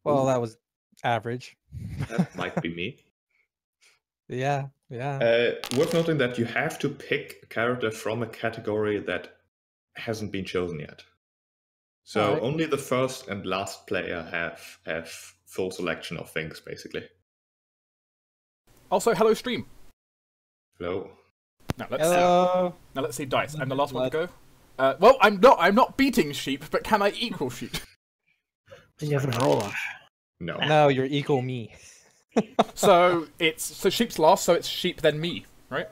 Well, that was average. That might be me. Yeah. Worth noting that you have to pick a character from a category that hasn't been chosen yet. So only the first and last player have full selection of things, basically. Also, hello stream. Hello. Now let's see dice. I'm the last one to go. Well, I'm not beating sheep, but can I equal sheep? Then you have a roll off. No. No, you're equal me. So sheep's last, so it's sheep then me, right?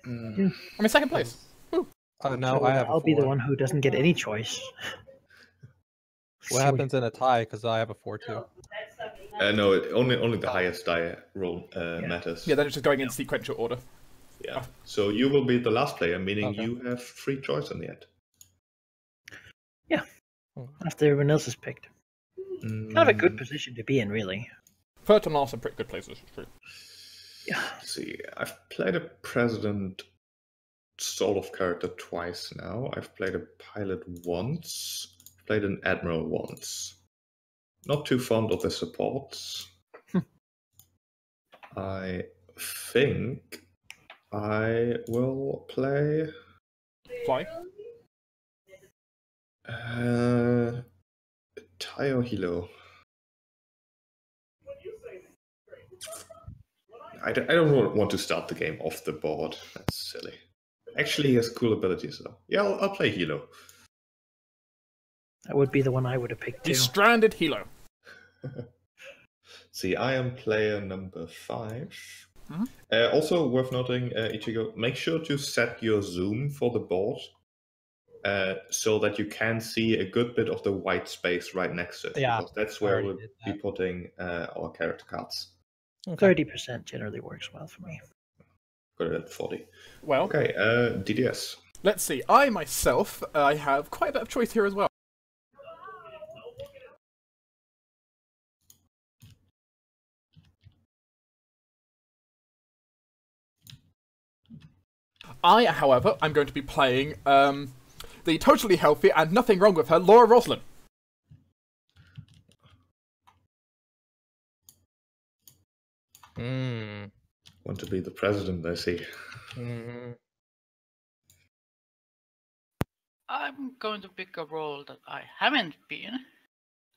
I'm in second place. Oh no, So I have. I'll be the one who doesn't get any choice. What happens in a tie? Because I have a 4-2. No, only the highest die roll matters. Yeah, then it's just going in sequential order. Yeah. So you will be the last player, meaning you have free choice in the end. Yeah. After everyone else is picked. Kind of a good position to be in, really. Third and last are pretty good places, it's true. Yeah. Let's see, I've played a president sort of character twice now. I've played a pilot once. Played an admiral once. Not too fond of the supports. I think I will play... Fly? Tayo Hilo. I don't want to start the game off the board. That's silly. Actually, he has cool abilities, though. Yeah, I'll play Hilo. That would be the one I would have picked, too. The stranded Hilo. See, I am player number 5. Also worth noting, Ichigo, make sure to set your zoom for the board so that you can see a good bit of the white space right next to it. Yeah, because that's where we'll be putting our character cards. 30% generally works well for me. Got it at 40. Well, okay, DDS. Let's see. I myself, I have quite a bit of choice here as well. I, however, I'm going to be playing the totally healthy and nothing wrong with her, Laura Roslin. Want to be the president, I see. I'm going to pick a role that I haven't been,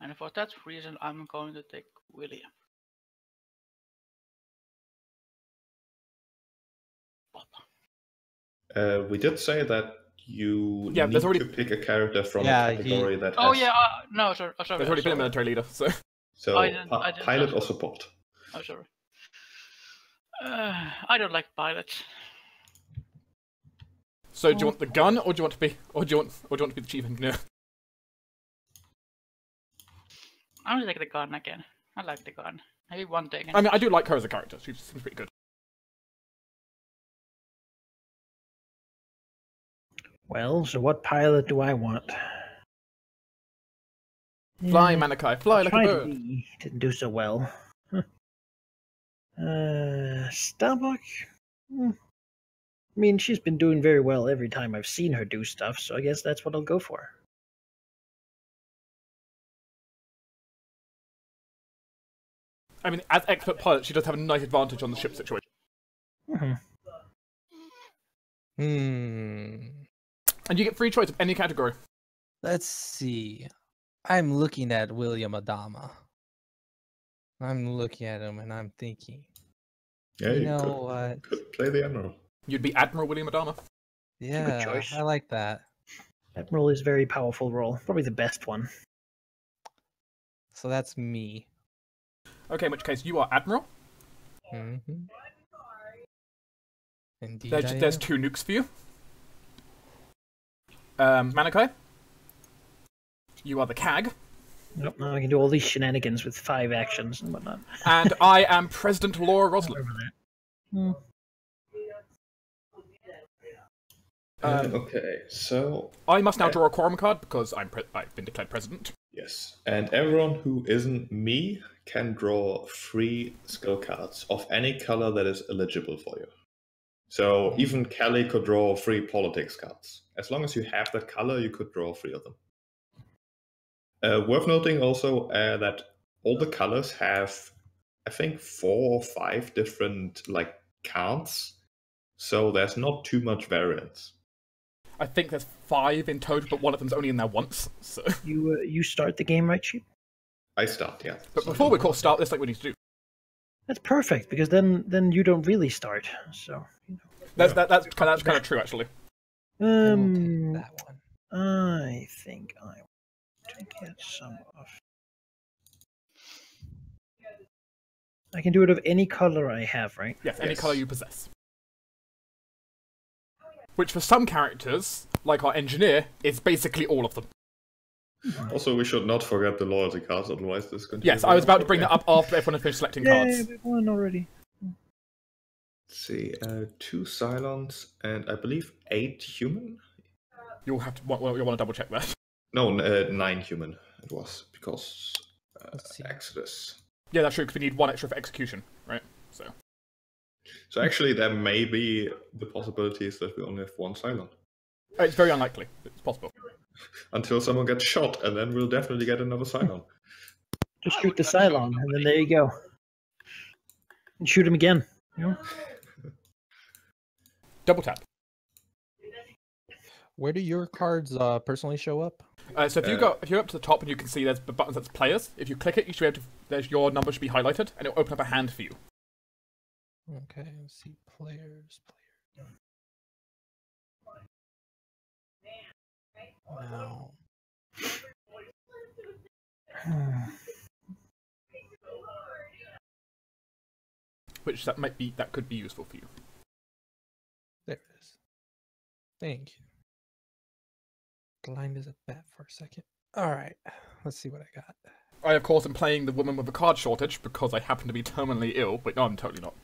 and for that reason I'm going to take William. We did say that you need to pick a character from a category that has... no, sorry. There's already been a military leader, so... So, I didn't pilot or support? Oh, sorry. I don't like pilots. So, do you want the gun, or do you want to be, or do you want to be the chief engineer? I'm gonna take the gun again. I like the gun. Maybe one thing. I mean, I do like her as a character. She seems pretty good. Well, so what pilot do I want? Fly, Manakai, fly like a Tried bird. Lee, didn't do so well. Huh. Starbuck? I mean, she's been doing very well every time I've seen her do stuff, so I guess that's what I'll go for. I mean, as expert pilot, she does have a nice advantage on the ship situation. Hmm. And you get free choice of any category. Let's see. I'm looking at William Adama. I'm looking at him and I'm thinking, Yeah, you you know could, what? could play the Admiral. You'd be Admiral William Adama. Yeah, choice. I like that. Admiral is a very powerful role, probably the best one. So that's me. Okay, in which case you are Admiral. Mm-hmm. Indeed, There's 2 nukes for you. Manakai, you are the CAG. Nope, now I can do all these shenanigans with 5 actions and whatnot. And I am President Laura Roslin. Okay, so I must now draw a quorum card because I've been declared president. yes, and everyone who isn't me can draw 3 skill cards of any color that is eligible for you. So even Kelly could draw 3 politics cards. As long as you have that color, you could draw 3 of them. Worth noting also that all the colors have, I think, 4 or 5 different cards. So there's not too much variance. I think there's 5 in total, but one of them's only in there once. So. You start the game, right, Sheep? I start, yeah. But before we start, there's what we need to do. That's perfect, because then you don't really start. So That's kind of true, actually. I will take that one. I think I want to get some of. I can do it of any color I have, right? Yes, any color you possess. Which for some characters, like our engineer, is basically all of them. Also, we should not forget the loyalty cards, otherwise this continues. Yes, I was about to bring that up after everyone has finished selecting cards. Yeah, we won already. Let's see, 2 Cylons and I believe 8 human? You'll want to double check that. No, 9 human it was, because Exodus. Yeah, that's true, because we need 1 extra for execution, right? So actually, there may be the possibilities that we only have 1 Cylon. It's very unlikely. It's possible. Until someone gets shot, and then we'll definitely get another Cylon. Just shoot the Cylon, and then there you go. And shoot him again. You know? Double tap. Where do your cards personally show up? So if you're up to the top and you can see there's the buttons that's players, if you click it, you should be able to. There's your number should be highlighted, and it'll open up a hand for you. Okay, let's see. Players. Wow. Which that could be useful for you. There it is. Thank you. Blind as a bat for a second. Alright, let's see what I got. I, of course, am playing the woman with a card shortage because I happen to be terminally ill, but no, I'm totally not.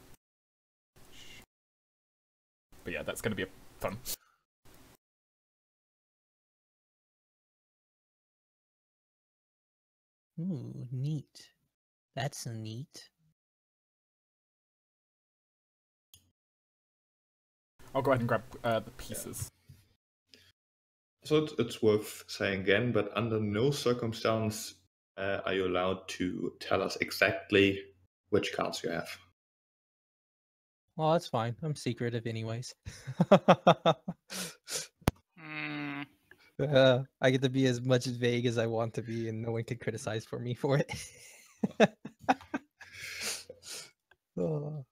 But yeah, that's going to be fun. Ooh, neat. That's neat. I'll go ahead and grab the pieces. So it's worth saying again, but under no circumstance are you allowed to tell us exactly which cards you have. Well, that's fine. I'm secretive anyways. I get to be as much vague as I want to be, and no one can criticize for me for it. Oh,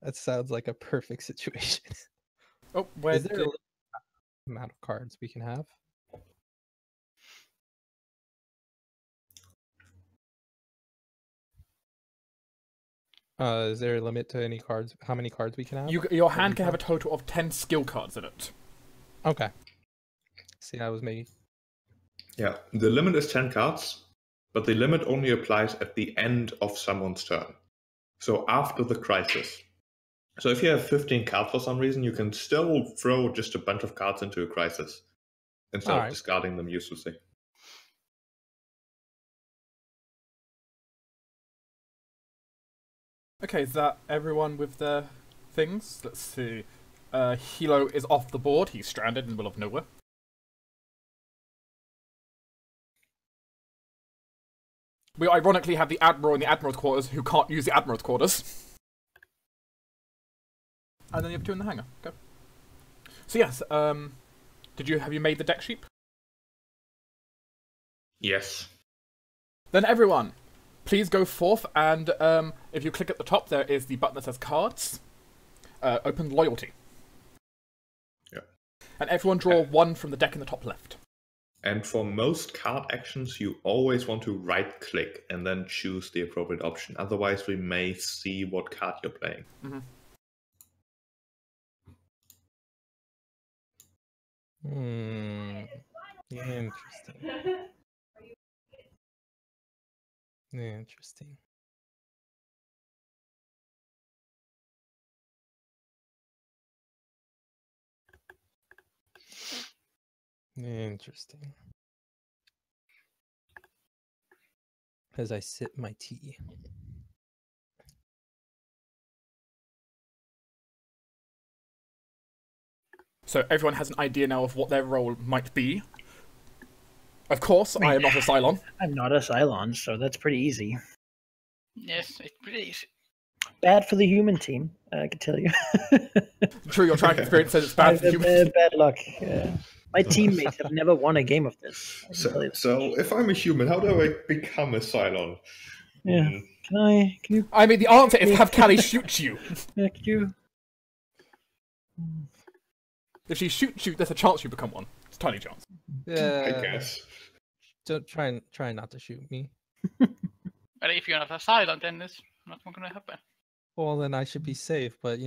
that sounds like a perfect situation. Oh, Is there a amount of cards we can have? Is there a limit to any cards? How many cards we can have? Your hand can have a total of 10 skill cards in it. Okay. See, that was me. Yeah, the limit is 10 cards, but the limit only applies at the end of someone's turn. So after the crisis. So if you have 15 cards for some reason, you can still throw just a bunch of cards into a crisis instead of discarding them uselessly. Okay, is that everyone with their things? Let's see. Hilo is off the board. He's stranded in the middle of nowhere. We ironically have the Admiral in the Admiral's quarters who can't use the Admiral's quarters. And then you have two in the hangar. Okay. So yes, have you made the deck sheet? Yes. Then everyone, please go forth and if you click at the top there is the button that says cards. Open loyalty. Yeah. And everyone draw one from the deck in the top left. And for most card actions, you always want to right-click and then choose the appropriate option. Otherwise, we may see what card you're playing. Mm-hmm. Interesting. Interesting. Interesting. As I sip my tea. So everyone has an idea now of what their role might be. Of course, I am not a Cylon. I'm not a Cylon, so that's pretty easy. Yes, it's pretty easy. Bad for the human team, I can tell you. True, your track experience says it's bad for humans. Bad luck. My teammates have never won a game of this. So if I'm a human, how do I become a Cylon? Yeah. Can you? I mean, the answer is have Callie shoot you. Yeah, could you? If she shoots you, there's a chance you become one. It's a tiny chance. I guess. Don't try not to shoot me. But if you're not a silent, then it's not going to happen. Well, then I should be safe. But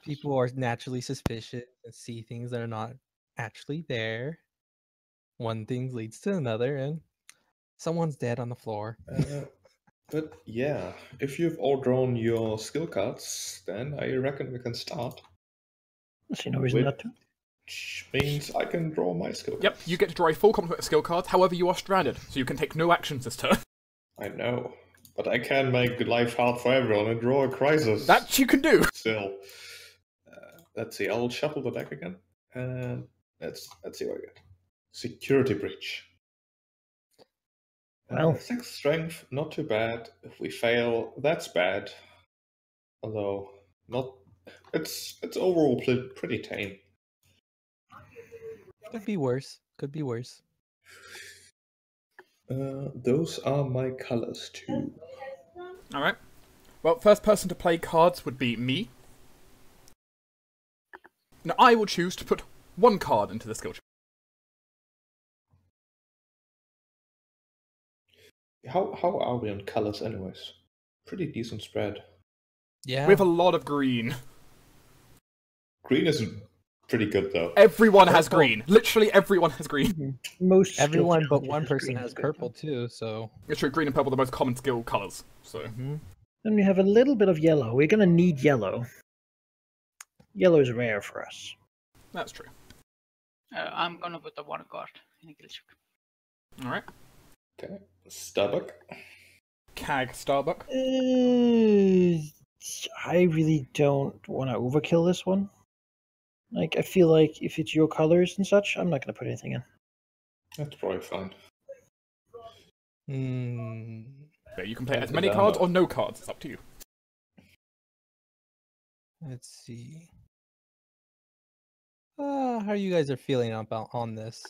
people are naturally suspicious and see things that are not actually there. One thing leads to another, and someone's dead on the floor. But yeah, if you've all drawn your skill cards, then I reckon we can start. I see no reason not to. Which means I can draw my skill cards. Yep, you get to draw a full complement of skill cards, however you are stranded, so you can take no actions this turn. I know, but I can make life hard for everyone and draw a crisis. That you can do! Still. Let's see, I'll shuffle the deck again. And let's see what I get. Security breach. Well, 6 strength, not too bad. If we fail, that's bad. Although, not. It's overall pretty tame. Could be worse. Could be worse. Those are my colors too. Alright. Well, first person to play cards would be me. Now I will choose to put one card into the skill chart. How are we on colors anyways? Pretty decent spread. Yeah. We have a lot of green. Green is pretty good though. Everyone has green. Literally everyone has green. Everyone but one person has purple too, so... It's true, green and purple are the most common skill colours. So. Then we have a little bit of yellow. We're going to need yellow. Yellow is rare for us. That's true. I'm going to put the one card in the kill check. Alright. Okay. Starbuck. Cag Starbuck. I really don't want to overkill this one. Like, I feel like if it's your colors and such, I'm not going to put anything in. That's probably fine. Yeah, you can play as many cards or no cards. It's up to you. Let's see. How you guys are feeling on this?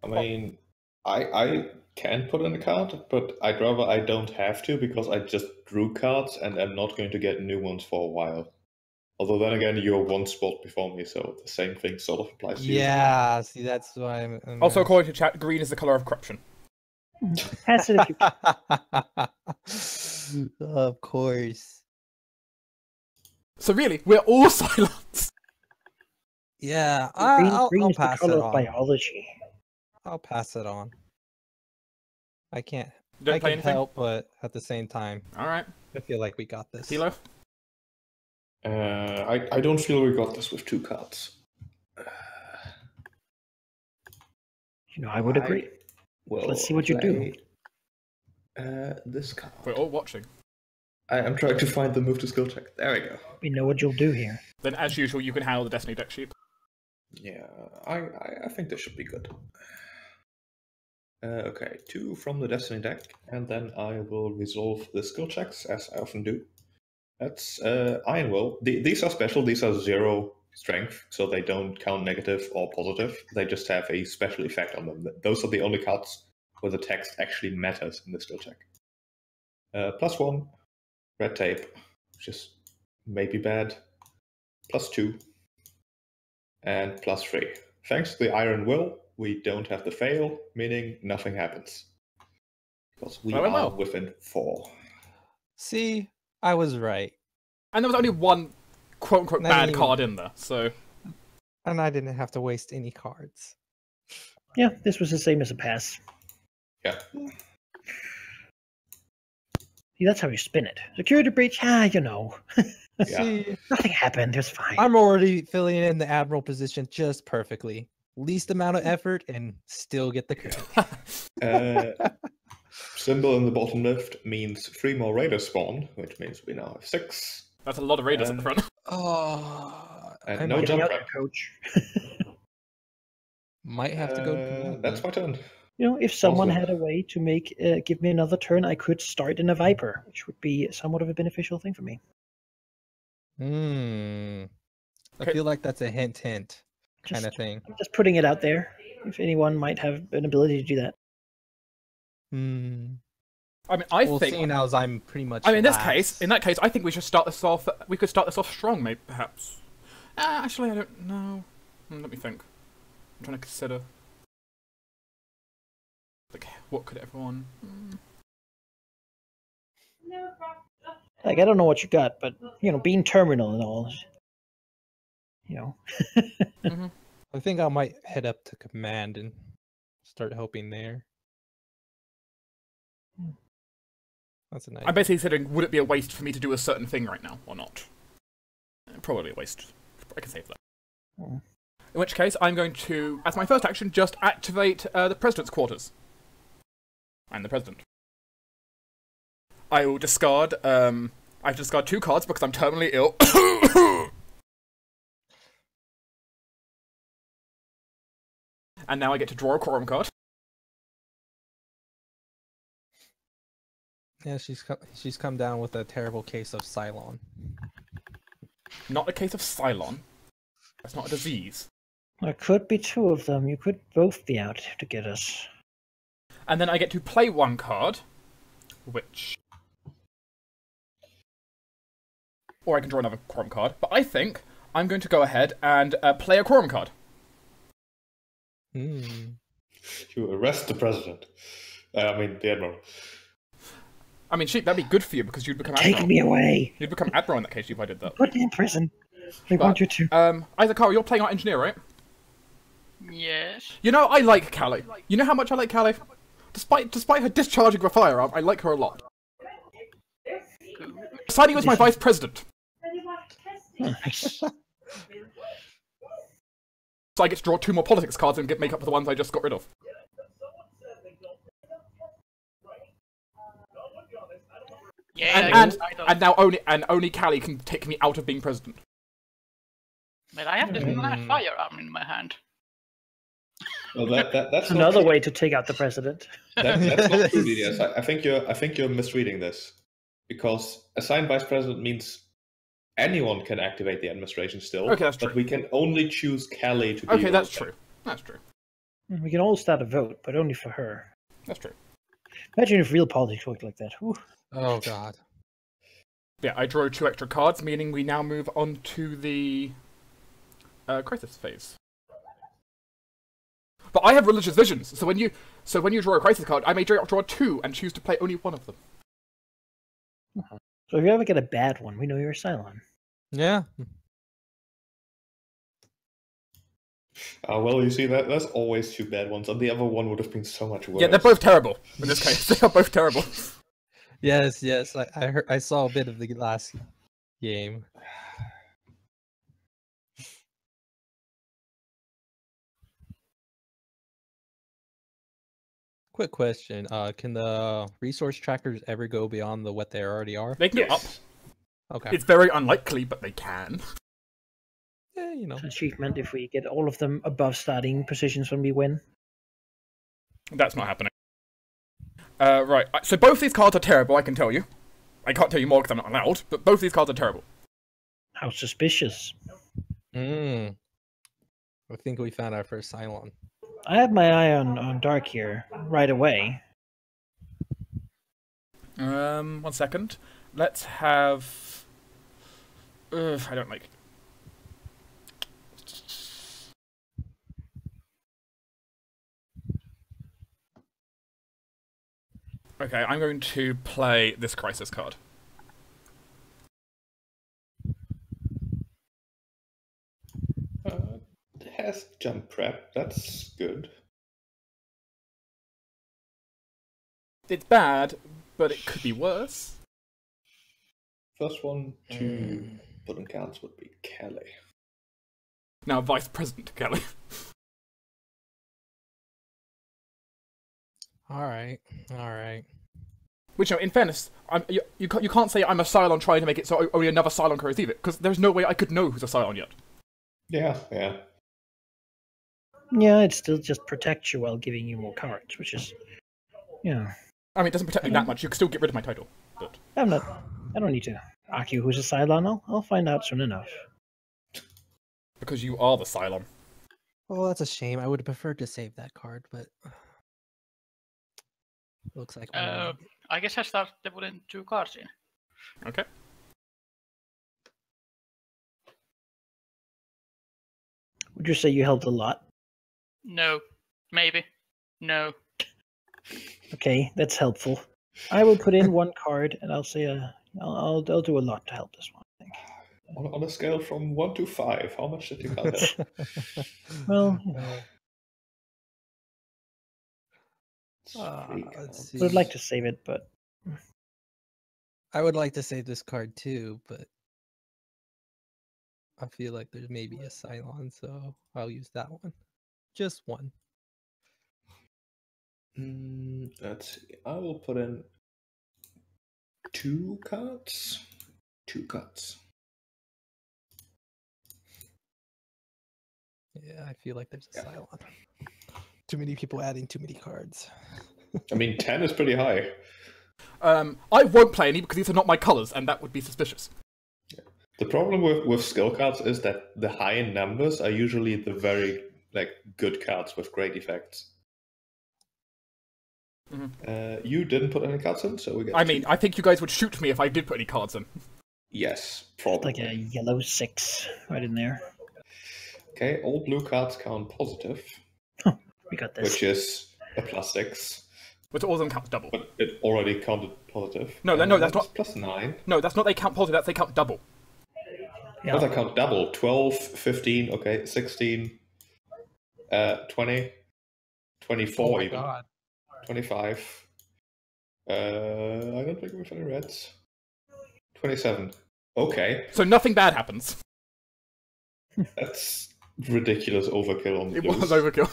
I mean, I can put in a card, but I'd rather I don't have to because I just drew cards and I'm not going to get new ones for a while. Although then again, you're one spot before me, so the same thing sort of applies to you. Yeah, see, that's why I'm also, according to chat, green is the colour of corruption. Pass it if you Of course. So really, we're all silence. Yeah, green I'll is the pass it color of on. biology. I'll pass it on. I can't. Don't I play can anything? help, but at the same time, Alright. I feel like we got this. Tilo? I don't feel we got this with 2 cards. I would agree. Well, Let's see what you do. This card. We're all watching. I'm trying to find the move to skill check. There we go. We know what you'll do here. Then, as usual, you can handle the Destiny deck sheet. Yeah, I think this should be good. Okay, 2 from the Destiny deck, and then I will resolve the skill checks, as I often do. That's Iron Will. These are special, these are 0 strength, so they don't count negative or positive. They just have a special effect on them. Those are the only cards where the text actually matters in the skill check. +1, red tape, which is maybe bad. +2, and +3. Thanks to the Iron Will, we don't have the fail, meaning nothing happens. Because we are within 4. See, I was right. And there was only one quote-unquote bad card in there, so... And I didn't have to waste any cards. Yeah, this was the same as a pass. Yeah. See, that's how you spin it. Security breach, you know. See, nothing happened, it's fine. I'm already filling in the Admiral position just perfectly. Least amount of effort and still get the credit. Symbol in the bottom left means 3 more raiders spawn, which means we now have 6. That's a lot of raiders in the front. And no jump prep. Coach. Might have to go to command. That's my turn. You know, if someone had a way to make give me another turn, I could start in a Viper, which would be somewhat of a beneficial thing for me. I feel like that's a hint kind of thing. I'm just putting it out there. If anyone might have an ability to do that. I mean, I think. Seeing as I'm pretty much. I mean, in that case, I think we should start this off. We could start this off strong, maybe, perhaps. Actually, I don't know. Let me think. I'm trying to consider. Like, what could everyone? Like, I don't know what you got, but you know, being terminal and all, you know. I think I might head up to command and start hoping there. That's a nice. I'm basically considering, would it be a waste for me to do a certain thing right now, or not? Probably a waste. I can save that. In which case, I'm going to, as my first action, just activate the President's quarters. I'm the President. I will discard, I have to discard 2 cards because I'm terminally ill. And now I get to draw a quorum card. Yeah, she's come down with a terrible case of Cylon. Not a case of Cylon. That's not a disease. There could be 2 of them. You could both be out to get us. And then I get to play 1 card, which... Or I can draw another quorum card. But I think I'm going to go ahead and play a quorum card. You arrest the President. I mean, the Admiral. I mean, Sheep, that'd be good for you because you'd become Take Admiral. me away! You'd become Admiral in that case if I did that. Put me in prison. I want you to. Isaac Carl, you're playing our engineer, right? Yes. You know, I like Callie. You know how much I like Callie? Despite her discharging of a firearm, I like her a lot. Signing as my vice president. Nice. So I get to draw 2 more politics cards and make up for the ones I just got rid of. Yeah, and now only Callie can take me out of being president. But I have this mad firearm in my hand. Well, that's another way to take out the president. That's not true, DDS. I think you're misreading this, because assigned vice president means anyone can activate the administration still. Okay, that's true. But we can only choose Callie to be. Okay, that's true. That's true. We can all start a vote, but only for her. That's true. Imagine if real politics worked like that. Whew. Oh god. Yeah, I draw 2 extra cards, meaning we now move on to the crisis phase. But I have religious visions, so when you draw a crisis card, I may draw 2 and choose to play only one of them. So if you ever get a bad one, we know you're a Cylon. Yeah. Well, you see, that's always 2 bad ones, and the other one would have been so much worse. Yeah, they're both terrible in this case. They are both terrible. Yes. I saw a bit of the last game. Quick question. Can the resource trackers ever go beyond what they already are? They can go up. Okay. It's very unlikely, but they can. Yeah, you know. It's an achievement if we get all of them above starting positions when we win. That's not happening. Right, so both these cards are terrible, I can tell you. I can't tell you more because I'm not allowed, but both these cards are terrible. How suspicious. I think we found our first Cylon. I had my eye on Dark here right away. 1 second. Let's have... I don't like... Okay, I'm going to play this Crisis card. It has jump prep. That's good. It's bad, but it could be worse. First one to put in cards would be Kelly. Now, Vice President Kelly. Alright. Which, in fairness, you can't say I'm a Cylon trying to make it so only another Cylon can receive it, because there's no way I could know who's a Cylon yet. Yeah. Yeah, it still just protects you while giving you more cards, which is, yeah. I mean, it doesn't protect me that much. You can still get rid of my title. But... I don't need to argue who's a Cylon. I'll find out soon enough. Because you are the Cylon. Well, that's a shame. I would have preferred to save that card, but... Looks like... I guess I start putting 2 cards in. Okay. Would you say you helped a lot? No. Maybe. No. Okay, that's helpful. I will put in 1 card, and I'll say I'll do a lot to help this one, I think. On a scale from 1 to 5, how much did you cut it? Well, let's see. I would like to save it, but... I would like to save this card too, but... I feel like there's maybe a Cylon, so I'll use that one. Just one. Let's see. I will put in 2 cards. 2 cards. Yeah, I feel like there's a Cylon. Too many people adding too many cards. I mean, 10 is pretty high. I won't play any because these are not my colours, and that would be suspicious. The problem with skill cards is that the high numbers are usually the very good cards with great effects. Mm-hmm. You didn't put any cards in, so we get. I mean, I think you guys would shoot me if I did put any cards in. Yes, probably. Like a yellow 6 right in there. Okay, all blue cards count positive. Oh, we got this. Which is a +6. But all of them count double. But it already counted positive. No, that's not +9. No, that's not they count positive, that's they count double. Yeah. Oh, they count double. 12, 15, okay, 16, 20, 24 my even. God. 25. I don't think we have any reds. 27. Okay. So nothing bad happens. That's ridiculous overkill on the It blues. was overkill.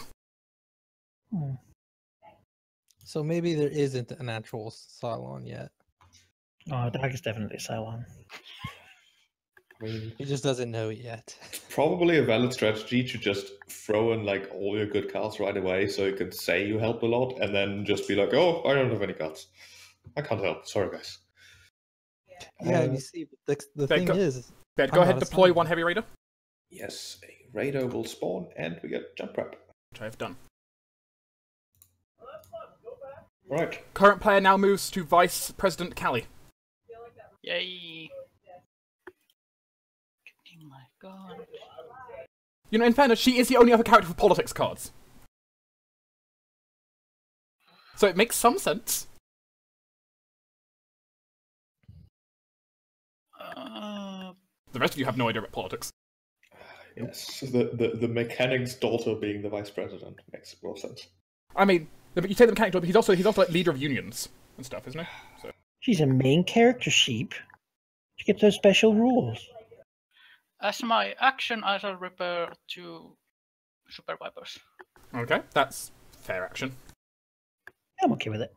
So maybe there isn't an actual Cylon yet. Oh, Dark is definitely Cylon. I mean, He just doesn't know it yet. probably a valid strategy to just throw in all your good cards right away so you can say you helped a lot and then just be like, oh, I don't have any cards. I can't help. Sorry, guys. Yeah, you see, the thing is... Ben, I'm go ahead, not a deploy Cylon. 1 Heavy Raider. Yes, a Raider will spawn and we get jump prep. Which I have done. Right. Current player now moves to Vice President Callie. Yay. Oh my god. You know, in fairness, she is the only other character with politics cards. So it makes some sense. The rest of you have no idea about politics. Yes, the mechanic's daughter being the vice president makes more sense. I mean, you say the mechanic, but he's also like leader of unions and stuff, isn't he? So. She's a main character sheep. She gets those special rules. As my action, I shall repair 2 Super Vipers. Okay, that's fair action. I'm okay with it.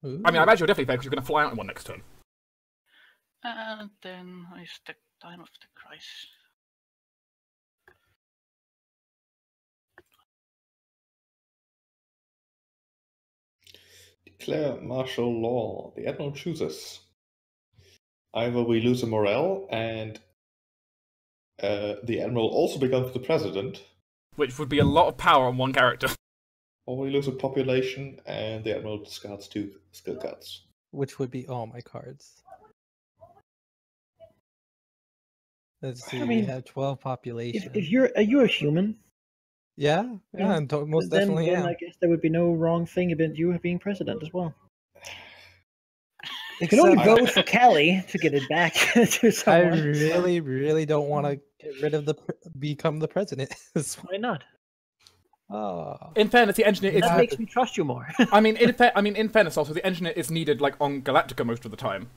Ooh. I mean, I imagine you're definitely fair because you're going to fly out in one next turn. And then is the time of the crisis. Declare martial law. The Admiral chooses. Either we lose a morale and the Admiral also becomes the President. Which would be a lot of power on one character. Or we lose a population and the Admiral discards 2 skill cards. Which would be all my cards. Let's see, we have 12 population. If are you a human? Yeah, and most then, definitely then am. I guess there would be no wrong thing about you being president as well. You can only vote for Callie to get it back to someone. I really, really don't want to get rid of become the president. Why not? Oh. In fairness, the engineer is... That makes me trust you more. I mean, in fairness, also, the engineer is needed, like, on Galactica most of the time.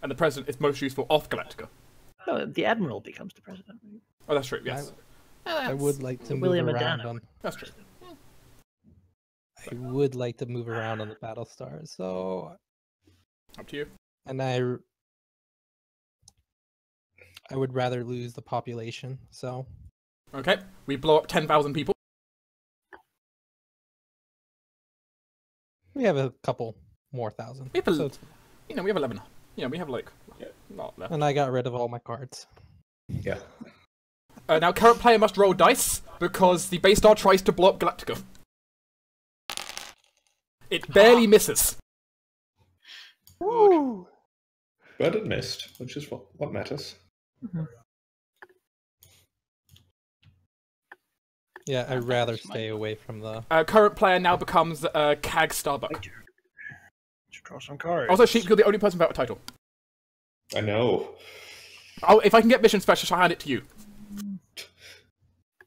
And the president is most useful off Galactica. No, the admiral becomes the president. Oh, that's true, yes. I would like to move William around Adano. on... That's true. I would like to move around on the battle stars, so... Up to you. And I would rather lose the population, so... Okay, we blow up 10,000 people. We have a couple more thousand. We have, so we have 11. You know, we have, like, not left. and I got rid of all my cards. Yeah. Now, current player must roll dice, because the base star tries to blow up Galactica. It barely misses. Woo! But it missed, which is what matters. Yeah, I'd rather stay away from the... Current player now becomes Cag Starbuck. Let's draw some cards. Also, Sheep, you're the only person without a title. I know. Oh, if I can get mission specialist, I'll hand it to you.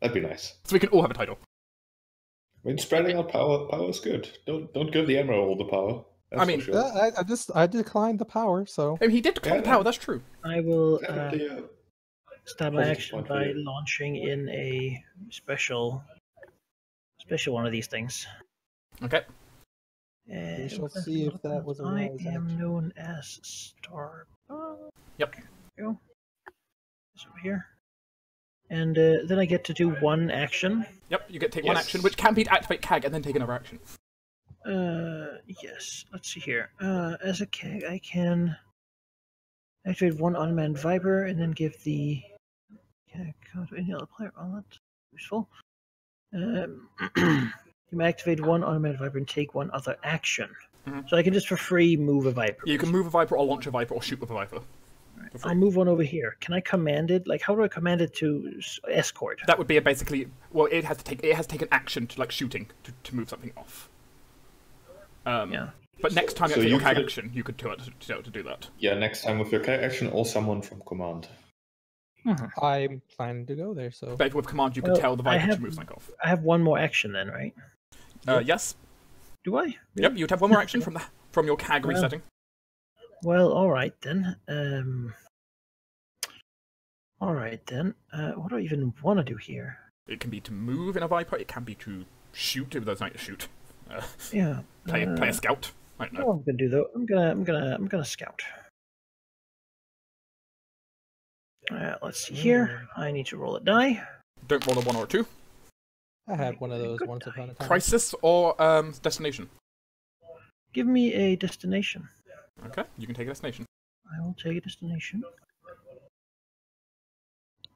That'd be nice. So we can all have a title. I mean, spreading out power is good. Don't give the Admiral all the power. That's I mean, for sure. I declined the power, so... I mean, he did decline Yeah, power, that's true. I will Definitely, start my positive action point for by you. launching in a special one of these things. Okay. We shall see if that was a I wise am action. known as Star. Yep. There we go. This over here. And then I get to do one action. Yep, you get to take one Yes. action, which can be to activate CAG and then take another action. Yes. Let's see here. As a CAG, I can activate one unmanned Viper and then give the CAG code to any other player. Oh, that's useful. You may activate one unmanned Viper and take one other action. So I can just for free move a Viper. You can move a Viper or launch a Viper or shoot with a Viper. I'll move one over here. Can I command it? Like, how do I command it to escort? That would be basically... Well, it has to take an action to, like, shooting to move something off. Yeah. But next time you So activate you your CAG could- action, you could to do that. Yeah, next time with your character action or someone from command. I'm planning to go there, so... But with command, you could Well, tell the I Viper have- to move something off. I have one more action then, right? Yes. Do I? Yep, you'd have one more action from your CAG Well. resetting. Well, all right then. All right then. What do I even want to do here? It can be to move in a Viper, it can be to shoot if there's nothing to shoot. Yeah. Play a scout. I don't What know. I'm gonna do though? I'm gonna scout. Let's see here. I need to roll a die. Don't roll a 1 or a 2. I had one of those Good once die. upon a time. Crisis or destination. Give me a destination. Okay, you can take a destination. I will take a destination.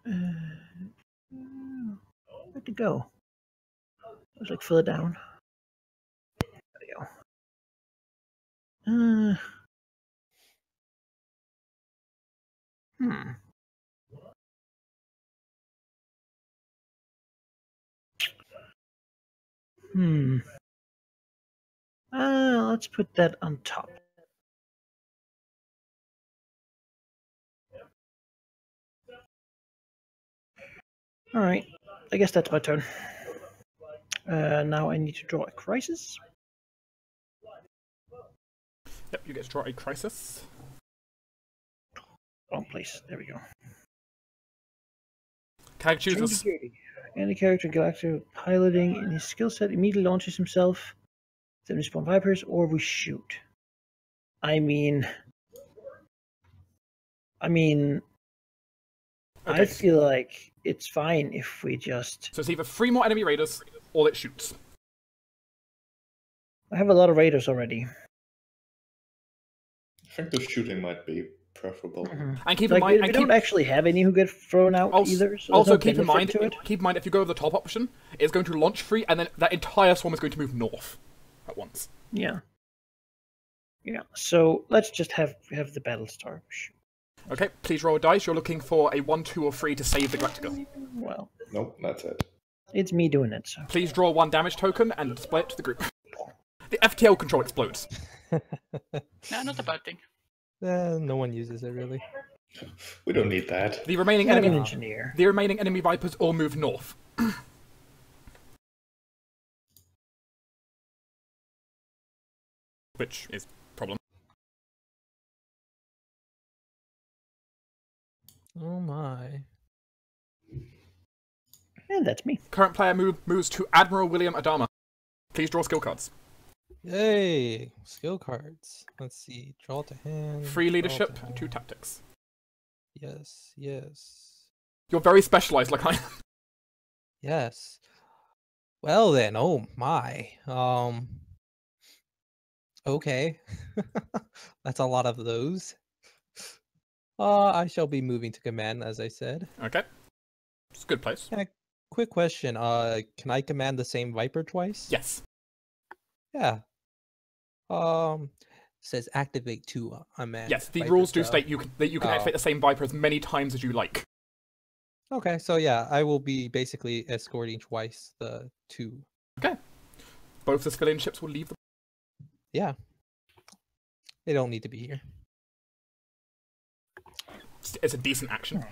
Where'd it go? Let's like fill it down. There we go. Let's put that on top. All right. I guess that's my turn. Now I need to draw a crisis. Yep, you get to draw a crisis. Wrong place. There we go. CAG chooses. Any character Galactic piloting in his skill set immediately launches himself. Then we spawn Vipers, or we shoot. I mean, Okay. I feel like it's fine if we just... So it's either 3 more enemy raiders, or it shoots. I have a lot of raiders already. I think the shooting might be preferable. And keep in mind, we don't actually have any who get thrown out either. So also, no keep in mind, to it. if you go with the top option, it's going to launch free, and then that entire swarm is going to move north at once. Yeah. Yeah. So let's just have the battle start. Okay, please roll a dice. You're looking for a 1, 2, or 3 to save the Galactica. Well. Nope, that's it. It's me doing it. So. Please draw 1 damage token and display it to the group. The FTL control explodes. Yeah, not a bad thing. No one uses it really. We don't need that. The remaining enemy Vipers all move north. Which is a problem. Oh my. And that's me. Current player moves to Admiral William Adama. Please draw skill cards. Yay! Skill cards. Let's see. Draw to hand. 3 leadership, 2 tactics. Yes, yes. You're very specialized, like I am. Yes. Well then, oh my. Okay. That's a lot of those. I shall be moving to command, as I said. Okay. It's a good place. Quick question. Can I command the same Viper twice? Yes. Yeah. Says activate 2 unmanned. Yes, the Viper, rules do state that you can activate the same Viper as many times as you like. Okay, so yeah, I will be basically escorting twice the 2. Okay. Both the civilian ships will leave the... Yeah. They don't need to be here. It's a decent action.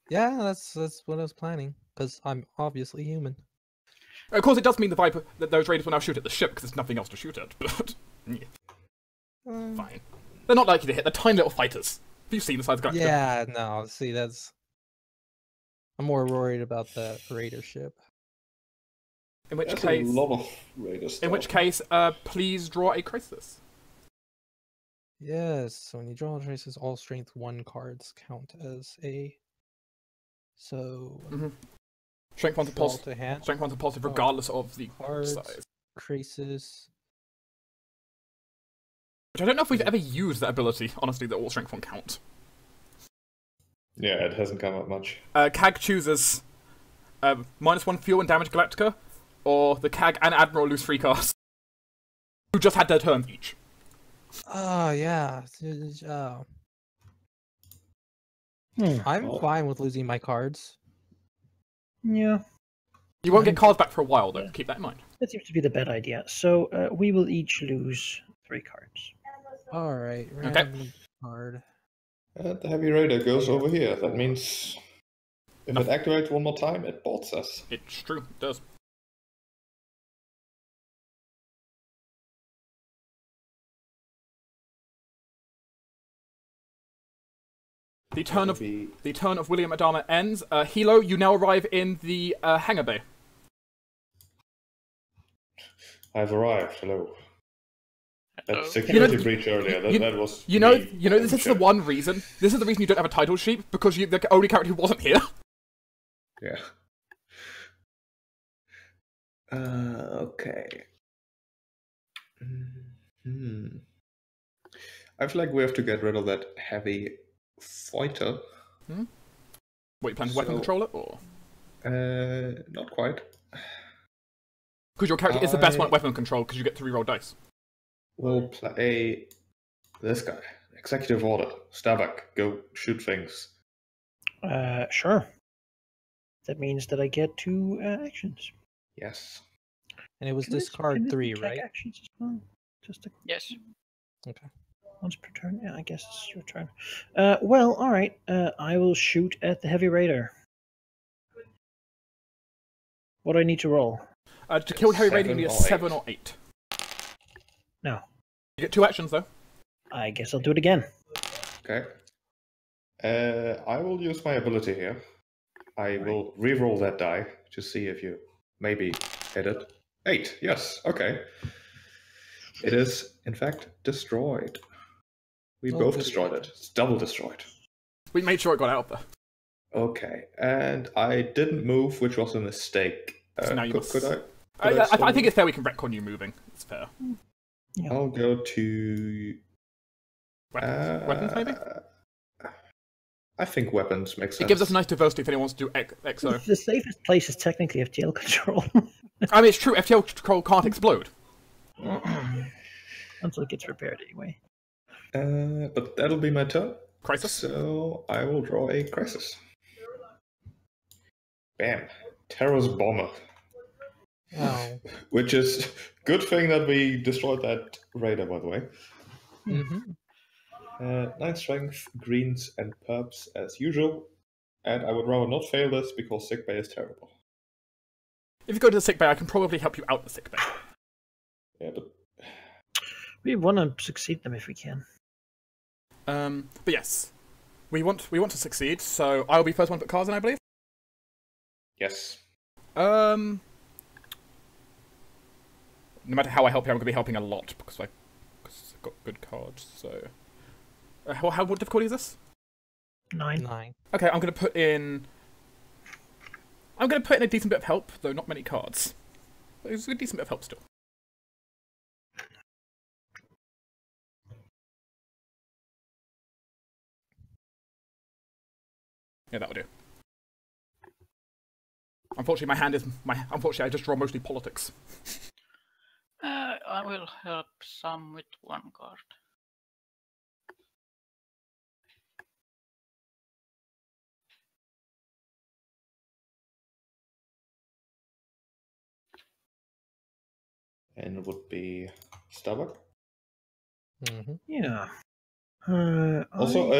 Yeah, that's what I was planning, because I'm obviously human. Of course, it does mean that those raiders will now shoot at the ship, because there's nothing else to shoot at, but... yeah. Fine. They're not likely to hit. They're tiny little fighters. Have you seen the size of Galactica? Yeah, no, see, that's... I'm more worried about the raider ship. In which That's case... a lot of raiders. In which case, please draw a crisis. Yes, so when you draw traces, all strength 1 cards count as a... So... Strength 1's a positive. To hand. Strength 1's a positive regardless of the cards, size. Traces. Which I don't know if we've ever used that ability, honestly, that all strength 1 count. Yeah, it hasn't come up much. CAG chooses -1 fuel and damage Galactica, or the CAG and Admiral lose 3 cards. Who just had their turns each. Oh, yeah. I'm fine with losing my cards. Yeah. You won't get cards back for a while, though. Keep that in mind. That seems to be the bad idea. So we will each lose 3 cards. Alright, okay. Card. The heavy raider goes over here. That means if it activates 1 more time, it bots us. It's true, it does. The turn of William Adama ends. Hilo, you now arrive in the hangar bay. I've arrived. Hello. That security breach earlier. That was. This is the one reason. This is the reason you don't have a title sheet, because you're the only character who wasn't here. Yeah. Okay. I feel like we have to get rid of that heavy fighter. What, you plan to weapon control it, or? Not quite. Because your character is the best one at weapon control, because you get to reroll dice. We'll play this guy. Executive order. Starbuck, go shoot things. Sure. That means that I get 2 actions. Yes. And it was discard 3, right? Actions as well. Yes. Okay. Once per turn. Yeah, I guess it's your turn. Well, all right. I will shoot at the heavy raider. What do I need to roll? To kill heavy raider, you need a 7 or 8. No. You get 2 actions, though. I guess I'll do it again. Okay. I will use my ability here. I will re-roll that die to see if you maybe hit it. 8, yes, okay. It is, in fact, destroyed. We both goody. destroyed it. It's double destroyed. We made sure it got out there. Okay, and I didn't move, which was a mistake. So now you must... could I? I think it's fair we can retcon you moving. It's fair. Yeah. I'll go to... Weapons, maybe? I think weapons makes sense. It gives us nice diversity if anyone wants to do XO. The safest place is technically FTL control. I mean, it's true, FTL control can't explode. Until it gets repaired anyway. But that'll be my turn. Crisis? So I will draw a crisis. Bam. Terror's Bomber. Oh. Which is good thing that we destroyed that radar, by the way. Mm-hmm. 9 strength, greens and purps as usual. And I would rather not fail this because sickbay is terrible. If you go to the sickbay, I can probably help you out the sickbay. Yeah, but... We want to succeed them if we can. But yes. We want to succeed, so I'll be first one to put cards in, I believe. Yes. No matter how I help you, I'm going to be helping a lot because I've got good cards. So, what difficulty is this? 9. 9. Okay, I'm going to put in a decent bit of help, though not many cards. But it's a decent bit of help still. Yeah, that'll do. Unfortunately, unfortunately, I just draw mostly politics. I will help some with 1 card. And it would be Starbuck. Mm-hmm. Yeah. Also,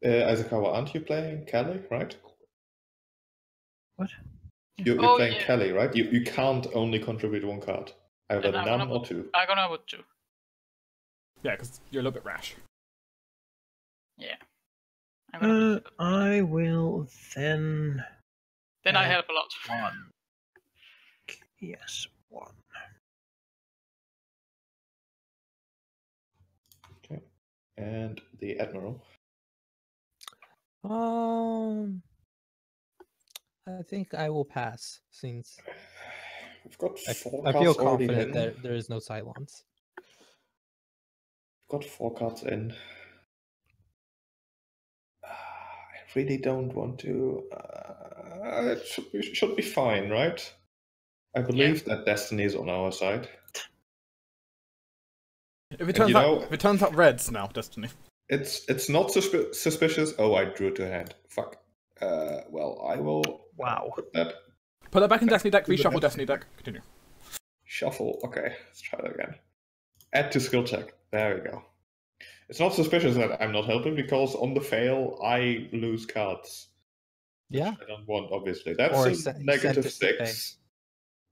Aizawa, aren't you playing Kelly, right? What? You're playing Kelly, right? You can't only contribute 1 card. Either none or 2. I'm gonna put 2. Yeah, because you're a little bit rash. Yeah. I will then... Then I help a lot. 1. Yes, 1. Okay. And the Admiral. I think I will pass since We've got 4 I cards feel already confident in. that there is no Cylons. We've got 4 cards in. I really don't want to. It should be fine, right? I believe that destiny is on our side. If it turns out red's now Destiny. It's not suspicious. Oh, I drew to hand. Fuck. Well, I will. Wow. Put that back in Destiny deck. Reshuffle Destiny deck. Continue. Shuffle. Okay, let's try that again. Add to skill check. There we go. It's not suspicious that I'm not helping because on the fail I lose cards. Yeah. I don't want, obviously. That's a negative 6.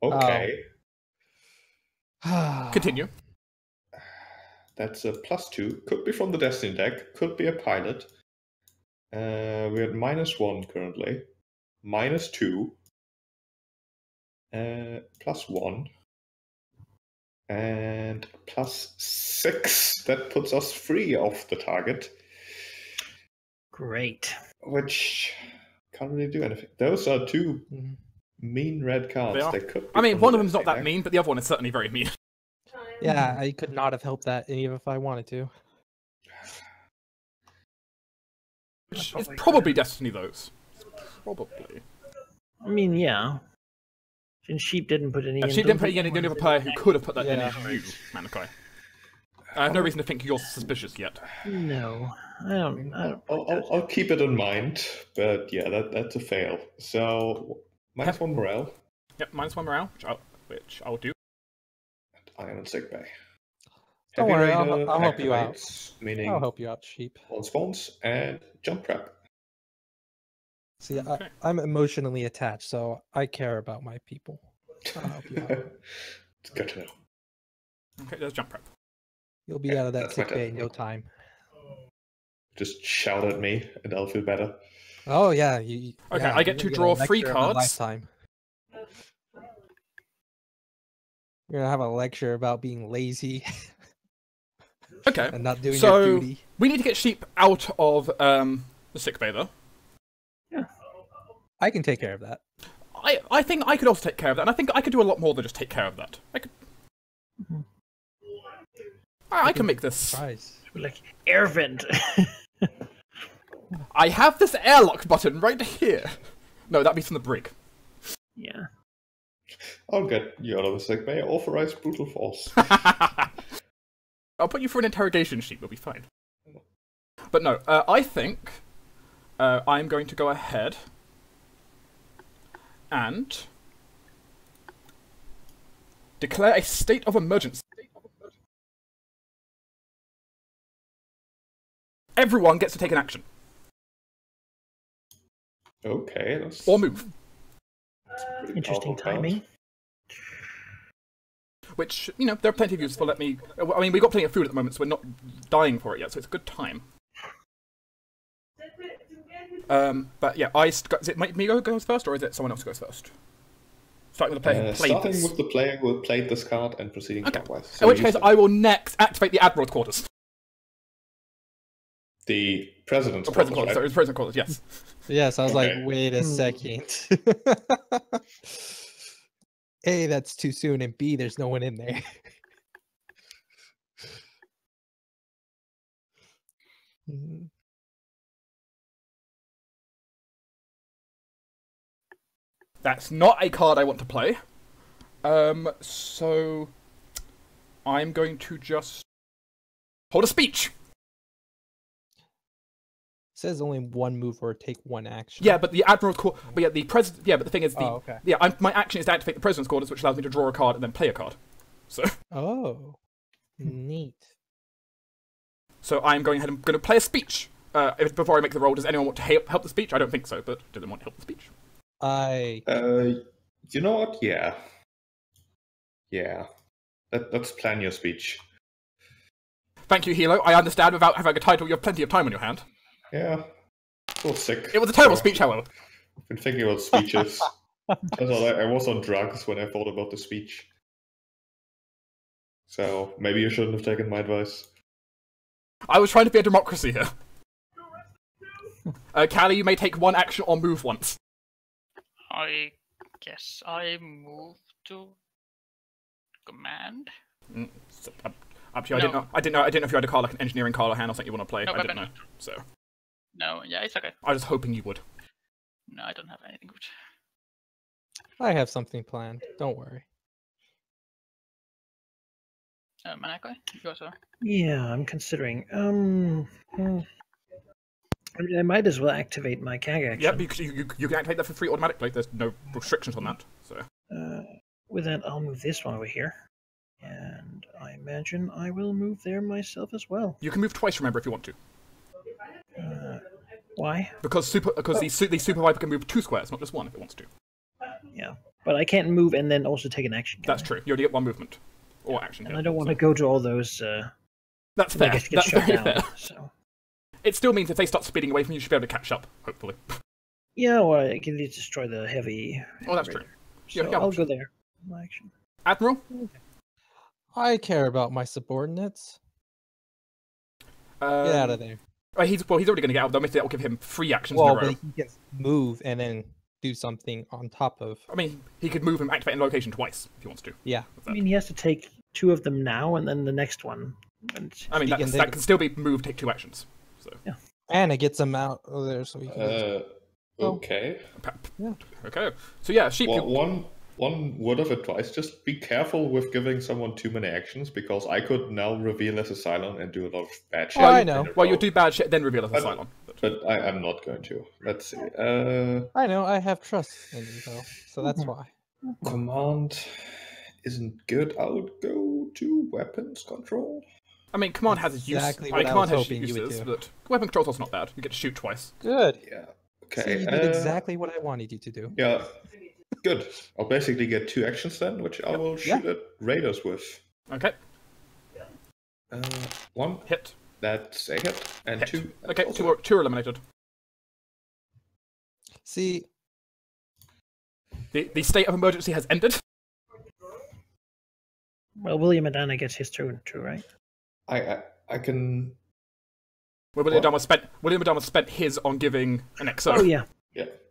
Okay. Continue. That's a +2. Could be from the Destiny deck. Could be a pilot. We're at -1 currently. -2. +1. And +6. That puts us 3 off the target. Great. Which can't really do anything. Those are 2 mean red cards. They could I mean, one of them's not that mean, but the other one is certainly very mean. Yeah, I could not have helped that even if I wanted to. It's probably Destiny, those. Probably. I mean, yeah. Since Sheep didn't put any in. Sheep didn't put any in. The only other player who could have put that in Yeah. is you, Manakai. I have no reason to think you're suspicious yet. No, I don't. I'll keep it in mind, but yeah, that's a fail. So -1 morale. Yep, -1 morale, which I'll do. Iron and sickbay. Don't Heavy worry, Raider I'll help you out. activates, Meaning I'll help you out, Sheep. 1 spawns and jump prep. See, Okay. I'm emotionally attached, so I care about my people. I'll help you out. It's good to know. Okay, there's jump prep. You'll be out of that That's my sick bay turn. in no time. Just shout at me and I'll feel better. Oh yeah, Okay, I get to draw 3 cards. Lifetime. You're gonna have a lecture about being lazy Okay. and not doing So your duty. we need to get Sheep out of the sickbay, though. Yeah. I can take care of that. I think I could also take care of that, and I think I could do a lot more than just take care of that. I could. I can make this. Surprise. Like air vent. I have this airlock button right here. No, that'd be from the brig. Yeah. I'll get you out of the sick bay. Authorize brutal force. I'll put you for an interrogation sheet. We'll be fine. But no, I think I'm going to go ahead and declare a state of emergency. Everyone gets to take an action. Okay, that's Or move. pretty Interesting powerful card. timing. Which, you know, there are plenty of uses for. I mean, we've got plenty of food at the moment, so we're not dying for it yet, so it's a good time. But yeah, is it me goes first, or is it someone else goes first? Starting with the player who played Starting this. with the player who played this card and proceeding clockwise. So In which you case, start. I will next activate the Admiral's quarters. The president's Or President quarters, quarters, sorry, President quarters, yes. Yes, I was Okay. like, wait a second. A, that's too soon, and B, there's no one in there. Mhm. That's not a card I want to play. So I'm going to just hold a speech. It says only one move or take one action. Yeah, but the Admiral's quarters. But yeah, the president. Yeah, but the thing is, okay. my action is to activate the President's quarters, which allows me to draw a card and then play a card. So. Oh, neat. So I'm going ahead and going to play a speech. Before I make the roll, does anyone want to help the speech? I don't think so, but do they want to help the speech? You know what? Yeah. Let's plan your speech. Thank you, Hilo. I understand without having a title, you have plenty of time on your hand. Yeah. A little sick. It was a terrible speech, however. I've been thinking about speeches. I was on drugs when I thought about the speech. So maybe you shouldn't have taken my advice. I was trying to be a democracy here. Callie, you may take one action or move once. I guess I move to command. Up to you. No. I didn't know if you had a card like an engineering card or hand or something you want to play. No, I didn't know. So No, yeah, it's okay. I was hoping you would. No, I don't have anything good. I have something planned. Don't worry. Manako, you also. Yeah, I'm considering. I might as well activate my CAG action. Yep, because you can activate that for free automatically. There's no restrictions on that. So With that, I'll move this one over here. And I imagine I will move there myself as well. you can move twice, remember, if you want to. Why? Because the Super Viper can move 2 squares, not just 1 if it wants to. Yeah. But I can't move and then also take an action. That's true. You only get 1 movement. Or action. And yeah. I don't want to go to all those... That's fair. get That's shut very down, fair. So. It still means if they start speeding away from you, you should be able to catch up, hopefully. Yeah, or I can destroy the heavy... Oh, that's true. So Yeah, I'll go there. My action. Admiral? I care about my subordinates. Get out of there. He's already going to get out, though. Maybe that'll give him 3 actions in Well, a row. but he can move and then do something on top of. I mean, he could move and activate in location twice if he wants to. Yeah. I mean, he has to take 2 of them now and then the next one. And I mean, that can still be moved, take 2 actions. So. Yeah. And it gets him out of there so he can. Okay. Yeah. Okay. So yeah, Sheep. Well, one word of advice: just be careful with giving someone too many actions, because I could now reveal as a Cylon and do a lot of bad shit. Oh, I know. Well, you do bad shit, then reveal as a Cylon. But I'm not going to. Let's see. I know. I have trust in you, though, so that's why. Command isn't good. I would go to weapons control. I mean, command has its Exactly use. what I Command was has hoping you would uses, do. but weapon control's also not bad. You get to shoot twice. Good. Yeah. See, Okay. you did exactly what I wanted you to do. Yeah. Good. I'll basically get 2 actions then, which I will shoot at raiders with. Okay. 1. Hit. That's a hit. And Hit. 2. Okay, also- 2 are eliminated. See, The state of emergency has ended. Well, William Adana gets his turn too, right? I can. Well, William Adama spent his on giving an XO. Oh yeah.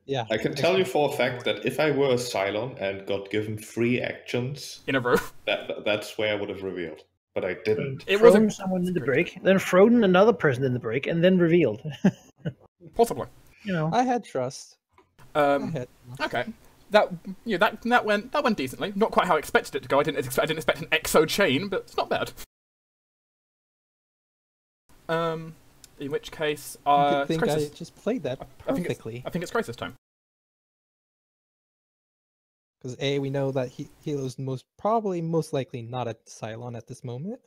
Yeah. I can tell you for a fact that if I were a Cylon and got given 3 actions In a row. that's where I would have revealed. But I didn't. It Thrown was someone in the break, then thrown another person in the break, and then revealed. possibly. You know. I had trust. Okay. That went decently. Not quite how I expected it to go. I didn't expect an XO chain, but it's not bad. In which case, I think Crisis. I just played that perfectly. I think it's Crisis time. Because A, we know that Helo's most likely not a Cylon at this moment.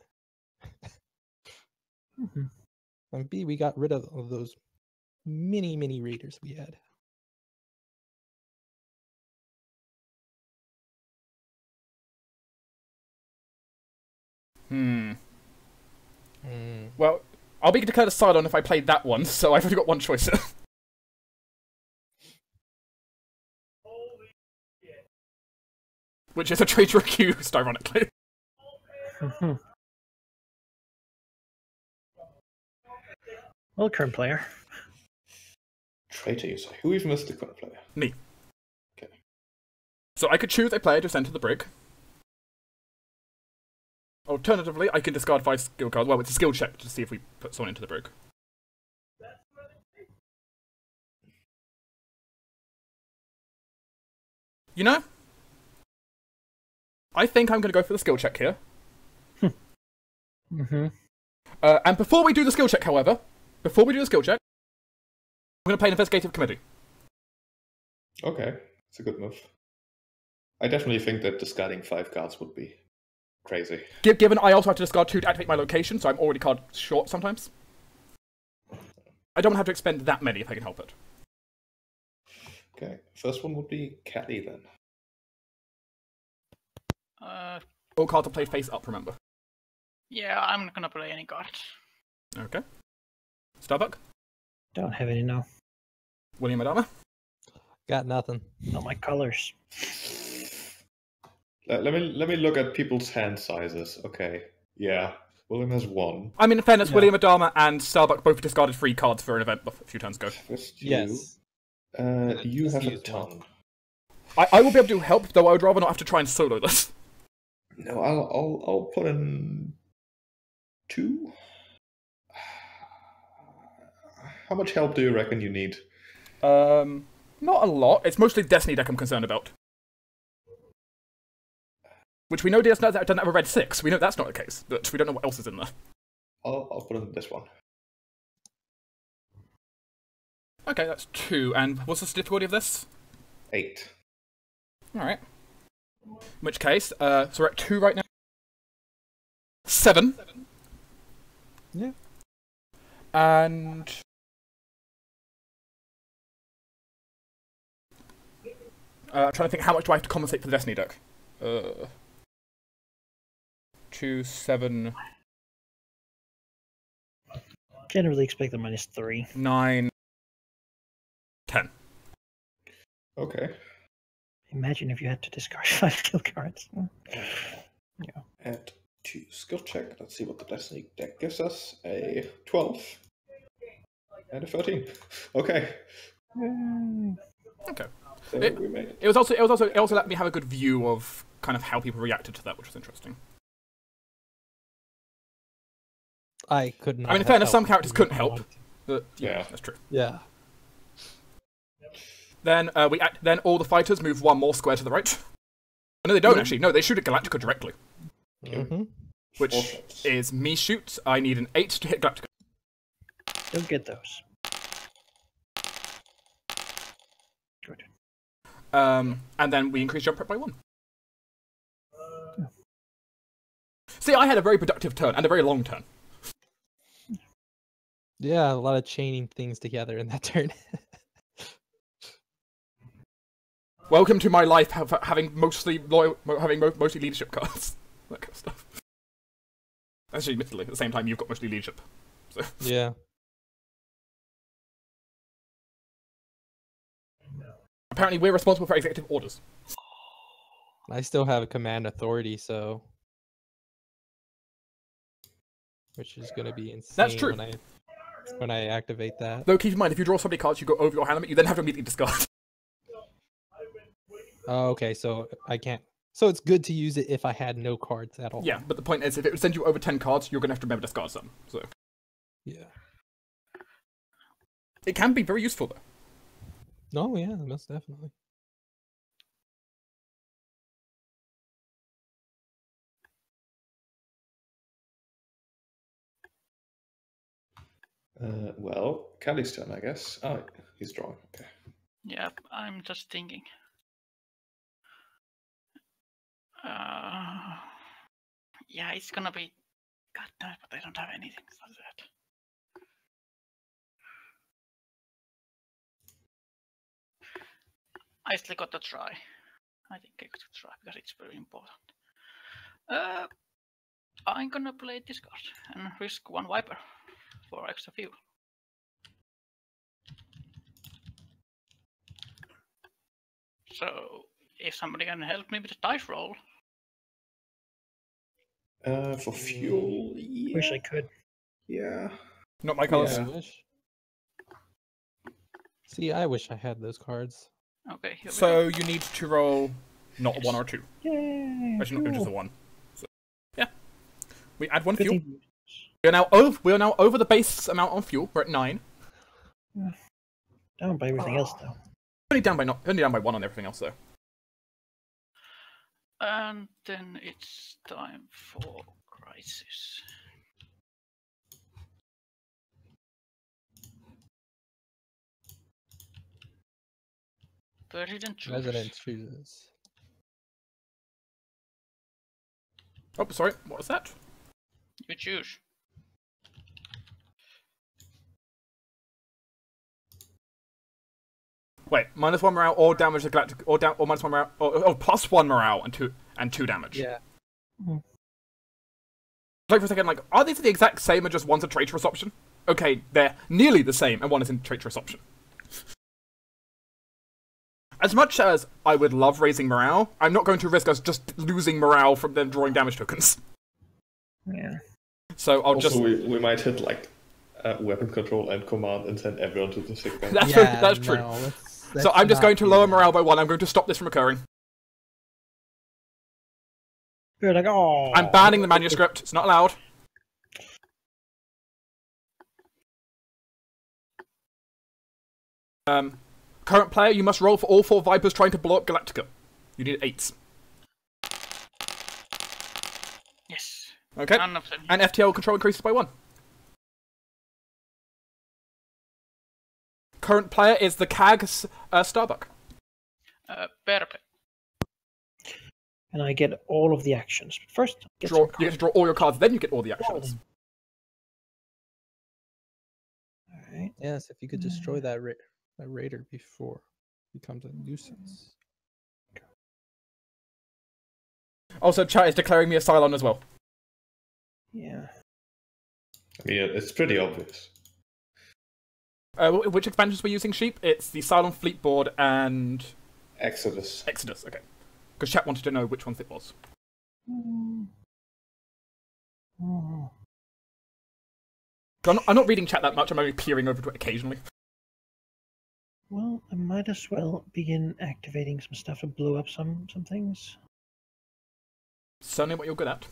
And B, we got rid of those mini raiders we had. Well, I'll be declared a Cylon if I played that one, so I've only got one choice. Which is a traitor accused, ironically. Well, current player. Traitor, you say? Who even is the current player? Me. Okay. So I could choose a player to send to the brig. Alternatively, I can discard 5 skill cards. Well, it's a skill check to see if we put someone into the brig. You know? I think I'm going to go for the skill check here. And before we do the skill check, however, I'm going to play an investigative committee. Okay, it's a good move. I definitely think that discarding 5 cards would be crazy. Given I also have to discard 2 to activate my location, so I'm already card short sometimes. I don't have to expend that many if I can help it. Okay, first one would be Kelly then. All cards are played face up, remember. Yeah, I'm not gonna play any cards. Okay. Starbuck? Don't have any now. William Adama? Got nothing. Not my colors. Let me look at people's hand sizes. Okay, yeah, William has 1. I mean, in fairness, William Adama and Starbuck both discarded 3 cards for an event a few turns ago. First you. Yes. You have a use ton. I will be able to help, though I would rather not have to try and solo this. No, I'll put in 2. How much help do you reckon you need? Not a lot. It's mostly Destiny deck I'm concerned about. Which we know doesn't have a red 6. We know that's not the case, but we don't know what else is in there. I'll put in this one. Okay, that's 2. And what's the difficulty of this? 8. Alright. In which case, so we're at 2 right now. 7. Yeah. And... I'm trying to think how much do I have to compensate for the Destiny deck. 2, 7... Can't really expect the -3. 9... 10. Okay. Imagine if you had to discard 5 skill cards. Yeah. Add 2 skill check. Let's see what the Destiny deck gives us. A 12. And a 13. Okay. Okay. So we made it. It also let me have a good view of kind of how people reacted to that, which was interesting. I could not. I mean, in fairness, some characters couldn't help, but Yeah. that's true. Yeah. Then then all the fighters move 1 more square to the right. No, they don't actually. No, they shoot at Galactica directly, which is me shoot. I need an 8 to hit Galactica. Don't get those. Good. And then we increase jump rate by 1. See, I had a very productive turn and a very long turn. Yeah, a lot of chaining things together in that turn. Welcome to my life, having mostly leadership cards, that kind of stuff. Actually, admittedly, at the same time, you've got mostly leadership. So. Yeah. Apparently, we're responsible for executive orders. I still have a command authority, so which is gonna be insane. That's true. When I activate that. Though keep in mind, if you draw so many cards, you go over your hand limit, you then have to immediately discard. Oh, okay, so I can't. So it's good to use it if I had no cards at all. Yeah, but the point is, if it would send you over 10 cards, you're gonna have to remember to discard some. So yeah, it can be very useful though. No, yeah, most definitely. Well, Kelly's turn, I guess. Oh, he's drawing. Okay. Yep, I'm just thinking. Yeah, it's gonna be. God damn it, but I don't have anything for that. I still got to try. I think I got to try because it's very important. I'm gonna play this card and risk 1 Viper for extra fuel. So, if somebody can help me with the dice roll. For fuel, yeah. Wish I could. Yeah. Not my colors. Yeah, I wish. See, I wish I had those cards. Okay, here we So go. you need to roll not a 1 or a 2. Yay! Actually, not just a fuel. 1. So, yeah. We add 1 fuel. 15. We are now over the base amount on fuel. We're at 9. Down by everything else, though. Only down by 1 on everything else though. And then it's time for crisis. President chooses. President chooses. Oh, sorry. What was that? You choose. Wait, -1 morale or damage to galactic, or -1 morale, or +1 morale and 2 damage. Yeah. Like for a second, like, are these the exact same and just one's a traitorous option? Okay, they're nearly the same and one is a traitorous option. As much as I would love raising morale, I'm not going to risk us just losing morale from them drawing damage tokens. Yeah. So I'll Also, just. we might hit like weapon control and command and send everyone to the sick bay. That's true. No, So I'm just going to lower morale. morale by 1. I'm going to stop this from occurring. You're like, oh. I'm banning the manuscript. It's not allowed. Current player, you must roll for all 4 Vipers trying to blow up Galactica. You need 8s. Yes. Okay. None of them. And FTL control increases by 1. Current player is the CAG Starbuck. Perfect. And I get all of the actions. But first, get You get to draw all your cards, then you get all the All of actions. them. Alright. Yes, if you could destroy that raider before it becomes a nuisance. Also, chat is declaring me a Cylon as well. Yeah. I mean, it's pretty obvious. Which expansions we're using, Sheep? It's the Cylon Fleet Board and Exodus. Exodus, okay. Because chat wanted to know which ones it was. Oh. I'm not reading chat that much, I'm only peering over to it occasionally. Well, I might as well begin activating some stuff to blow up some things. Certainly what you're good at.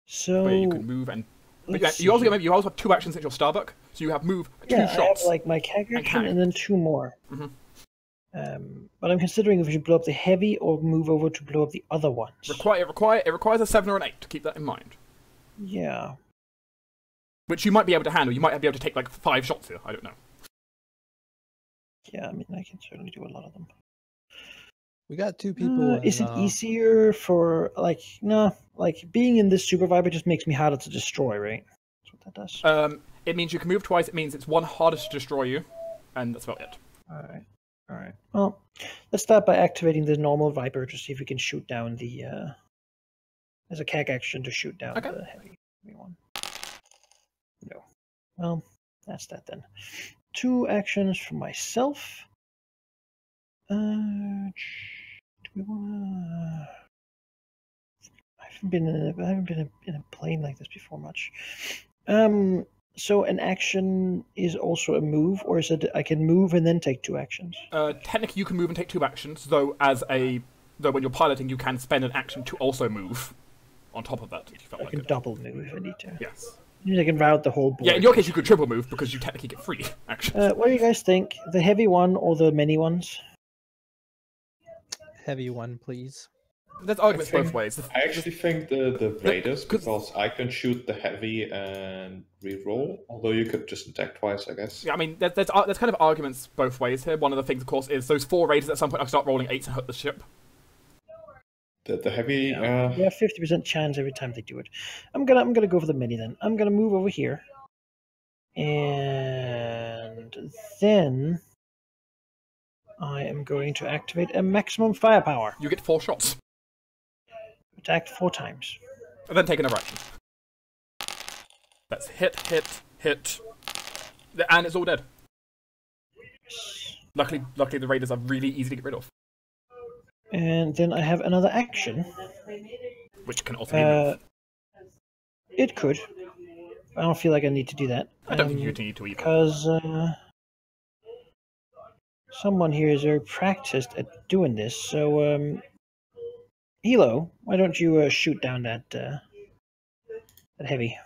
So But you can move and... But let's you also see. remember, you also have 2 actions at your Starbuck, so you have move, 2 yeah, shots. I have like my CAG and action CAG. and then 2 more. Mhm. But I'm considering if we should blow up the heavy or move over to blow up the other ones. It requires a 7 or an 8, to keep that in mind. Yeah. Which you might be able to handle, you might be able to take like 5 shots here, I don't know. Yeah, I mean, I can certainly do a lot of them. We got 2 people. Is it easier for, like, no, like, being in this Super Viper just makes me harder to destroy, right? That's what that does. It means you can move twice, it means it's 1 harder to destroy you, and that's about it. Alright. Well, let's start by activating the normal Viper to see if we can shoot down the, there's a CAG action to shoot down Okay. the heavy one. No. Well, that's that then. 2 actions for myself. Do we wanna... 5, I haven't been in a plane like this before much. So an action is also a move, or is it I can move and then take 2 actions? Technically, you can move and take 2 actions, though when you're piloting, you can spend an action to also move on top of that. If you felt I like can it. double move if I need to. Yes. I can route the whole board. Yeah, in your case, you could triple move because you technically get 3 actions. What do you guys think? The heavy one or the mini ones? Heavy one, please. There's arguments both ways. I actually think the Raiders, because I can shoot the heavy and reroll, although you could just attack twice, I guess. Yeah, I mean, there's kind of arguments both ways here. One of the things, of course, is those 4 Raiders at some point I start rolling 8s and hurt the ship. The heavy... They have 50% chance every time they do it. I'm gonna go for the mini then. I'm gonna move over here. And then I am going to activate a maximum firepower. You get 4 shots. Attacked 4 times. And then take another action. That's hit, and it's all dead. Luckily the Raiders are really easy to get rid of. And then I have another action. Which can also be moved. It could. I don't feel like I need to do that. I don't think you need to either. Because someone here is very practiced at doing this. So, Hilo, why don't you shoot down that heavy?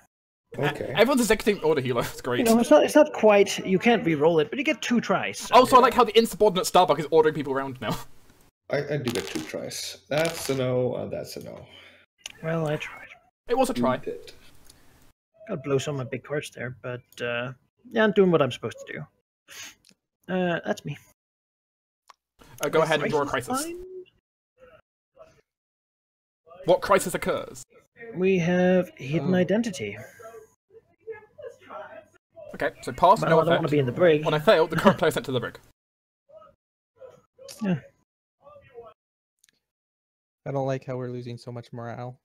Okay. Everyone's executing order, Hilo. It's great. You know, it's not quite. You can't re-roll it, but you get 2 tries. So. Also, I like how the insubordinate Starbuck is ordering people around now. I do get 2 tries. That's a no, and that's a no. Well, I tried. It was a try. Gotta blow some of my big cards there, but yeah, I'm doing what I'm supposed to do. That's me. Go ahead and draw a crisis. Fine. What crisis occurs? We have hidden identity. Okay, so pass, But no I don't want to effect. be in the brig. When I fail, the current player is sent to the brig. Yeah. I don't like how we're losing so much morale.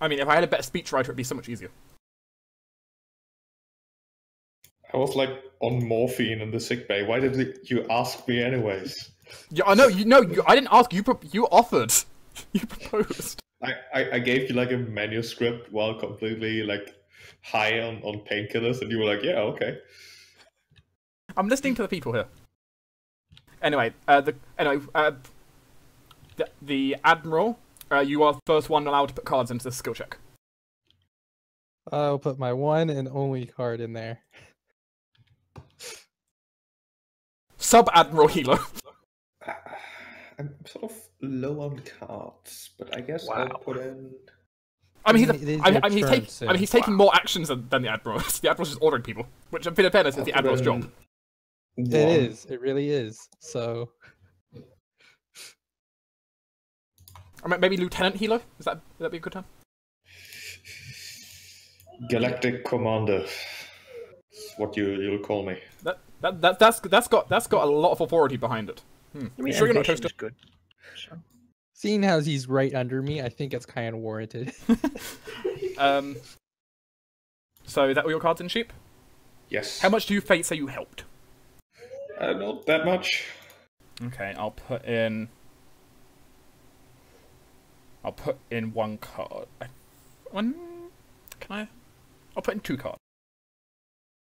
I mean, if I had a better speechwriter, it'd be so much easier. I was like on morphine in the sick bay. Why did you ask me anyways? Yeah, I know. I didn't ask. You offered. You proposed. I gave you like a manuscript while completely like high on painkillers, and you were like, yeah, okay. I'm listening to the people here. Anyway, the Admiral, you are the first one allowed to put cards into the skill check. I'll put my one and only card in there. Sub-Admiral Hilo. I'm sort of low on cards, but I guess I'll put in... I mean, he's taking more actions than the Admiral. The Admiral's just ordering people, which, in fairness, is the Admiral's job. It is. It really is. So... I mean, maybe Lieutenant Hilo? Would that be a good time? Galactic Commander. That's what you'll call me. That's got a lot of authority behind it. I mean, sure you're not ambition toasted? is good. So. Seeing how he's right under me, I think it's kind of warranted. So is that all your cards in, Sheep? Yes. How much do you say you helped? Not that much. Okay, I'll put in 1 card. I'll put in 2 cards.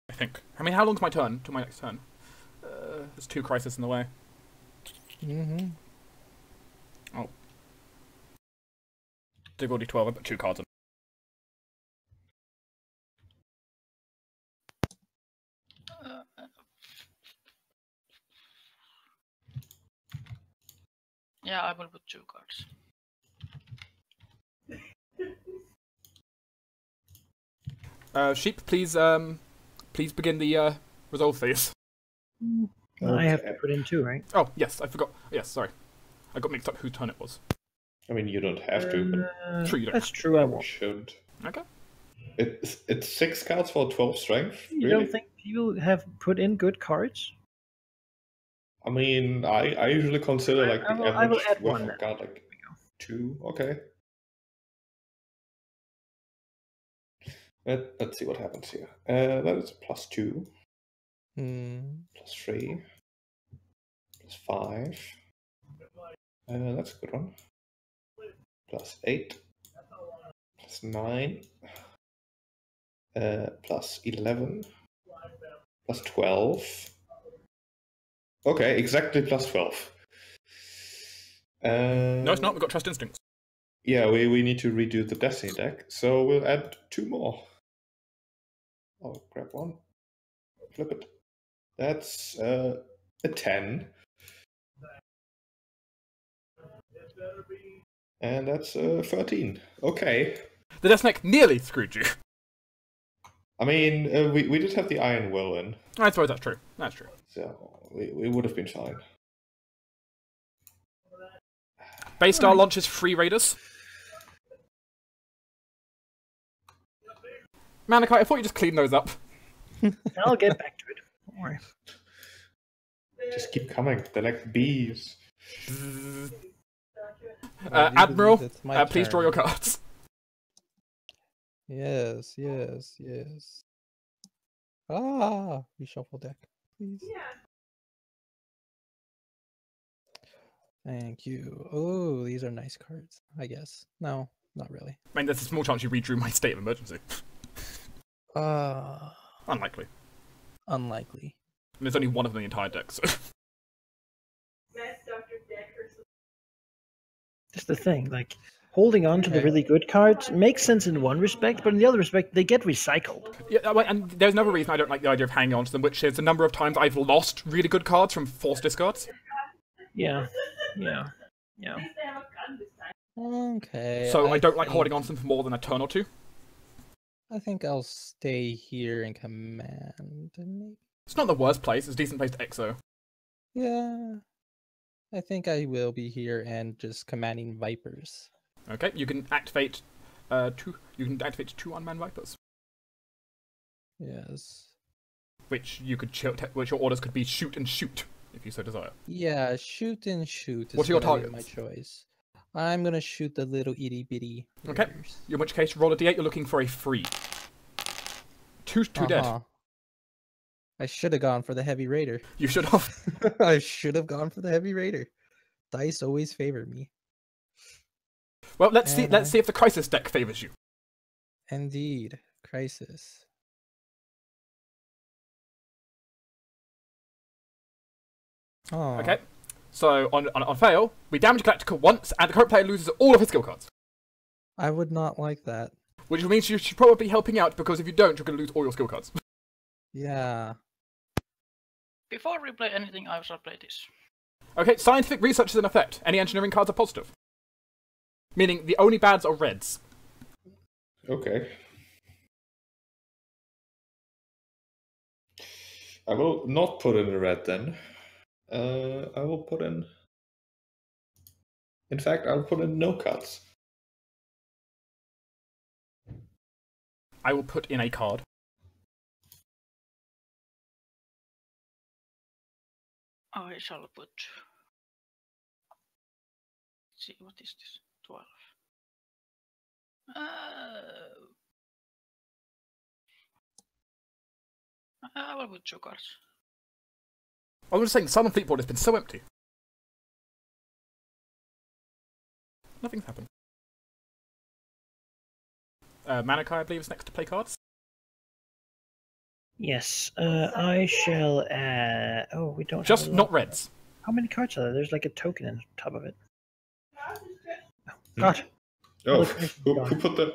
I think. I mean, how long's my turn till my next turn? There's 2 crises in the way. Mm-hmm. Oh. Difficulty 12, I put 2 cards in. Yeah, I will put 2 cards. Sheep, please begin the resolve phase. I have to put in 2, right? Oh, yes, I forgot. Yes, sorry. I got mixed up whose turn it was. I mean, you don't have to, but True, you don't. That's true, I you won't. should. Okay. It's 6 cards for 12 strength? You Really? don't think people have put in good cards? I mean, I usually consider like the I will average add worth 1 of then. card like 2. Okay. Let's see what happens here. That is +2, +3, +5, That's a good one. +8. +9. +11. +12. Okay, exactly +12. No, it's not. We've got Trust Instincts. Yeah, we need to redo the Destiny deck, so we'll add 2 more. I'll grab one. Flip it. That's a 10. And that's 13. Okay. The Destiny deck nearly screwed you. I mean, we did have the Iron Will in. I suppose that's true. That's true. So we would have been fine. Baystar launches 3 Raiders. Malachi, I thought you just cleaned those up. I'll get back to it. Don't worry. Just keep coming. They're like bees. Admiral, it's my please draw turn. your cards. Yes. Ah, reshuffle deck, please. Thank you. Oh, these are nice cards, I guess. No, not really. I mean, there's a small chance you redrew my State of Emergency. Unlikely. Unlikely. And there's only one of them in the entire deck, so... That's the thing, like, holding on to the really good cards makes sense in one respect, but in the other respect, they get recycled. Yeah, and there's another reason I don't like the idea of hanging on to them, which is the number of times I've lost really good cards from forced discards. Yeah. Okay. So I don't like holding on to them for more than a turn or two. I think I'll stay here and command. It's not the worst place, it's a decent place to exo. Yeah. I think I will be here and just commanding Vipers. Okay, you can activate two unmanned Vipers. Yes. Which you could which your orders could be shoot and shoot, if you so desire. Yeah, shoot and shoot is What are your gonna be targets? my choice. I'm gonna shoot the little itty bitty. Okay. In which case, roll a d8, you're looking for a 3. Two dead. I should have gone for the heavy raider. You should have. I should have gone for the heavy raider. Dice always favor me. Well, let's see if the crisis deck favors you. Indeed, crisis. Oh. Okay. So on fail, we damage Galactica once, and the current player loses all of his skill cards. I would not like that. Which means you should probably be helping out, because if you don't, you're going to lose all your skill cards. Yeah. Before we play anything, I shall play this. Okay, scientific research is in effect. Any engineering cards are positive. Meaning the only bads are reds. Okay. I will not put in a red then. I will put in... In fact, I'll put in no cuts. I will put in a card. I shall put... Let's see, what is this? 12. I will put 2 cards. I was just saying, the Southern Fleet board has been so empty. Nothing's happened. Malachi, I believe, is next to play cards. Yes, I shall add... Oh, we don't Just have a not lot. reds. How many cards are there? There's like a token on top of it. Oh, God. Oh, Look, who put the...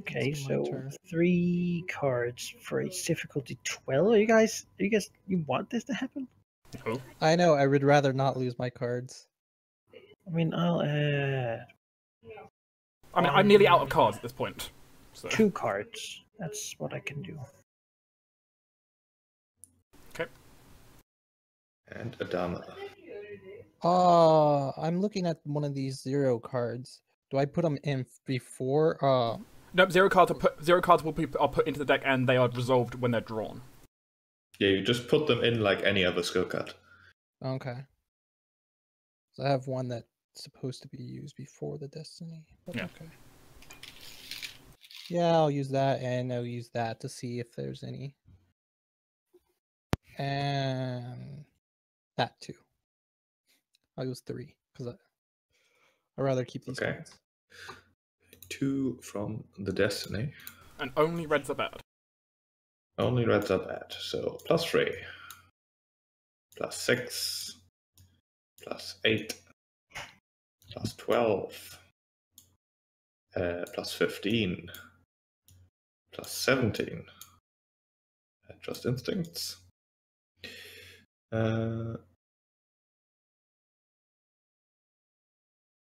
Okay, It's my so turn. 3 cards for a difficulty 12. Are you guys, you want this to happen? No. I know, I would rather not lose my cards. I mean, I'll add I mean, I'm nearly out of cards at this point. So. 2 cards. That's what I can do. Okay. And Adama. I'm looking at one of these 0 cards. Do I put them in before? No, 0 cards are put into the deck, and they are resolved when they're drawn. Yeah, you just put them in like any other skill card. Okay. So I have one that's supposed to be used before the destiny. But Yeah. Okay. Yeah, I'll use that, and I'll use that to see if there's any. And That too. I was 3 because I'd rather keep these Okay. cards. 2 from the Destiny. And only reds are bad. Only reds are bad. So +3, +6, +8, +12, +15, +17. Just instincts.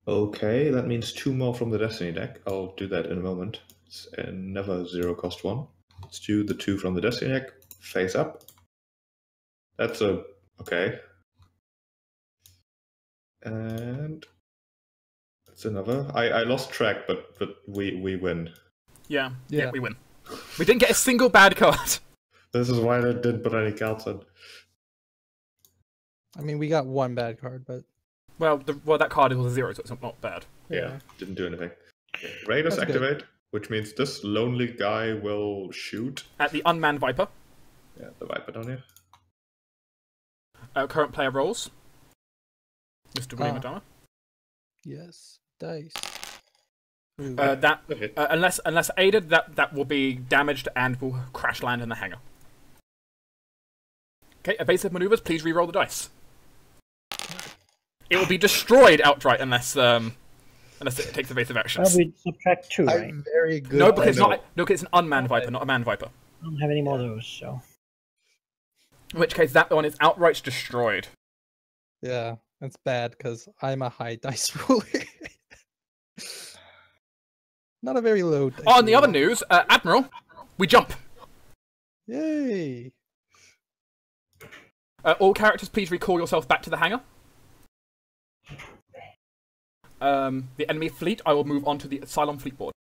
Okay, that means 2 more from the Destiny deck. I'll do that in a moment. It's never 0 cost 1. Let's do the 2 from the Destiny deck. Face up. That's a... okay. And... that's another. I lost track, but we win. Yeah, we win. We didn't get a single bad card. This is why I didn't put any cards in. I mean, we got 1 bad card, but... Well, that card was a 0, so it's not bad. Yeah, didn't do anything. Raiders That's activate, which means this lonely guy will shoot. At the unmanned Viper. Yeah, the Viper down here. Current player rolls. Mr. William Adama. Yes, dice. Unless aided, that will be damaged and will crash land in the hangar. Okay, evasive maneuvers, please re-roll the dice. It will be destroyed outright unless it takes evasive actions. We subtract 2, right? I'm very good. No, because it's an unmanned Viper, not a manned Viper. I don't have any more of those, so... In which case, that one is outright destroyed. Yeah, that's bad because I'm a high dice roller. Not a very low dice On the roller. other news, Admiral, we jump. Yay! All characters, please recall yourself back to the hangar. The enemy fleet, I will move on to the Cylon fleet board.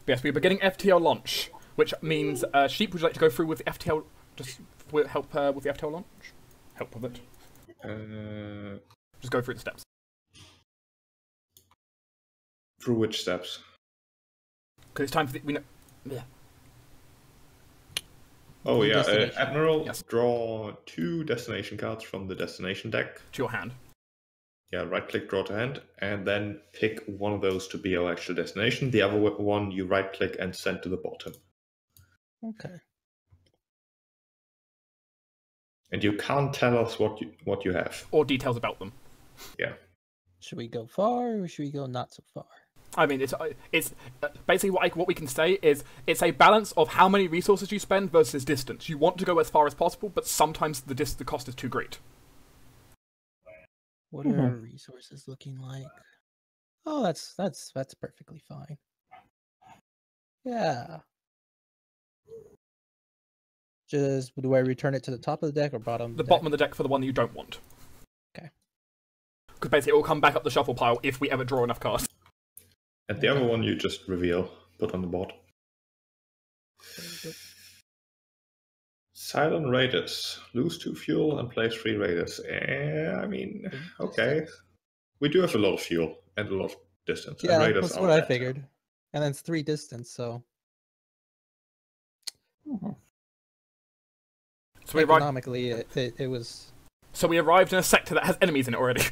Yes, we're beginning FTL launch, which means, Sheep, would you like to go through with the FTL, just help with the FTL launch? Help with it. Just go through the steps. Through which steps? Because it's time for the... Yeah. Oh yeah, Admiral, yes. Draw 2 destination cards from the destination deck. To your hand. Yeah, right-click, draw to hand, and then pick one of those to be our actual destination. The other one you right-click and send to the bottom. Okay. And you can't tell us what you have. Or details about them. Yeah. Should we go far or should we go not so far? I mean, it's basically what we can say is it's a balance of how many resources you spend versus distance. You want to go as far as possible, but sometimes the cost is too great. What are our resources looking like? Oh, that's perfectly fine. Yeah. Just do I return it to the top of the deck or bottom? The bottom of the deck for the one that you don't want. Okay. Because basically it will come back up the shuffle pile if we ever draw enough cards. And the other one you just reveal, put on the board. Silent Raiders. Lose 2 fuel and place 3 Raiders. I mean, okay. We do have a lot of fuel and a lot of distance. Yeah, and Raiders that's are what I bad. figured. And then it's 3 distance, so... So we arrived... Economically, it was... So we arrived in a sector that has enemies in it already.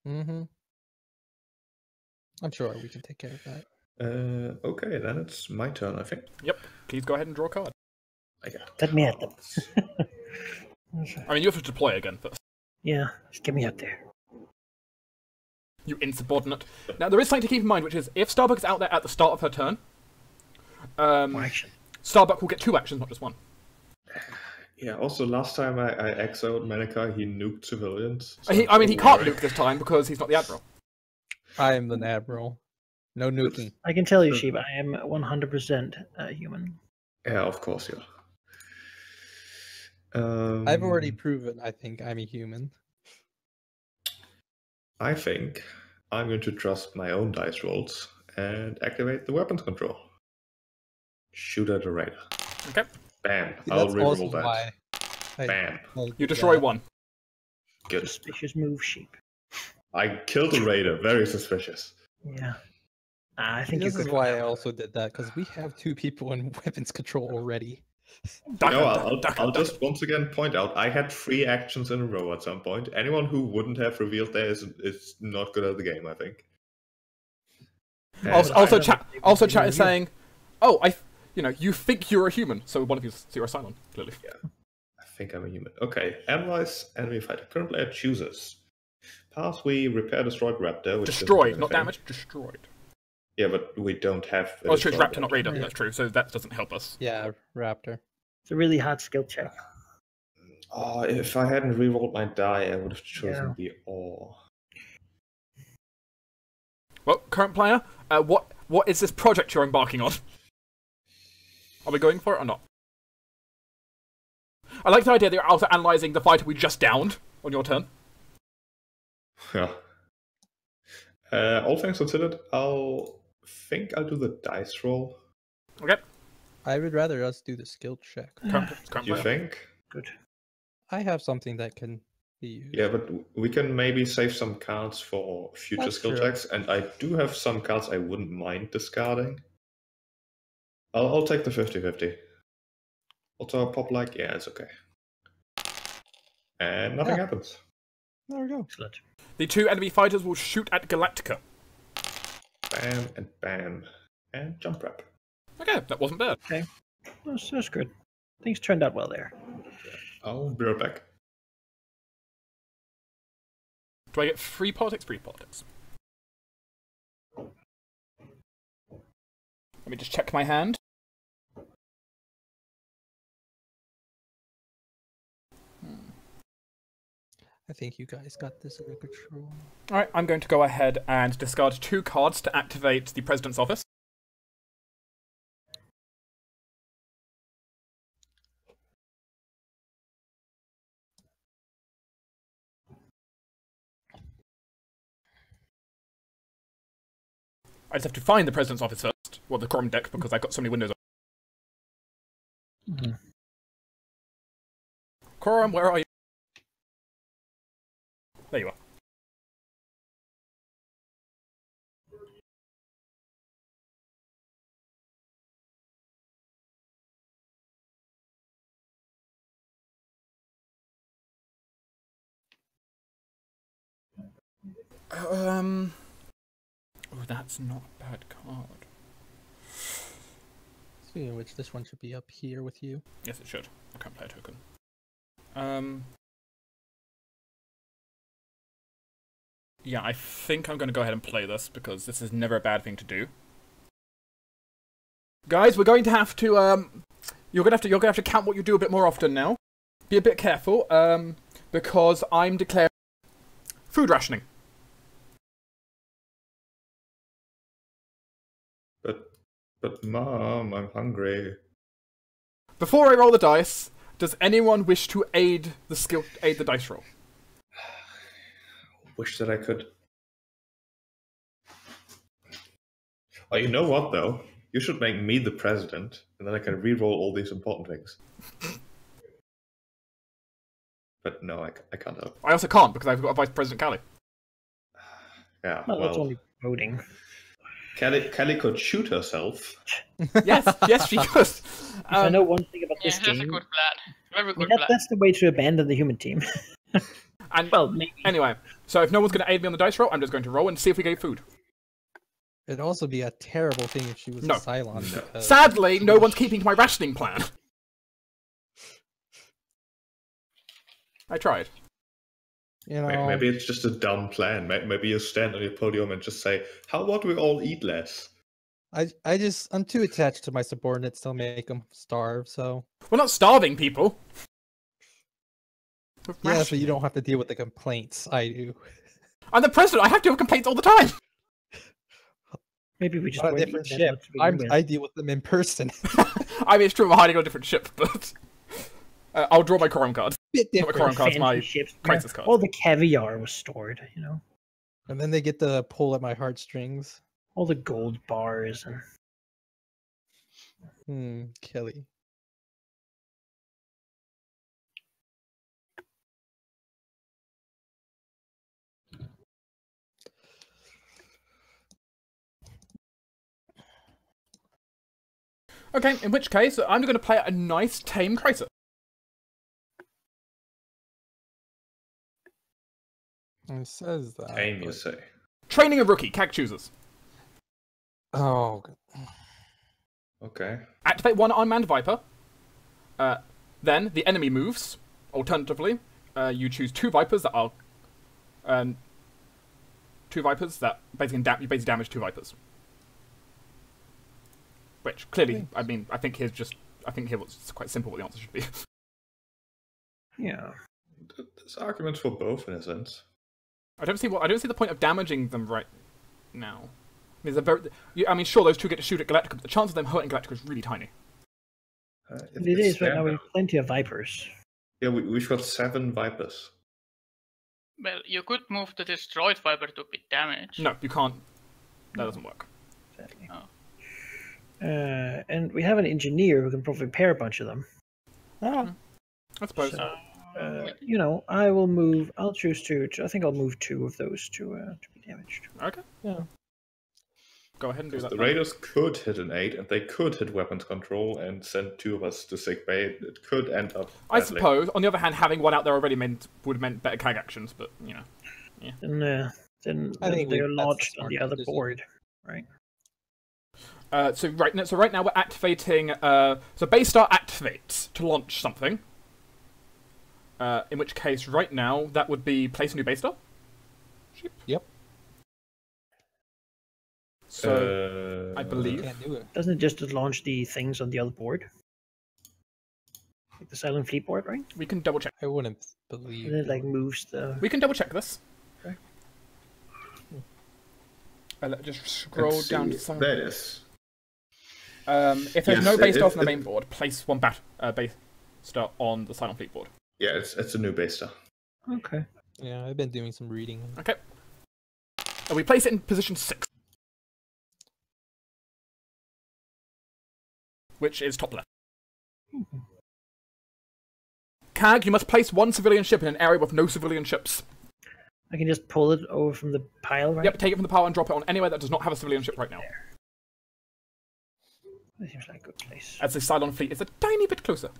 Mm-hmm. I'm sure we can take care of that. Okay, then it's my turn, I think. Yep. Please go ahead and draw a card. I got Let me at them. I mean, you have to deploy again first. Yeah, just get me out there. You insubordinate. Now, there is something to keep in mind, which is if Starbuck is out there at the start of her turn, Action. Starbuck will get 2 actions, not just 1. Yeah, also last time I exiled Manica, he nuked civilians. So he can't nuke this time because he's not the Admiral. I am the Admiral. No nuking. I can tell you, Sheep, I am 100% human. Yeah, of course, yeah. I've already proven I think I'm a human. I think I'm going to trust my own dice rolls and activate the weapons control. Shoot at a raider. Okay. Bam. See, I'll that's reroll also that. why Bam. You destroy 1. Good. Suspicious move, Sheep. I killed a raider. Very suspicious. Yeah. I think This you're is good for why that I one. also did that, because we have 2 people in weapons control already. You know, I'll just once again point out, I had 3 actions in a row at some point. Anyone who wouldn't have revealed there is not good at the game, I think. Also, chat is saying, "Oh, you think you're a human, so one of you is a Cylon, clearly." Yeah, I think I'm a human. Okay, analyze enemy fighter. Current player chooses. Pass, we repair destroyed raptor. Which Destroyed, not damaged. Destroyed. Yeah, but we don't have. Oh, it's true. It's raptor, not radar. Yeah. That's true. So that doesn't help us. Yeah, raptor. It's a really hard skill check. Oh, if I hadn't rerolled my die, I would have chosen the ore. Well, current player, what is this project you're embarking on? Are we going for it or not? I like the idea that you're also analysing the fighter we just downed on your turn. Yeah. All things considered, I'll do the dice roll. Okay. I would rather us do the skill check. You think? Good. I have something that can be used. Yeah, but we can maybe save some cards for future skill checks, and I do have some cards I wouldn't mind discarding. I'll take the 50-50. Also, pop like, yeah, it's okay. And nothing happens. There we go. Excellent. The 2 enemy fighters will shoot at Galactica. Bam and bam. And jump prep. Okay, that wasn't bad. Okay. That's good. Things turned out well there. I'll be right back. Do I get free politics? Free politics. Let me just check my hand. I think you guys got this under control. Alright, I'm going to go ahead and discard 2 cards to activate the President's Office. I just have to find the President's Office first. Well, the Chrome deck, because I've got so many windows open. Corum, where are you? There you are. Oh, that's not a bad card. Speaking of which, this one should be up here with you. Yes, it should. I can't play a token. Yeah, I think I'm going to go ahead and play this, because this is never a bad thing to do. Guys, we're going to have to, you're going to have to count what you do a bit more often now. Be a bit careful, because I'm declaring food rationing. But Mom, I'm hungry. Before I roll the dice, does anyone wish to aid the dice roll? Wish that I could. Oh, you know what though? You should make me the president, and then I can re-roll all these important things. But no, I can't help. I also can't, because I've got Vice President Callie. Yeah, well, that's only voting. Kelly could shoot herself. Yes, she could. I know one thing about this game. That's a good plan. Very good plan. That's the way to abandon the human team. And well, maybe. Anyway, so if no one's going to aid me on the dice roll, I'm just going to roll and see if we get food. It'd also be a terrible thing if she was a Cylon. No. Because... Sadly, no one's keeping to my rationing plan. I tried. You know, Maybe it's just a dumb plan. Maybe you stand on your podium and just say, "How about we all eat less?" I'm too attached to my subordinates to make them starve. So we're not starving people. Yeah, so you don't have to deal with the complaints. I do. I'm the president. I have to deal with complaints all the time. Maybe we just on a different ship. I deal with them in person. I mean, it's true. I'm hiding on a different ship, but I'll draw my quorum card. Bit different. My quorum card's my ships. crisis card. All the caviar was stored, you know. And then they get to pull at my heartstrings. All the gold bars and. Kelly. Okay, in which case, I'm going to play a nice, tame Chrysler. It says that. Tame, you say? Training a rookie, CAG chooses. Oh. Okay. Activate one unmanned Viper. Then the enemy moves. Alternatively, you choose two Vipers that are... two Vipers that basically, you basically damage two Vipers. Which, clearly, I mean, I think here it's quite simple what the answer should be. Yeah. There's arguments for both in a sense. I don't see the point of damaging them right now. I mean, sure, those two get to shoot at Galactica, but the chance of them hurting Galactica is really tiny. It is right now. We have plenty of Vipers. Yeah, we've got 7 Vipers. Well, you could move the destroyed Viper to be damaged. No, you can't. That doesn't work. Exactly. Oh. And we have an engineer who can probably repair a bunch of them. Oh. I suppose. So, you know, I'll choose to. I think I'll move 2 of those to be damaged. Okay. Yeah. Go ahead and do that. The Raiders could hit an 8, and they could hit weapons control and send 2 of us to sick bay. It could end up badly. I suppose. On the other hand, having one out there already would have meant better CAG actions, but, you know. Yeah. Then I think they're that's lodged a on the smart other decision. board, right? So right now we're activating... so Baystar activates to launch something. In which case, right now, that would be place a new Baystar. Yep. So, I believe... Can't do it. Doesn't it just launch the things on the other board? Like the Silent Fleet board, right? We can double check. I wouldn't believe. And it like moves the... We can double check this. Okay. Let's just scroll down to some... There it is. If there's Yes, no base star on the main board, place one base star on the Silent Fleet board. Yeah, it's a new base star. Okay. Yeah, I've been doing some reading. Okay. And we place it in position 6. Which is top left. CAG, you must place one civilian ship in an area with no civilian ships. I can just pull it over from the pile, right? Yep, take it from the pile and drop it on anywhere that does not have a civilian ship right now. There. That seems like a good place. As the Cylon fleet is a tiny bit closer.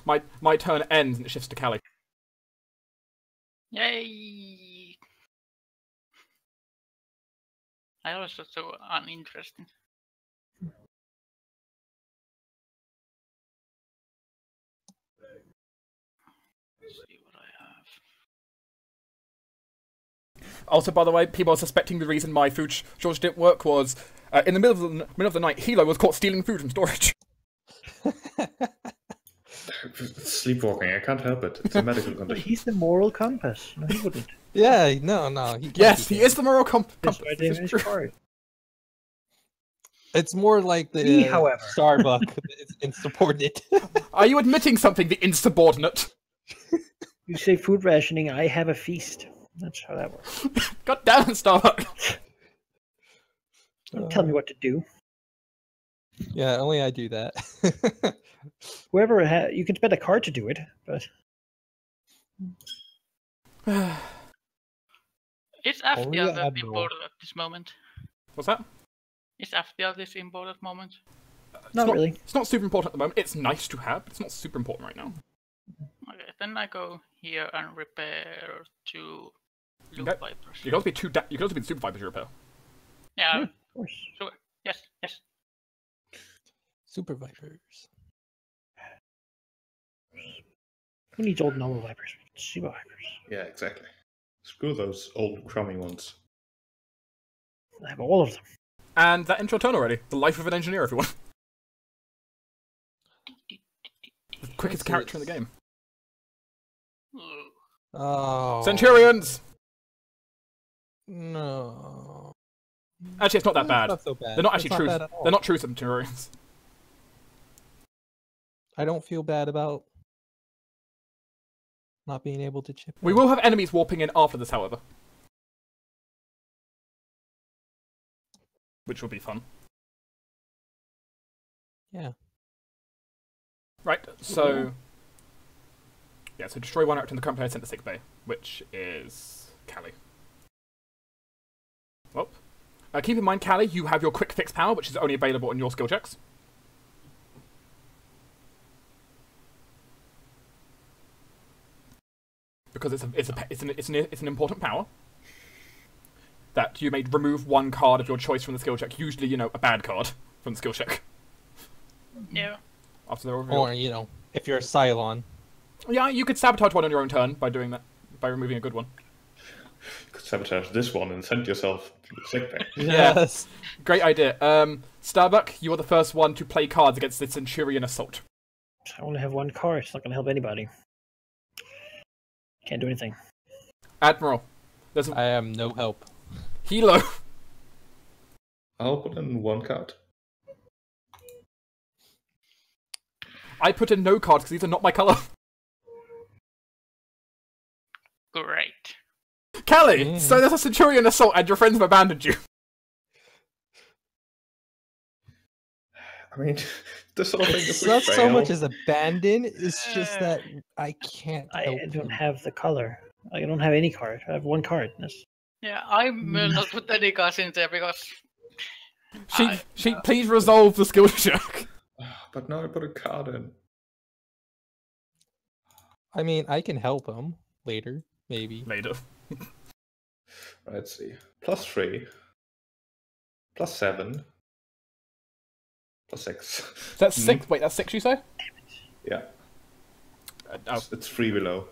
My turn ends and it shifts to Callie. Yay! I was just so uninteresting. Let's see what I have. Also, by the way, people are suspecting the reason my food shortage didn't work was in the middle of the night, Hilo was caught stealing food from storage. Sleepwalking, I can't help it. It's a medical But condition. he's the moral compass. No, he wouldn't. Yeah, no. Yes, he is the moral compass. That's why This they is his true. card. It's more like the He, however. Starbuck is insubordinate. Are you admitting something, the insubordinate? You say food rationing, I have a feast. That's how that works. God damn it, Starbuck. Don't tell me what to do. Yeah, only I do that. Whoever you can spend a card to do it, but Is Only FPL that Admiral. important at this moment? What's that? Is FPL this important moment? not really. It's not super important at the moment. It's nice to have, but it's not super important right now. Okay, then I go here and repair 2 loot Okay. vipers. You can also be you can also be the super vipers you repair. Yeah, Yeah, of course. sure. Yes. Super Vipers. Who needs old normal vipers? Super vipers. Yeah, exactly. Screw those old crummy ones. I have all of them. And that ends your turn already. The life of an engineer, everyone. The quickest What's character in this? the game. Ooh. Oh. Centurions! No. Actually, it's not that bad. Not so bad. They're not It's actually true. bad at all. They're not true Centurions. I don't feel bad about not being able to chip. We in. will have enemies warping in after this, however. Which will be fun. Yeah. Right, so... Yeah, so destroy one actor in the current player sent to sick bay, which is Callie. Oh. Keep in mind, Callie, you have your quick fix power, which is only available in your skill checks. Because it's an important power. That you may remove one card of your choice from the skill check. Usually, you know, a bad card from the skill check. Yeah. After they're revealed. Or, you know, if you're a Cylon. Yeah, you could sabotage one on your own turn by doing that, by removing a good one. You could sabotage this one and send yourself to the sickbay. Yes. Great idea. Starbuck, you are the first one to play cards against the Centurion Assault. I only have one card. It's not going to help anybody. Can't do anything. Admiral, I am no help. Hilo. I'll put in one card. I put in no cards because these are not my colour. Great. Callie, so there's a Centurion Assault and your friends have abandoned you. I mean, this sort of thing. It's not so much as abandon, it's just that I can't help I don't them. have the color. I don't have any card. I have one card. Yeah, I will not put any cards in there because... Sheep, please resolve the skill check. But now I put a card in. I mean, I can help them later, maybe. Later. Let's see. +3. +7. +6. That's 6. Wait, that's 6 you say? Yeah. Oh, It's 3 below.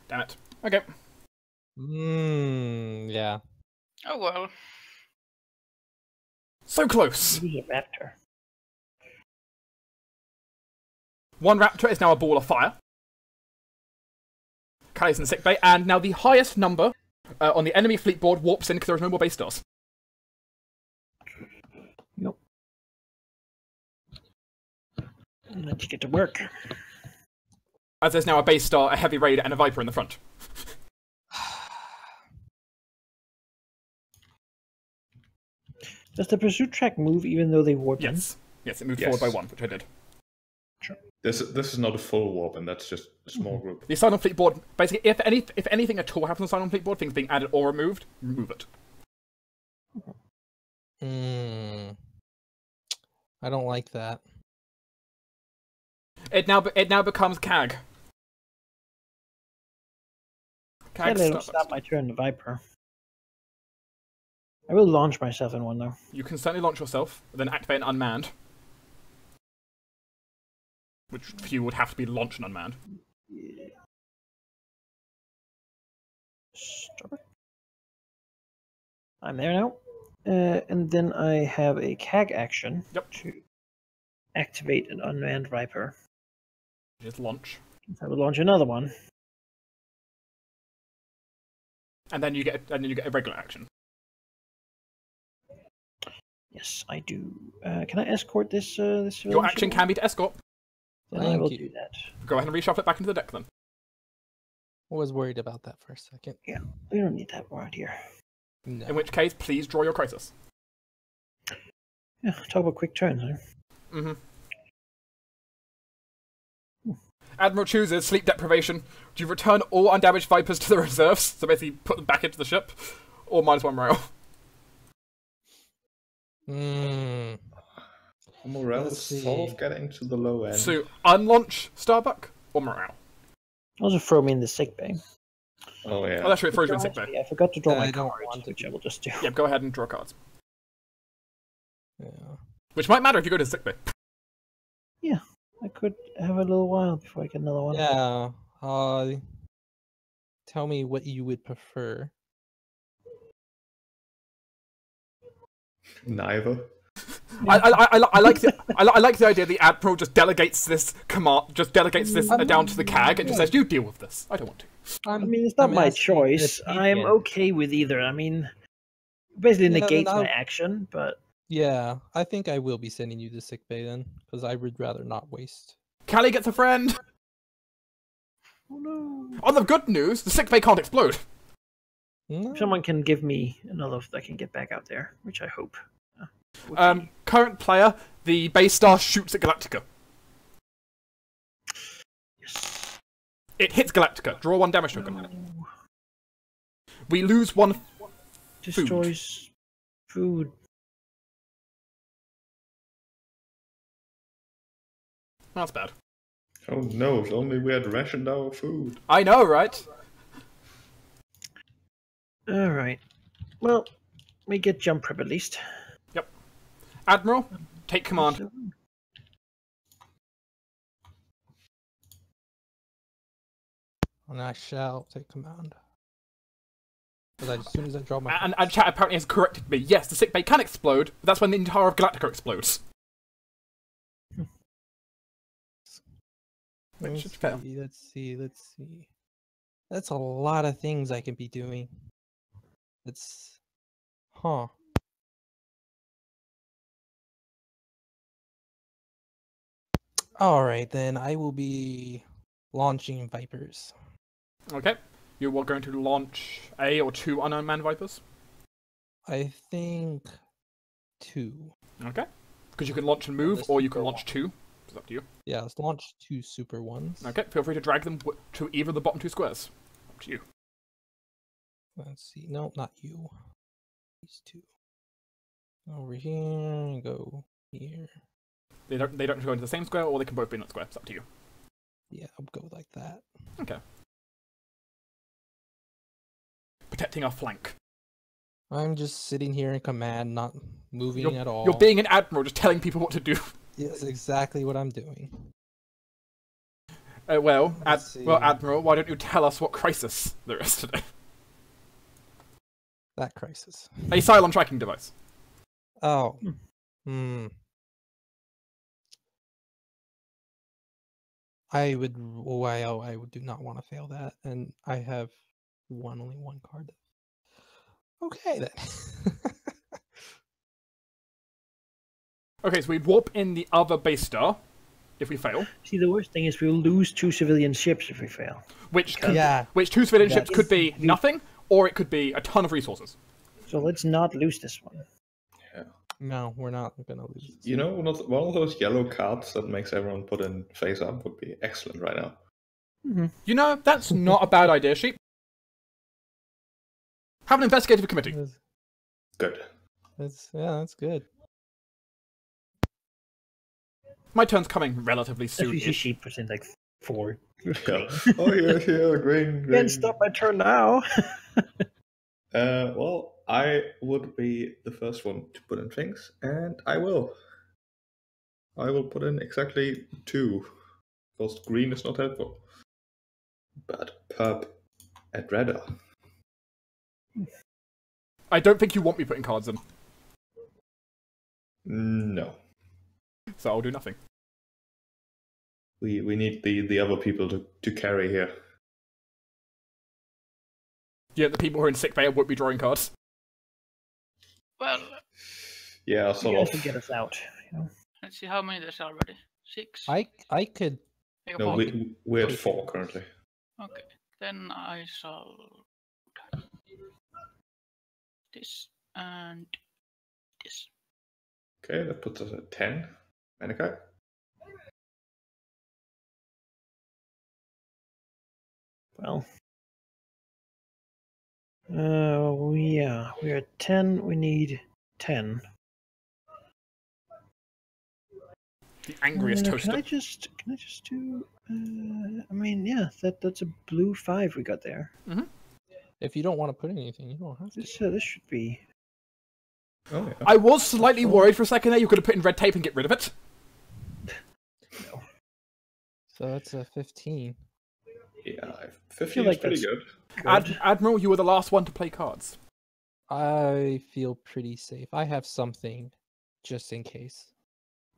damn it. Okay. Yeah. Oh well. So close. Use a raptor. One raptor is now a ball of fire. Callie's in the sickbay, and now the highest number on the enemy fleet board warps in because there is no more base stars. Yep. Let's get to work. As there's now a base star, a heavy raider, and a viper in the front. Does the pursuit track move even though they warp in? Yes. Yes, it moved forward by 1, which I did. This is not a full warp, and that's just a small group. The Silent Fleet board, basically, if anything at all happens on the Silent Fleet board, things being added or removed, remove it. I don't like that. It now becomes CAG. It'll stop my turn to Viper. I will launch myself in one though. You can certainly launch yourself, then activate an unmanned. Which for you would have to be launch and unmanned. Yeah. Start. I'm there now. And then I have a CAG action to activate an unmanned Viper. Just launch. I will launch another one. And then you get a regular action. Yes, I do. Can I escort this? This Your action can be to escort. Then I will do that. Go ahead and reshuffle it back into the deck then. I was worried about that for a second. Yeah, we don't need that around here. No. In which case, please draw your crisis. Yeah, talk about quick turns, huh? Mm-hmm. Admiral chooses sleep deprivation. Do you return all undamaged Vipers to the reserves? So basically put them back into the ship? Or -1 morale? Morale is sort of getting to the low end. So, unlaunch Starbuck or morale? Also throw me in the sick bay. Oh yeah. Oh, that's right, throws you in sick bay. I forgot to draw my I don't cards, want to which I will just do. Yeah, go ahead and draw cards. Yeah. Which might matter if you go to sick bay. Yeah, I could have a little while before I get another one. Yeah. Tell me what you would prefer. Neither. I like the idea the Admiral just delegates this command, down to the CAG and just says, "You deal with this. I don't want to." I mean, it's not my choice. I'm okay with either. I mean, basically negates my action, but yeah, I think I will be sending you to sickbay then, because I would rather not waste. Callie gets a friend. Oh no! On the good news, the sickbay can't explode. No. Someone can give me another that can get back out there, which I hope. Current player, the base star shoots at Galactica. Yes. It hits Galactica. Draw 1 damage token. No. We lose 1. Destroys Food. That's bad. Oh no, if only we had rationed our food. I know, right? Alright. Well, we get jump prep at least. Yep. Admiral, take command. So, And I shall take command. Because as soon as I draw my... And chat apparently has corrected me. Yes, the sickbay can explode, but that's when the entire of Galactica explodes. Which is fair. Let's see. That's a lot of things I can be doing. It's... Huh. Alright, then I will be launching Vipers. Okay. You are going to launch a or two unknown man Vipers? I think 2. Okay. Because you can launch and move, or you can launch 2. It's up to you. Yeah, let's launch 2 super ones. Okay, feel free to drag them to either of the bottom 2 squares. Up to you. Let's see. No, not you. These 2. Over here, go here. They don't have to go into the same square, or they can both be in that square. It's up to you. Yeah, I'll go like that. Okay. Protecting our flank. I'm just sitting here in command, not moving at all. You're being an admiral, just telling people what to do. Yes, exactly what I'm doing. Well, Let's Admiral, why don't you tell us what crisis there is today? That crisis. A Cylon tracking device. Oh. I would do not want to fail that, and I have only one card. Okay then. Okay, so we'd warp in the other base star if we fail. see, the worst thing is we'll lose 2 civilian ships if we fail. Which 2 civilian ships could be nothing, or it could be a ton of resources. So let's not lose this one. Yeah. No, we're not gonna lose. You know, one of those yellow cards that makes everyone put in face up would be excellent right now. Mm-hmm. You know, that's not a bad idea, Sheep. Have an investigative committee. Good. That's good. My turn's coming relatively soon. If you see sheep percent like 4. Yeah. Oh yeah, green. Can't stop my turn now. Well, I would be the first one to put in things, and I will. I will put in exactly 2, because green is not helpful. But purp and redder. I don't think you want me putting cards in, No. so I'll do nothing. We need the other people to carry here. Yeah, the people who are in sickbay won't be drawing cards. Well, Yeah, You sort guys of. can get us out. You know? let's see how many there's already. 6. I could. Make a No, vote. we're at 4 currently. Okay, then I shall this and this. Okay, that puts us at 10. Manikai? Well. Yeah, we're at 10. We need 10. The angriest toaster. Can I just do? I mean, yeah, that's a blue 5 we got there. If you don't want to put anything, you don't have to. This should be. Oh, yeah. I was slightly worried for a second there you could have put in red tape and get rid of it. No. So that's a 15. Yeah, 15 is like pretty that's good. Admiral, you were the last one to play cards. I feel pretty safe. I have something just in case.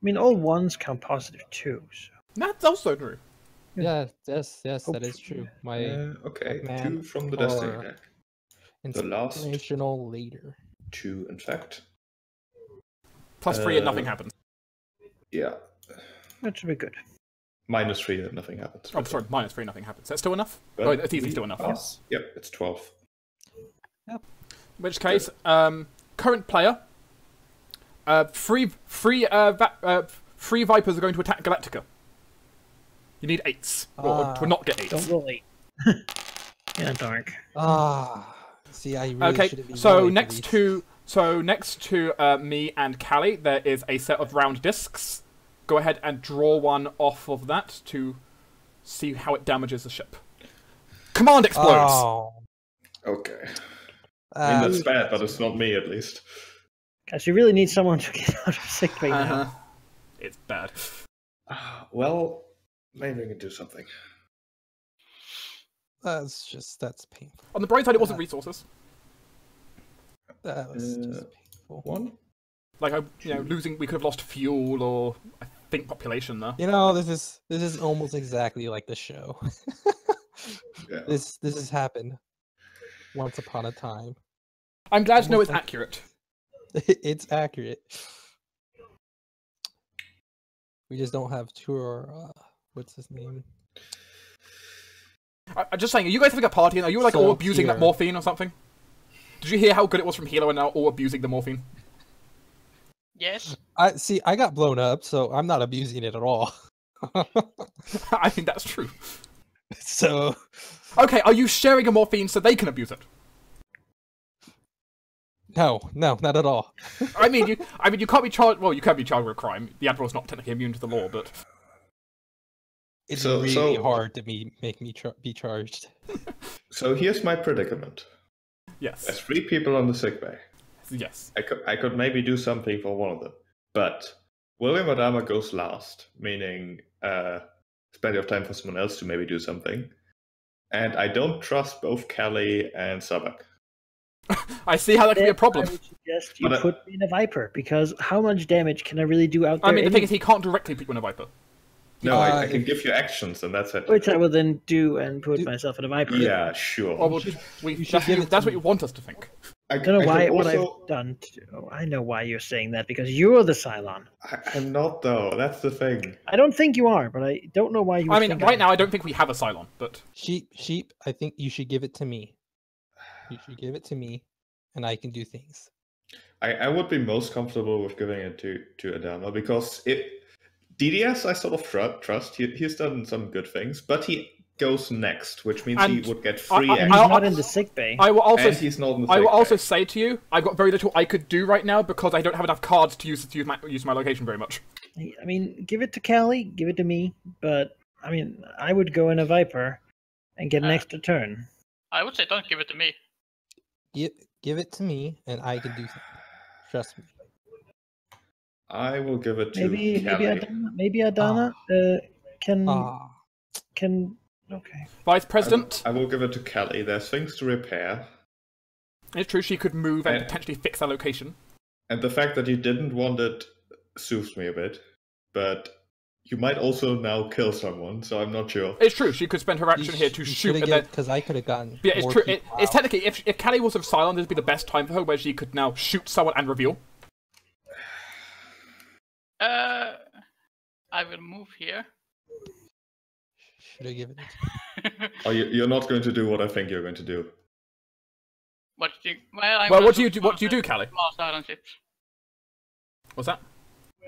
I mean, all 1s count positive too. So. That's also true. Yeah, yes, that is true. My Okay, man 2 from the or Destiny deck. The last inspirational later. 2, in fact. Plus 3 and nothing happens. Yeah. That should be good. -3 and nothing happens. Oh, sorry, -3, nothing happens. That's still enough? But Oh, it's easily we still enough. pass. Yep, it's 12. In which case, current player, three Vipers are going to attack Galactica. You need 8s. Or to not get 8s. Don't roll 8. Yeah, dark. See, I really should have been so rolling for next these. to So next to me and Callie, there is a set of round discs. Go ahead and draw one off of that to see how it damages the ship. Command explodes! Oh. Okay. I mean, that's bad, but it's stupid. not me, at least. Guys, we really need someone to get out of sick right now. It's bad. Well, maybe I can do something. That's painful. On the bright side, it wasn't resources. That was just painful. One? Like, losing, we could have lost fuel or, I think, population there. You know, this is almost exactly like the show. Yeah. This has happened once upon a time. I'm glad to know it's Almost like- accurate. It's accurate. We just don't have tour. What's his name? I'm just saying, are you guys having a party and are you like all So abusing that here. morphine or something? Did you hear how good it was from Hilo and now all abusing the morphine? Yes. I got blown up, so I'm not abusing it at all. I think that's true. So Okay, are you sharing a morphine so they can abuse it? no, not at all. I mean, you can't be charged. Well, you can be charged with a crime. The Admiral's not technically immune to the law, but It's So- really so- hard to make me be charged. So here's my predicament. yes, There's 3 people on the sickbay. yes. I could maybe do something for one of them. But William Adama goes last, meaning there's plenty of time for someone else to maybe do something. And I don't trust both Kelly and Sabak. I see how that could be a problem. I would suggest you But, put me in a Viper, because how much damage can I really do out there? I mean, the thing anyway? is, he can't directly put you in a Viper. No, I can if- give you actions, and that's it. Which I will then do and put Do- myself in a Viper. Yeah, sure. Or should that's give it to what me. you want us to think. I I don't know why can what also... I've done. I know why you're saying that, because you're the Cylon. I'm not, though. That's the thing. I don't think you are, but I don't know why you. I mean, think right now, I don't think we have a Cylon, but Sheep, I think you should give it to me. You should give it to me, and I can do things. I would be most comfortable with giving it to Adama, because DDS I sort of trust. He's done some good things, but he goes next, which means he And would get I- free I- And action. he's not in the sick bay. I will also And he's not in the I will sick also bay. say to you, I've got very little I could do right now because I don't have enough cards to use my location very much. I mean, give it to Callie, give it to me, but I mean, I would go in a Viper and get an extra turn. I would say don't give it to me. Give it to me, and I can do things. Trust me. I will give it to Kelly. Maybe Adana can Ah, okay. Vice President, I will give it to Kelly. There's things to repair. it's true she could move and Yeah. potentially fix their location. And the fact that you didn't want it soothes me a bit. But you might also now kill someone, so I'm not sure. It's true she could spend her action here to shoot and then. because I could have gotten. Yeah, it's more true. people It's out. technically if Callie was of Cylon, this would be the best time for her, where she could now shoot someone and reveal. I will move here. Should have given it. Oh, you're not going to do what I think you're going to do. What do you? Well, I'm Well, gonna what do you shoot do? one What of do you the do, Callie? Small silent ships. What's that?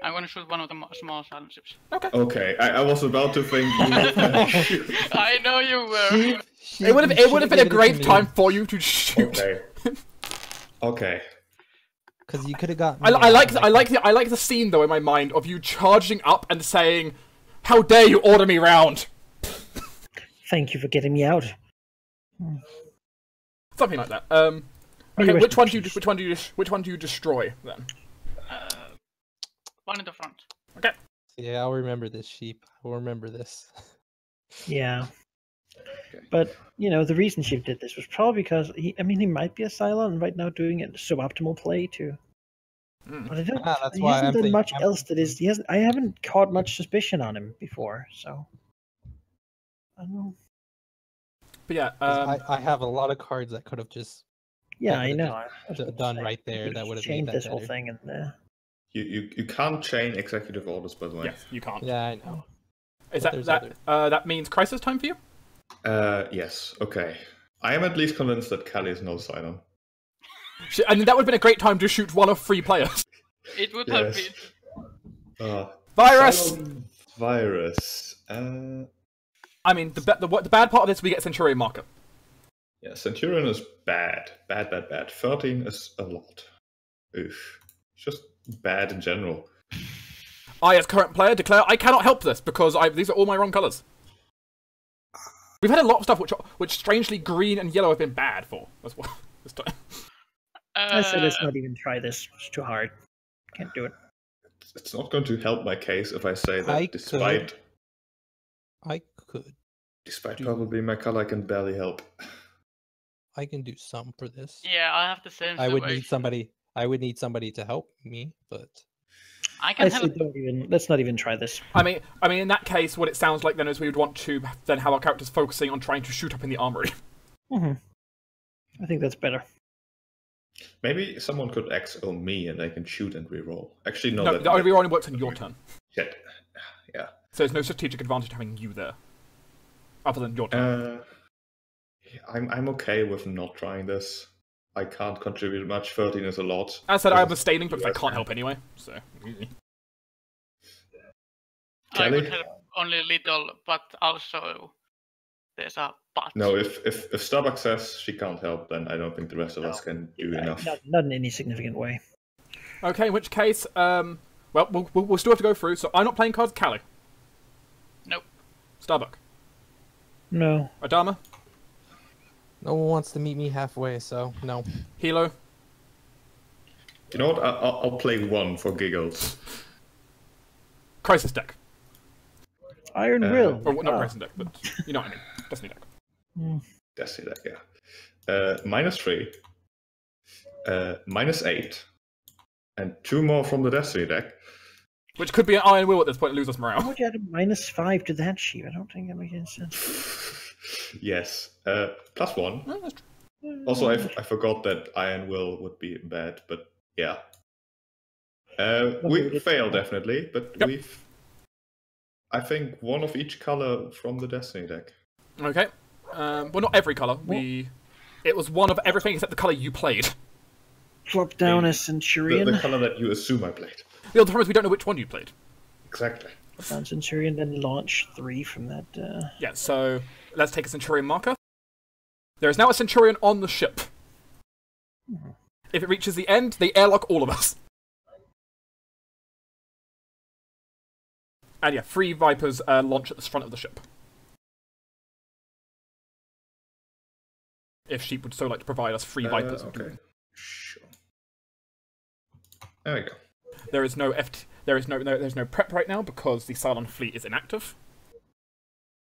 I'm gonna shoot one of the small silent ships. Okay. Okay, I was about to think. I know you were. It would have been a great time for you to shoot. Okay. Okay. Because you could have gotten. I like the scene though in my mind of you charging up and saying, "How dare you order me round?" Thank you for getting me out. Something like that. May Okay, you rest which in one do you peace. which one do you destroy then? One in the front. Okay. Yeah, I'll remember this, sheep. I'll remember this. Yeah. Okay. But, you know, the reason she did this was probably because, he might be a Cylon right now doing a suboptimal play too. Mm. But I don't, That's he why hasn't I'm done thinking- much else that is, I haven't caught much suspicion on him before, so. I don't know. But yeah, 'Cause I have a lot of cards that could have just Yeah, that I would've know. just I was done gonna say, right there, we that just would've made changed that this whole better. thing and You can't chain executive orders, by the way. yes, you can't. Yeah, I know. Is but that there's that means crisis time for you? Yes. Okay. I am at least convinced that Kelly is no Cylon. I mean, that would have been a great time to shoot one of 3 players. It would have Yes. been. Virus. Cylon virus. I mean, the bad part of this, we get Centurion marker. Yeah, Centurion is bad. Bad. 13 is a lot. Oof. It's just bad in general. I, as current player, declare I cannot help this because these are all my wrong colours. We've had a lot of stuff which strangely green and yellow have been bad for as well this time. I say let's not even try this. It's too hard. Can't do it. It's not going to help my case if I say that I despite could. Despite probably my color, I can barely help. I can do some for this. Yeah, I have the same. I would need somebody. I would need somebody to help me, but I can say help. let's not even try this. I mean, in that case, what it sounds like then is we would want to then have our characters focusing on trying to shoot up in the armory. I think that's better. Maybe someone could XO me and I can shoot and reroll. Actually, no. No, the reroll only works on your turn. Shit. Yeah. So there's no strategic advantage to having you there, other than your turn. I'm okay with not trying this. I can't contribute much. 13 is a lot. As I said, I'm abstaining because I can't help anyway. So. I could help only little, but also there's a but. No, if Starbucks says she can't help, then I don't think the rest of us can do enough. Not in any significant way. Okay, in which case, well, we'll still have to go through. So I'm not playing cards. Callie. Nope. Starbuck. No. Adama. no one wants to meet me halfway, so no. Hilo. You know what? I'll play one for giggles. Crisis deck. Iron Will. Or not Crisis deck, but you know what I mean. Destiny deck. Destiny deck, yeah. -3. -8. And 2 more from the Destiny deck. Which could be an Iron Will at this point and lose us morale. How would you add a -5 to that sheet? I don't think that makes any sense. Yes. +1. Oh, that's true. Also, I forgot that Iron Will would be bad, but yeah. We fail definitely, but we've... I think one of each color from the Destiny deck. Okay. Well, not every color. It was one of everything except the color you played. Flop down a Centurion. The color that you assume I played. The other problem is we don't know which one you played. Exactly. Flop down Centurion, then launch 3 from that. Yeah, so let's take a Centurion marker. There is now a Centurion on the ship. If it reaches the end, they airlock all of us. And yeah, 3 Vipers launch at the front of the ship. If Sheep would so like to provide us 3 Vipers. Okay. Sure. There we go. There's no prep right now because the Cylon fleet is inactive.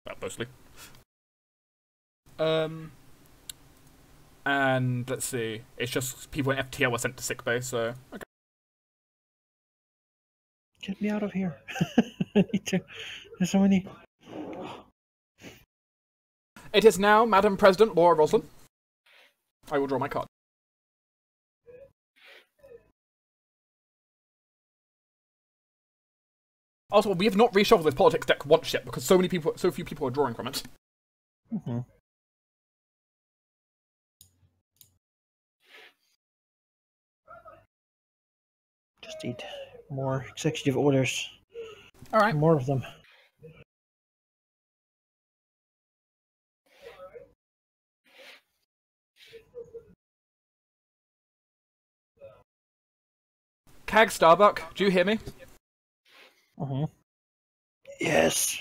Well, mostly. And let's see, it's just people in FTL were sent to sickbay, so okay. Get me out of here. I need to. There's so many. It is now Madam President Laura Roslin. I will draw my card. Also, we have not reshuffled this politics deck once yet because so few people are drawing from it. Just need more executive orders. All right. More of them. Cag Starbuck, do you hear me? Yes.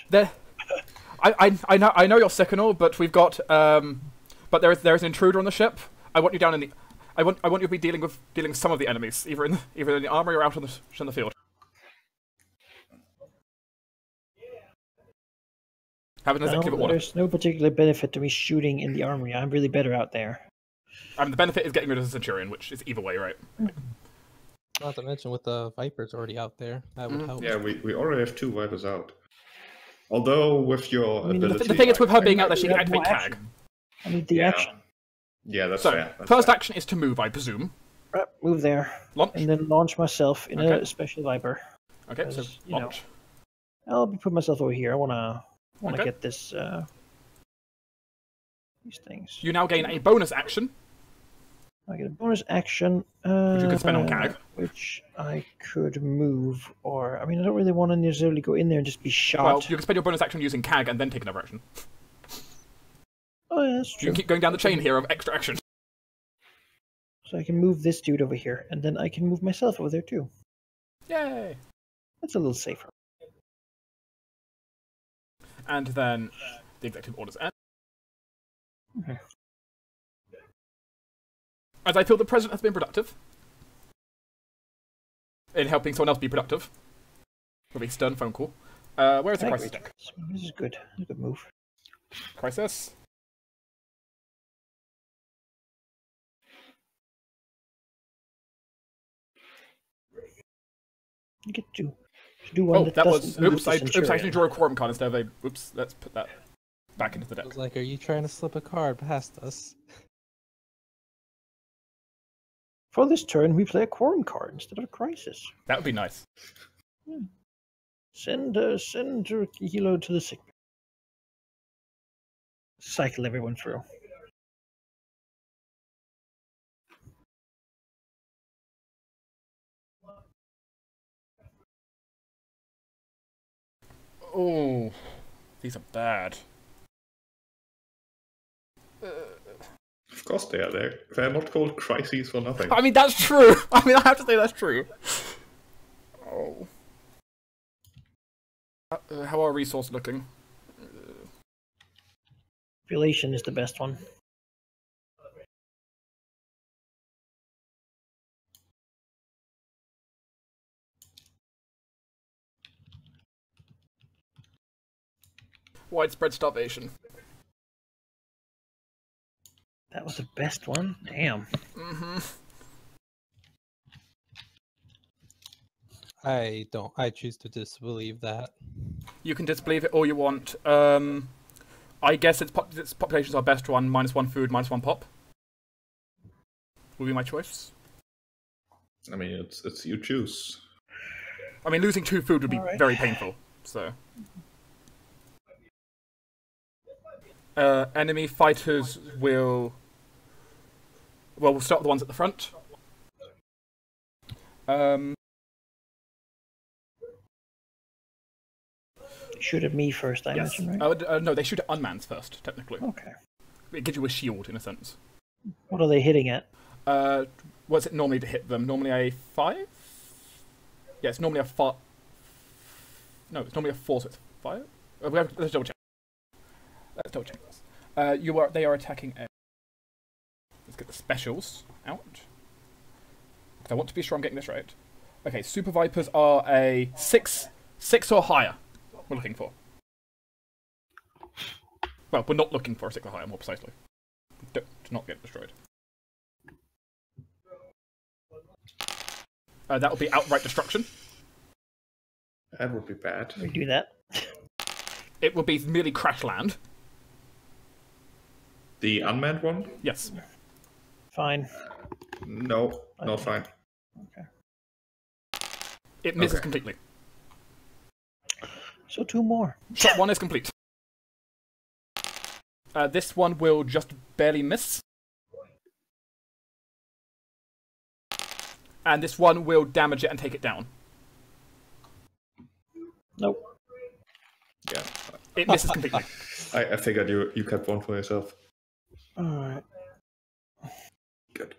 I know you're sick and all, but we've got but there is an intruder on the ship. I want you down in the. I want you to be dealing with some of the enemies, either in the armory or out on the field. Have an executive order. There's no particular benefit to me shooting in the armory. I'm really better out there. The benefit is getting rid of the Centurion, which is either way, right? Not to mention with the Vipers already out there, that would help. Yeah, we already have 2 Vipers out. Although with your ability... The thing is, with her being out there, she can activate CAG. I need the action. Yeah, that's so, fair. First action is to move, I presume. Right, move there. Launch. And then launch myself in a special Viper. Okay, so launch. I'll put myself over here. I wanna get this these things. You now gain a bonus action. I get a bonus action. Which you could spend on CAG. Which I could move, or I mean, I don't really want to necessarily go in there and just be shot. Well, you can spend your bonus action using CAG and then take another action. Oh, yeah, that's true. You can keep going down the chain here of extra action. So I can move this dude over here, and then I can move myself over there too. Yay! That's a little safer. And then the executive orders end. Okay. As I feel the president has been productive in helping someone else be productive with a stern phone call. Where is the crisis deck? This is good. This is a good move. Crisis. You get to do one that that was. doesn't lose Oops, the I actually Centurion. drew a quorum card instead of a. Oops, let's put that back into the deck. I was like, are you trying to slip a card past us? For this turn, we play a quorum card instead of a crisis. That would be nice. Send Hilo to the sick bay. Cycle everyone through. Oh, these are bad. Of course they are. They're not called crises for nothing. I mean, that's true. I mean, I have to say that's true. Oh. How are resources looking? Relation is the best one. Widespread starvation. That was the best one? Damn. Mm-hmm. I choose to disbelieve that. You can disbelieve it all you want. I guess its population's our best one. -1 food, -1 pop. Will be my choice. I mean, it's you choose. I mean, losing 2 food would be very painful. So. Enemy fighters will... Well, we'll start with the ones at the front. Shoot at me first, I imagine, right? No, they shoot at unmans first, technically. Okay. It gives you a shield, in a sense. What are they hitting at? What's it normally to hit them? Normally a 5? Yeah, it's normally a 5. No, it's normally a 4, so it's 5? Let's double check. Let's double check this. They are attacking a... Let's get the specials out. Because I want to be sure I'm getting this right. Okay, Super Vipers are a 6 or higher. We're looking for. Well, we're not looking for a 6 or higher, more precisely. To not get destroyed. That would be outright destruction. That would be bad. We do that. It would be merely crash land. The unmanned one? Yes. Fine. No, not fine. Okay. It misses completely. So 2 more. Shot 1 is complete. This one will just barely miss. And this one will damage it and take it down. Nope. Yeah. It misses completely. I figured you kept one for yourself. Alright. Good.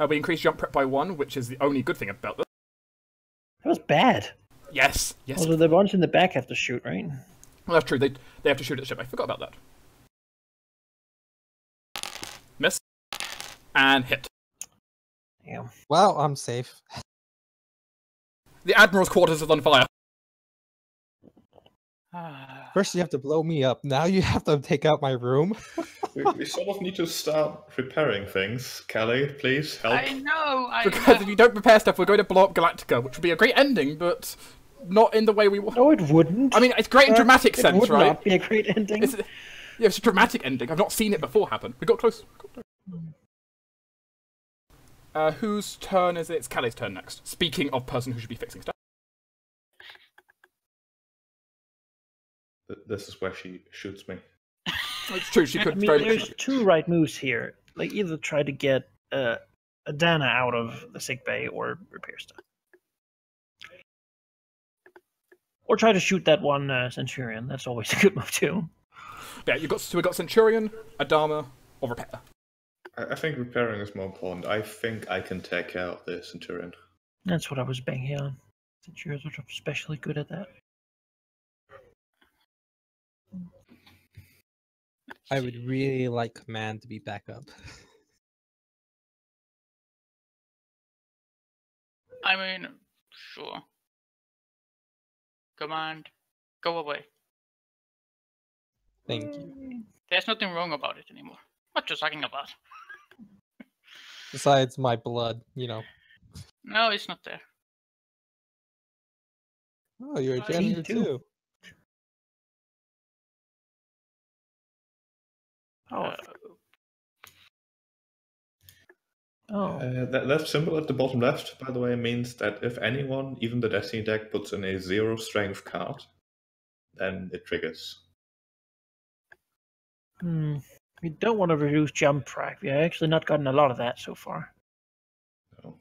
We increase jump prep by 1, which is the only good thing about this. That was bad. Yes. Although the ones in the back have to shoot, right? Well, that's true. They have to shoot at the ship. I forgot about that. Miss. And hit. Damn. Well, I'm safe. The Admiral's quarters is on fire. First you have to blow me up. Now you have to take out my room. we sort of need to start repairing things. Kelly, please help. I know. Because if you don't prepare stuff, we're going to blow up Galactica, which would be a great ending, but not in the way we want. No, it wouldn't. I mean, it's great in dramatic sense, it would right? not be a great ending. It's a dramatic ending. I've not seen it before happen. We got close. Whose turn is it? It's Callie's turn next. Speaking of person who should be fixing stuff. This is where she shoots me. It's true, she could I mean, very there's much... 2 right moves here. Like, either try to get Adana out of the sick bay or repair stuff. Or try to shoot that one Centurion. That's always a good move, too. Yeah, we got Centurion, Adama, or Repair. I think repairing is more important. I think I can take care of the Centurion. That's what I was banking on. Since you're sort of especially good at that. I would really like command to be back up. I mean, sure. Command, go away. Thank you. There's nothing wrong about it anymore. What you talking about? Besides my blood, you know. No, it's not there. Oh, you're a janitor too. Oh. Oh. That symbol at the bottom left, by the way, means that if anyone, even the Destiny deck, puts in a 0 strength card, then it triggers. We don't want to reduce jump track. We've actually not gotten a lot of that so far. No.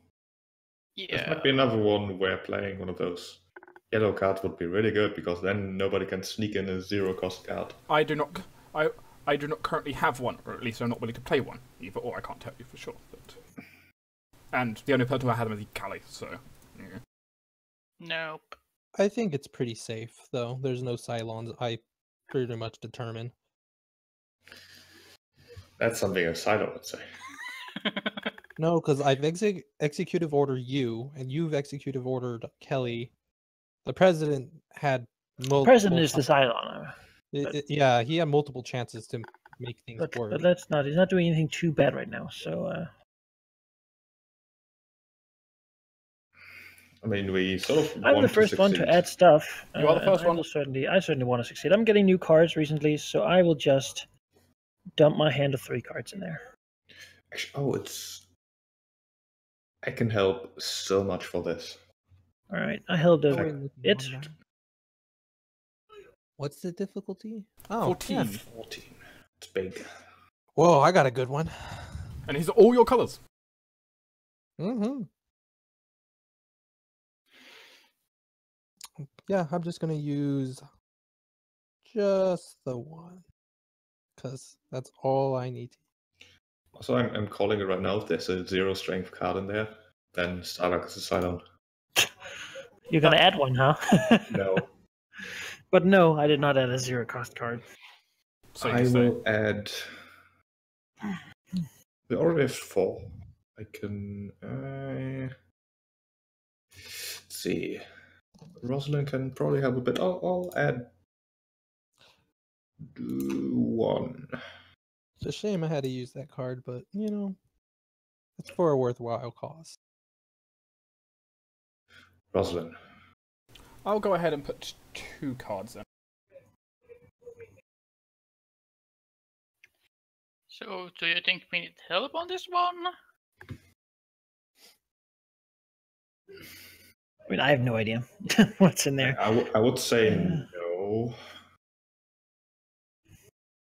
Yeah. This might be another one where playing one of those yellow cards would be really good, because then nobody can sneak in a 0 cost card. I do not currently have one, or at least I'm not willing to play one. Either or, I can't tell you for sure. But... And the only person who I had them is Callie, so... Yeah. Nope. I think it's pretty safe, though. There's no Cylons, I pretty much determine. That's something a Silo would say. No, because I've executive ordered you, and you've executive ordered Kelly. The president had multiple... The president is the Cylon. Yeah, he had multiple chances to make things work. But let's not. He's not doing anything too bad right now, so... I mean, we sort of I'm the first one to add stuff. You are the first one. I certainly want to succeed. I'm getting new cards recently, so I will just dump my hand of 3 cards in there. Actually, I can help so much for this. All right, I held it. What's the difficulty? Oh, 14. Yeah. 14. It's big. Whoa, I got a good one. And he's all your colours. Mm-hmm. Yeah, I'm just gonna use just the one, because that's all I need. Also, I'm calling it right now. If there's a 0 strength card in there, then Starlock is a Cylon. You're gonna add one, huh? No. But no, I did not add a 0 cost card. So I will add... We already have 4. I can... Let's see. Rosalind can probably help a bit. I'll add 1. It's a shame I had to use that card, but, you know, it's for a worthwhile cause. Rosalind. I'll go ahead and put 2 cards in. So, do you think we need help on this one? I mean, I have no idea what's in there. I would say no.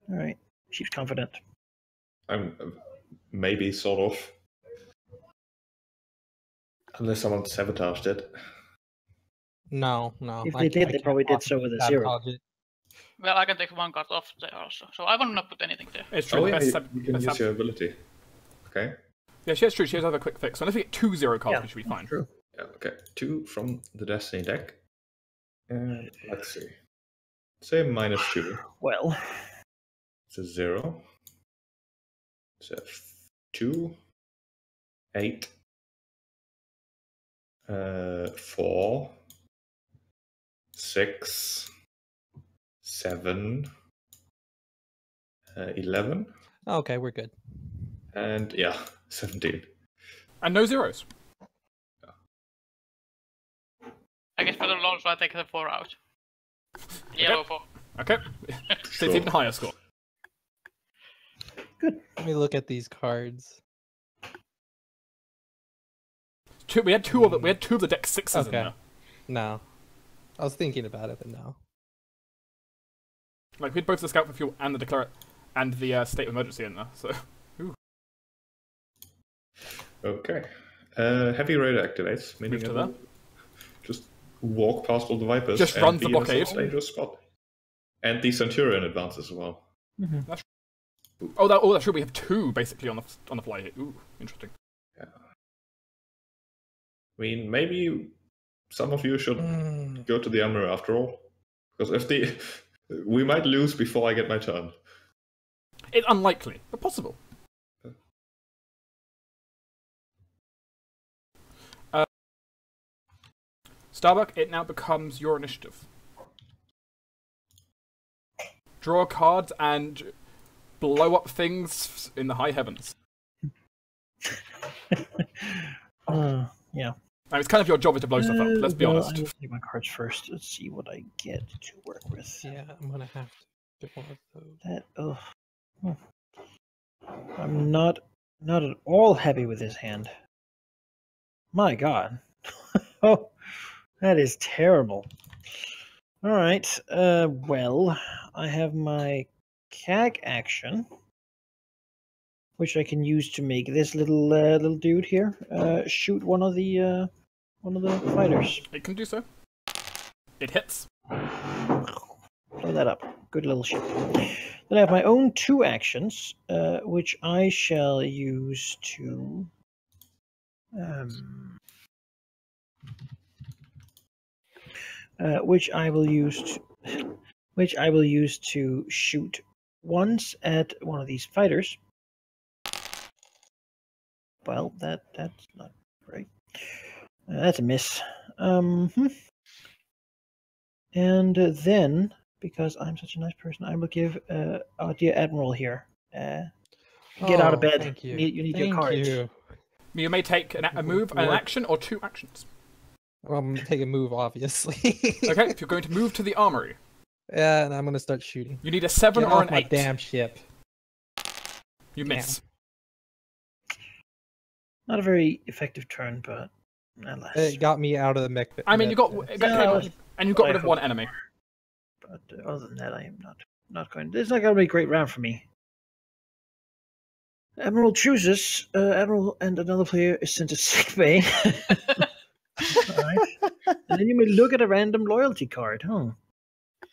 All right, she's confident. I'm maybe sort of. Unless someone sabotaged it. No. If they did, they probably did so with a 0. Well, I can take 1 card off there also, so I will not put anything there. It's true. Oh, yeah, you can use your ability. Okay. Yeah, that's true. She has a quick fix. So if we get 2 0 cards, we should be fine. True. Yeah, okay. 2 from the Destiny deck. And let's see. Say -2. Well, it's a 0. It's a 2. 8. 4. 6. 7. 11. Okay, we're good. And yeah, 17. And no zeros. I guess for the launch, I take the 4 out. Yellow 4. Okay. So it's even higher score. good. Let me look at these cards. We had two of the deck 6s in there. No. I was thinking about it, but no. Like, we had both the Scout for Fuel and the Declare and the State of Emergency in there, so... Ooh. Okay. Heavy Raider activates, meaning Move to there. Just walk past all the Vipers. Just and runs the be in a blockade. dangerous spot. And the Centurion advances as well. Mm-hmm. Oh, that's true. We have 2 basically on the fly here. Ooh, interesting. Yeah. I mean, maybe some of you should go to the armory after all, because we might lose before I get my turn. It's unlikely, but possible. Starbuck, it now becomes your initiative. Draw cards and blow up things in the high heavens. Yeah. It's kind of your job to blow stuff up, let's be honest. I will take my cards first. Let's see what I get to work with. Yeah, I'm gonna have to do one of those. I'm not at all happy with this hand. My God. Oh, that is terrible. All right. Well, I have my CAG action, which I can use to make this little dude here shoot one of the fighters. It can do so. It hits. Blow that up. Good little ship. Then I have my own 2 actions, which I shall use to which I will use to shoot once at one of these fighters. Well, that's not great. That's a miss. And then, because I'm such a nice person, I will give our dear Admiral here. Get out of bed. Thank you. You need your cards. You may take a move, an action, or 2 actions. Well, I'm gonna take a move, obviously. Okay, if you're going to move to the armory. Yeah, and I'm gonna start shooting. You need a 7 Get or off an my 8. damn ship. You miss. Not a very effective turn, but alas. It got me out of the mech. I mean, you got rid of 1 enemy. But other than that, I am not going. This is not going to be a great round for me. Admiral chooses. Admiral and another player is sent to sick bay. Alright. And then you may look at a random loyalty card,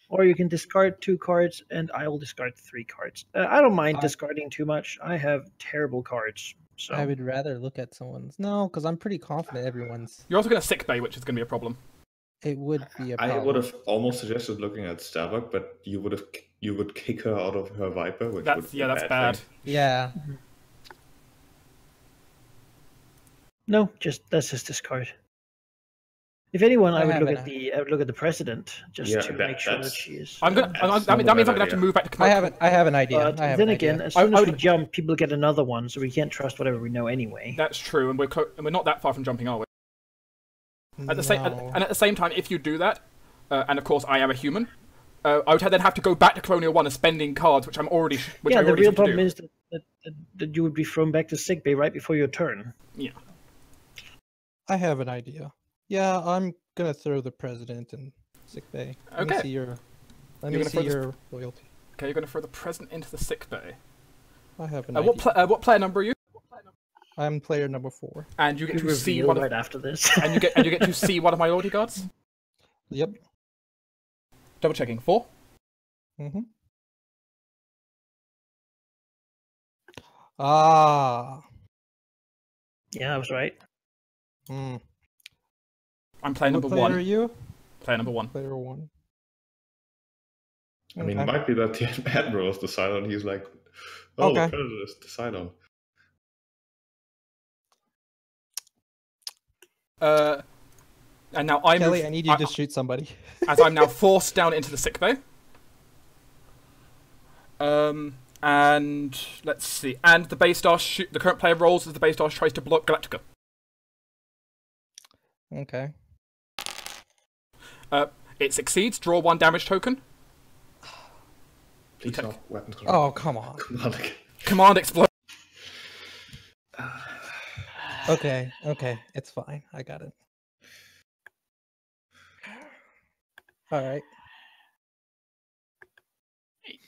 or you can discard 2 cards, and I will discard 3 cards. I don't mind discarding too much. I have terrible cards. So I would rather look at someone's. No, because I'm pretty confident everyone's. You're also going to sick bay, which is going to be a problem. It would be a problem. I would have almost suggested looking at Starbuck, but you would kick her out of her Viper, which would be that's bad. thing. Yeah. No, that's just discard. If anyone, I would look at the president just to make sure that she is. That means I'm going to have to move back to. I have an idea. But then again, as soon as we jump, people get another one, so we can't trust whatever we know anyway. That's true, and we're not that far from jumping, are we? At the same time, if you do that, and of course I am a human, I would then have to go back to Colonial 1 and spending cards, which I'm already. The real problem is that you would be thrown back to sickbay right before your turn. Yeah. I have an idea. Yeah, I'm gonna throw the president in sickbay. Let me see your loyalty. Okay, you're gonna throw the president into the sickbay. I have an idea. What player number are you? I'm player number 4. And you get to see one right after this. and you get to see one of my loyalty cards. Yep. Double checking. 4. Mhm. Yeah, I was right. I'm player number 1. What player are you? Player number 1. Player 1. I mean, it might be that the Admiral is the Cylon. He's like, the Predator is the Cylon. And now I Kelly, I need you to shoot somebody. as I'm now forced down into the sickbay. And let's see. And the base star the current player rolls as the base star tries to block Galactica. Okay. It succeeds. Draw 1 damage token. Please not weapons control. Oh, come on. Command explode. Okay, it's fine. I got it. Alright.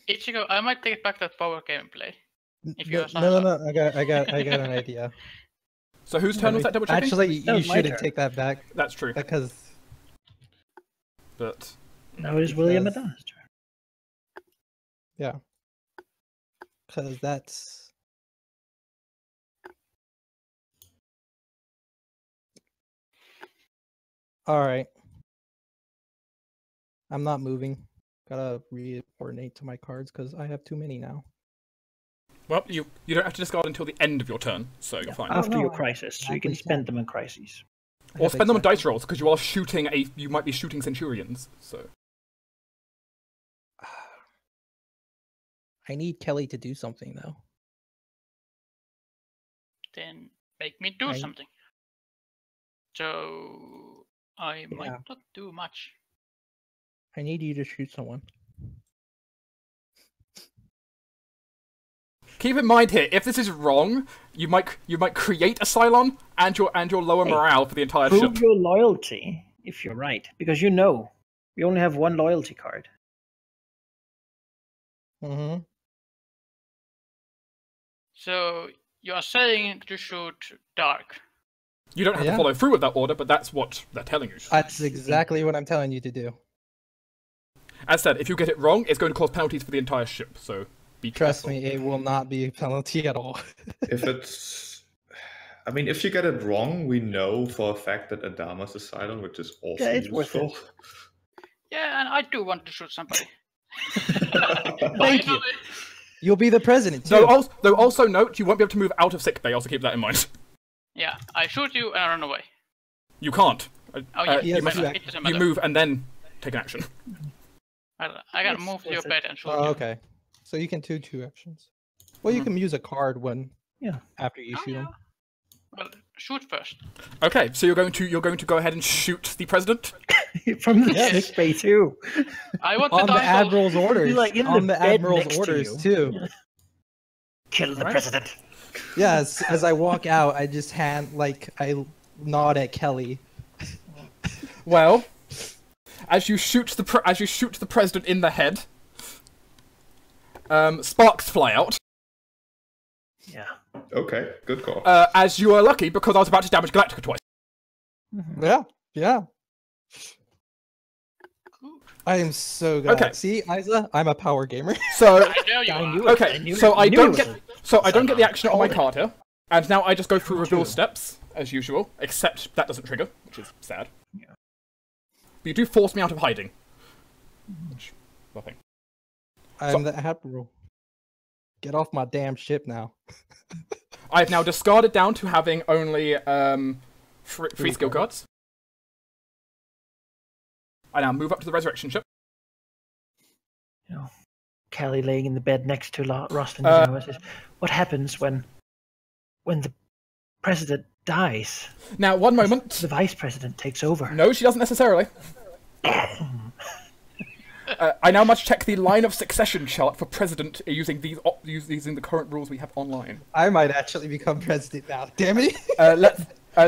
Ichigo, I might take back that power gameplay. If you No, I got an idea. So whose turn was that double checking? Actually, you shouldn't take that back. That's true. Because... But... Now it is William Adonis' turn. Yeah. Because that's... Alright. I'm not moving. Gotta re-coordinate to my cards because I have too many now. Well, you don't have to discard until the end of your turn, so you're fine. After no, your crisis, so you can spend them in crises. Or spend them on dice rolls, because you are shooting you might be shooting Centurions, so... I need Kelly to do something, though. Then make me do something. So I might not do much. I need you to shoot someone. Keep in mind here, if this is wrong, you might create a Cylon and your lower morale for the entire ship. Prove your loyalty if you're right, because you know we only have one loyalty card. Mm-hmm. So you are saying to shoot Dark. You don't have to follow through with that order, but that's what they're telling you. That's exactly what I'm telling you to do. As said, if you get it wrong, it's going to cause penalties for the entire ship, so be Trust careful. me, it will not be a penalty at all. If it's... I mean, if you get it wrong, we know for a fact that Adama's a Cylon, which is also it's worth useful. Yeah, and I do want to shoot somebody. Thank you. You'll be the president, too. Though also note, you won't be able to move out of sickbay, also keep that in mind. Yeah, I shoot you and I run away. You can't. You move and then take an action. I gotta move to your bed and shoot you. Okay. So you can do 2 actions. Well, you can use a card when after you shoot him. Well, shoot first. Okay, so you're going to go ahead and shoot the president from the sick bay too. I want on the admiral's orders. Like on the admiral's orders too. Kill the president. Yes, as I walk out, I just I nod at Kelly. Well, as you shoot the president in the head, sparks fly out. Yeah. Okay, good call. As you are lucky, because I was about to damage Galactica twice. Yeah. I am so good. Okay. See, Isa, I'm a power gamer. So I know you are. okay, so I don't get the action on my card here, and now I just go through reveal steps as usual, except that doesn't trigger, which is sad. Yeah. But you do force me out of hiding. Which, nothing. I'm the admiral. Get off my damn ship now. I've now discarded down to having only free skill cards. I now move up to the resurrection ship. You know, Callie laying in the bed next to Rostin. Says, what happens when the president dies? Now, one moment. The vice president takes over. No, she doesn't necessarily. I now must check the line of succession chart for president using using the current rules we have online. I might actually become president now. Damn it!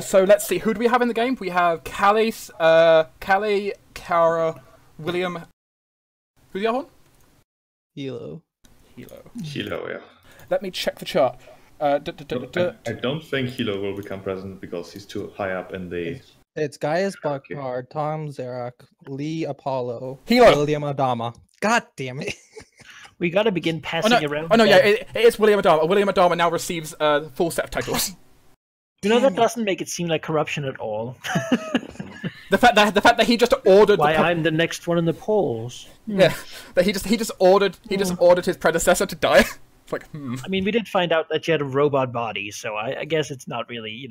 So let's see. Who do we have in the game? We have Callie, Kara, William. Who's the other one? Hilo, yeah. Let me check the chart. I don't think Hilo will become president because he's too high up in the... It's Gaius Buckard, Tom Zarak, Lee Apollo, Hilo. William Adama. God damn it. We gotta begin passing around. Oh no, yeah, it is William Adama. William Adama now receives full set of titles. You know, that doesn't make it seem like corruption at all. The fact that he just ordered... Why, I'm the next one in the polls. Yeah, that he just ordered his predecessor to die. It's like, I mean, we did find out that she had a robot body, so I guess it's not really,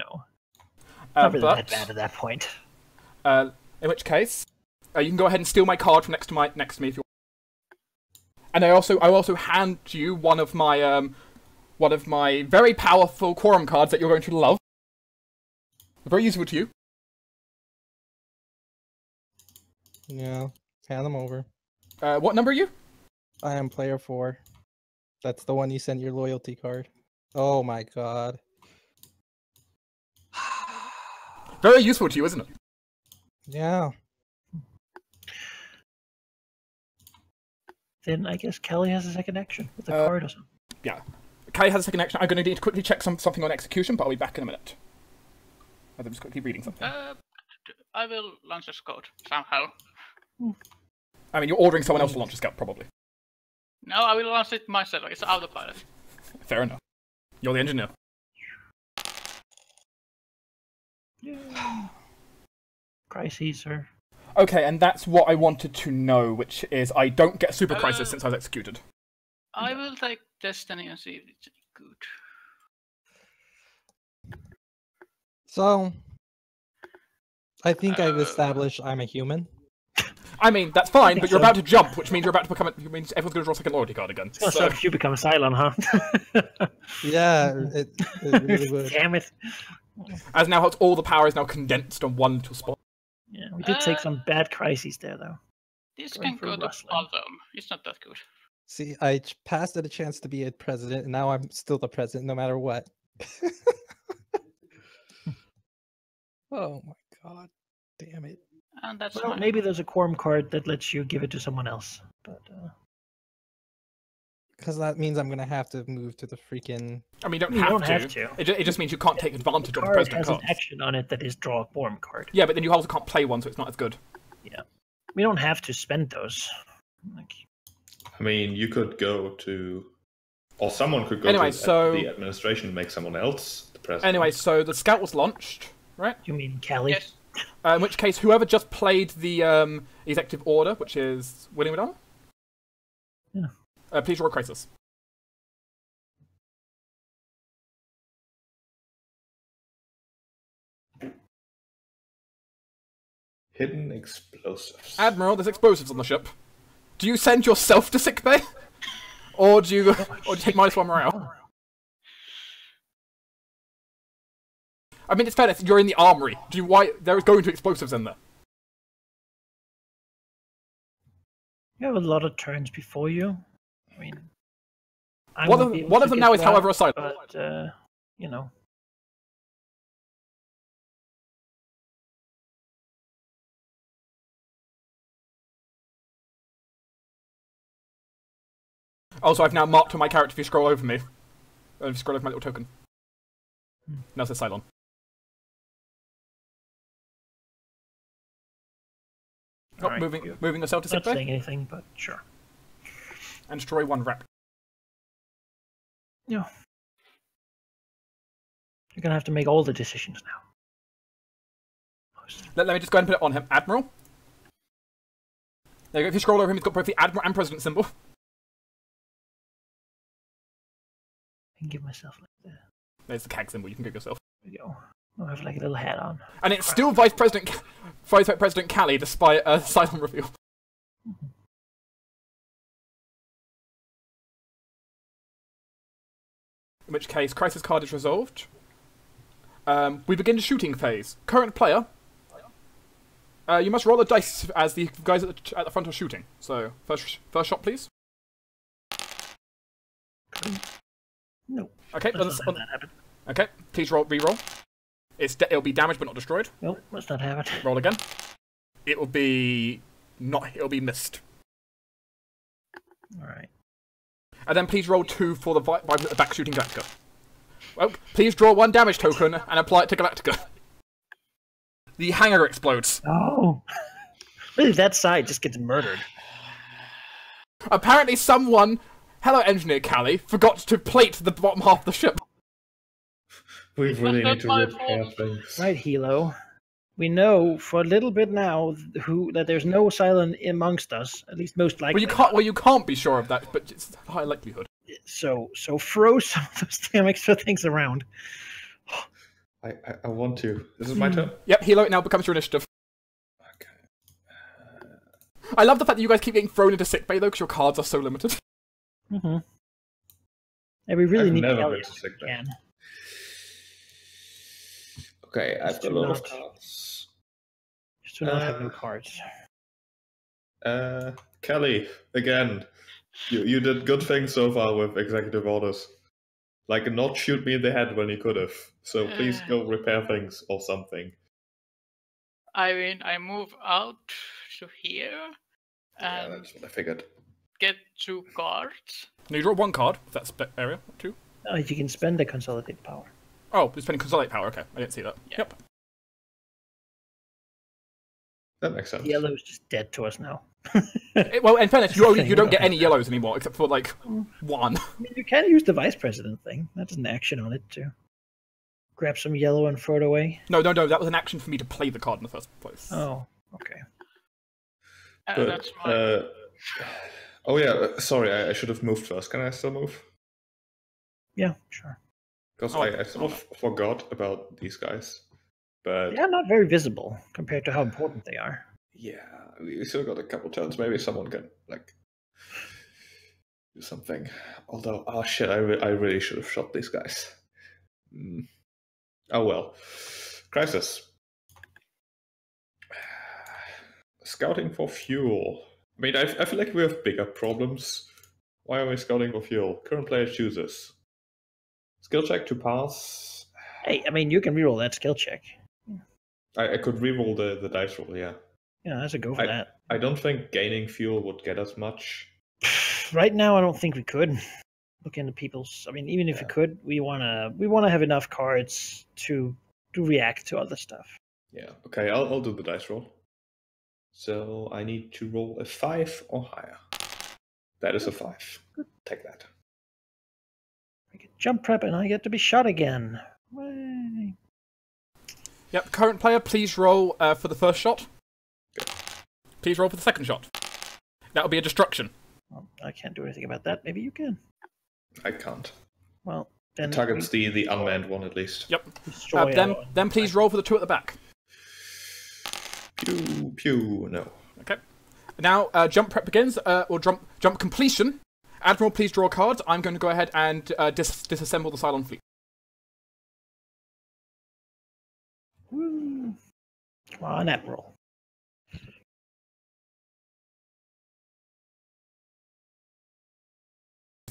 not really that bad at that point. In which case, you can go ahead and steal my card from next to me if you want. And I also hand you one of my very powerful quorum cards that you're going to love. Very useful to you. Yeah, hand them over. What number are you? I am player 4. That's the one you sent your loyalty card. Oh my god. Very useful to you, isn't it? Yeah. Then I guess Kelly has a second action with the card or something. Yeah. Kelly has a second action. I'm going to need to quickly check something on execution, but I'll be back in a minute. I'm just quickly reading something. I will launch a scout somehow. I mean, you're ordering someone else to launch a scout, probably. No, I will launch it myself. It's autopilot. Fair enough. You're the engineer. Crises, sir. Okay, and that's what I wanted to know, which is I don't get super crisis since I was executed. I will take Destiny and see if it's good. So, I think I've established I'm a human. I mean, that's fine, but you're about to jump, which means you're about to become. It means everyone's going to draw a second loyalty card again. So if you become silent, huh? Yeah, it really would. Damn it. As now, all the power is now condensed on one little spot. Yeah, we did take some bad crises there, though. This Going can for go to rustling. bottom. It's not that good. See, I passed it a chance to be a president, and now I'm still the president no matter what. Oh my god. Damn it. And that's Well, fine. maybe there's a quorum card that lets you give it to someone else. But Because that means I'm going to have to move to the freaking... I mean, you You don't don't have have to. to. It just means you can't take advantage of the card president has cards. an action on it that is draw a quorum card. Yeah, but then you also can't play one, so it's not as good. Yeah. We don't have to spend those. Like, I mean, you could go to, or someone could go Anyway, to so- the administration and make someone else the president. Anyway, so the scout was launched, right? you mean Callie? Yes. In which case, whoever just played the executive order, which is William O'Donnell? Yeah. Please roll crisis. Hidden explosives. Admiral, there's explosives on the ship. Do you send yourself to sickbay? Or do you take -1 morale? I mean, it's fair, you're in the armory. Why there is going to be explosives in there? You have a lot of turns before you. I mean, I One won't be able of to them get now is, that, however, a silent. But, you know. Also, I've now marked on my character if you scroll over me. If you scroll over my little token. Now it says Cylon. Oh, Alright, moving the cell to Not sickbay. saying anything, but sure. And destroy 1 rep. Yeah. You're gonna have to make all the decisions now. Let me just go ahead and put it on him. Admiral. There you go. If you scroll over him, he's got both the Admiral and President symbol. I can give myself like that. There's the CAG symbol. You can go yourself. There we go. I'll have like a little hat on. And it's still Vice President Callie, despite a Cylon reveal. In which case, crisis card is resolved. We begin the shooting phase. Current player. You must roll a dice as the guys at the front are shooting. So, first shot, please. No. Okay, Let's not have that happen. okay. Please re-roll. It'll be damaged but not destroyed. Nope, let's not have it. Roll again. It will be It'll be missed. Alright. And then please roll 2 for the back shooting Galactica. Well, please draw 1 damage token and apply it to Galactica. The hangar explodes. Oh! Really, that side just gets murdered. Apparently someone, hello Engineer Callie, forgot to plate the bottom half of the ship. We really not need to my repair fault. things. Right, Hilo. We know for a little bit now that there's no Cylon amongst us, at least most likely. Well, you can't be sure of that, but it's a high likelihood. So throw some of those damn extra things around. I want to. This is my turn? Yep, Hilo, it now becomes your initiative. Okay. I love the fact that you guys keep getting thrown into sickbay, though, because your cards are so limited. Mm-hmm. Yeah, we really I've need never Kelly been to if we sick bay. can. Okay, I've got a lot of Just cards. Just to not have no cards. Kelly, again, you did good things so far with executive orders. Like, not shoot me in the head when you could have. So please go repair things or something. I mean, I move out to here Yeah, and that's what I figured. get 2 cards. Now you draw 1 card, if that's area, 2. Oh, you can spend the consolidated power. Oh, you're spending consolidate power, okay. I didn't see that. Yep. That makes sense. Yellow is just dead to us now. Well, in fairness, you don't get any yellows anymore, except for, like, one. I mean, you can use the vice president thing. That's an action on it, too. Grab some yellow and throw it away. No, that was an action for me to play the card in the first place. Oh, okay. That's my... Oh yeah, sorry, I should have moved first. Can I still move? Yeah, sure. Because I sort of forgot about these guys. But they're not very visible compared to how important they are. Yeah, we still got a couple turns. Maybe someone can, like, do something. Although, oh shit, I really should have shot these guys. Oh well. Crisis. Scouting for fuel. I mean, I feel like we have bigger problems. Why are we scouting for fuel? Current player chooses. Skill check to pass. Hey, I mean, you can reroll that skill check. I could reroll the dice roll, yeah. Yeah, that's a go for that. I don't think gaining fuel would get us much. Right now, I don't think we could. Look into people's. I mean, even if we could, we wanna have enough cards to react to other stuff. Yeah. Okay, I'll do the dice roll. So I need to roll a 5 or higher. That is a 5. Take that. I get jump prep and I get to be shot again. Way. Yep. Current player, please roll for the first shot. Please roll for the second shot. That will be a destruction. Well, I can't do anything about that. Maybe you can. I can't. Well, then it targets the unmanned one at least. Yep. Then please roll for the two at the back. Pew pew. No. Okay. Now jump prep begins, or jump completion. Admiral, please draw cards. I'm going to go ahead and disassemble the Cylon fleet. Woo. Come on, Admiral.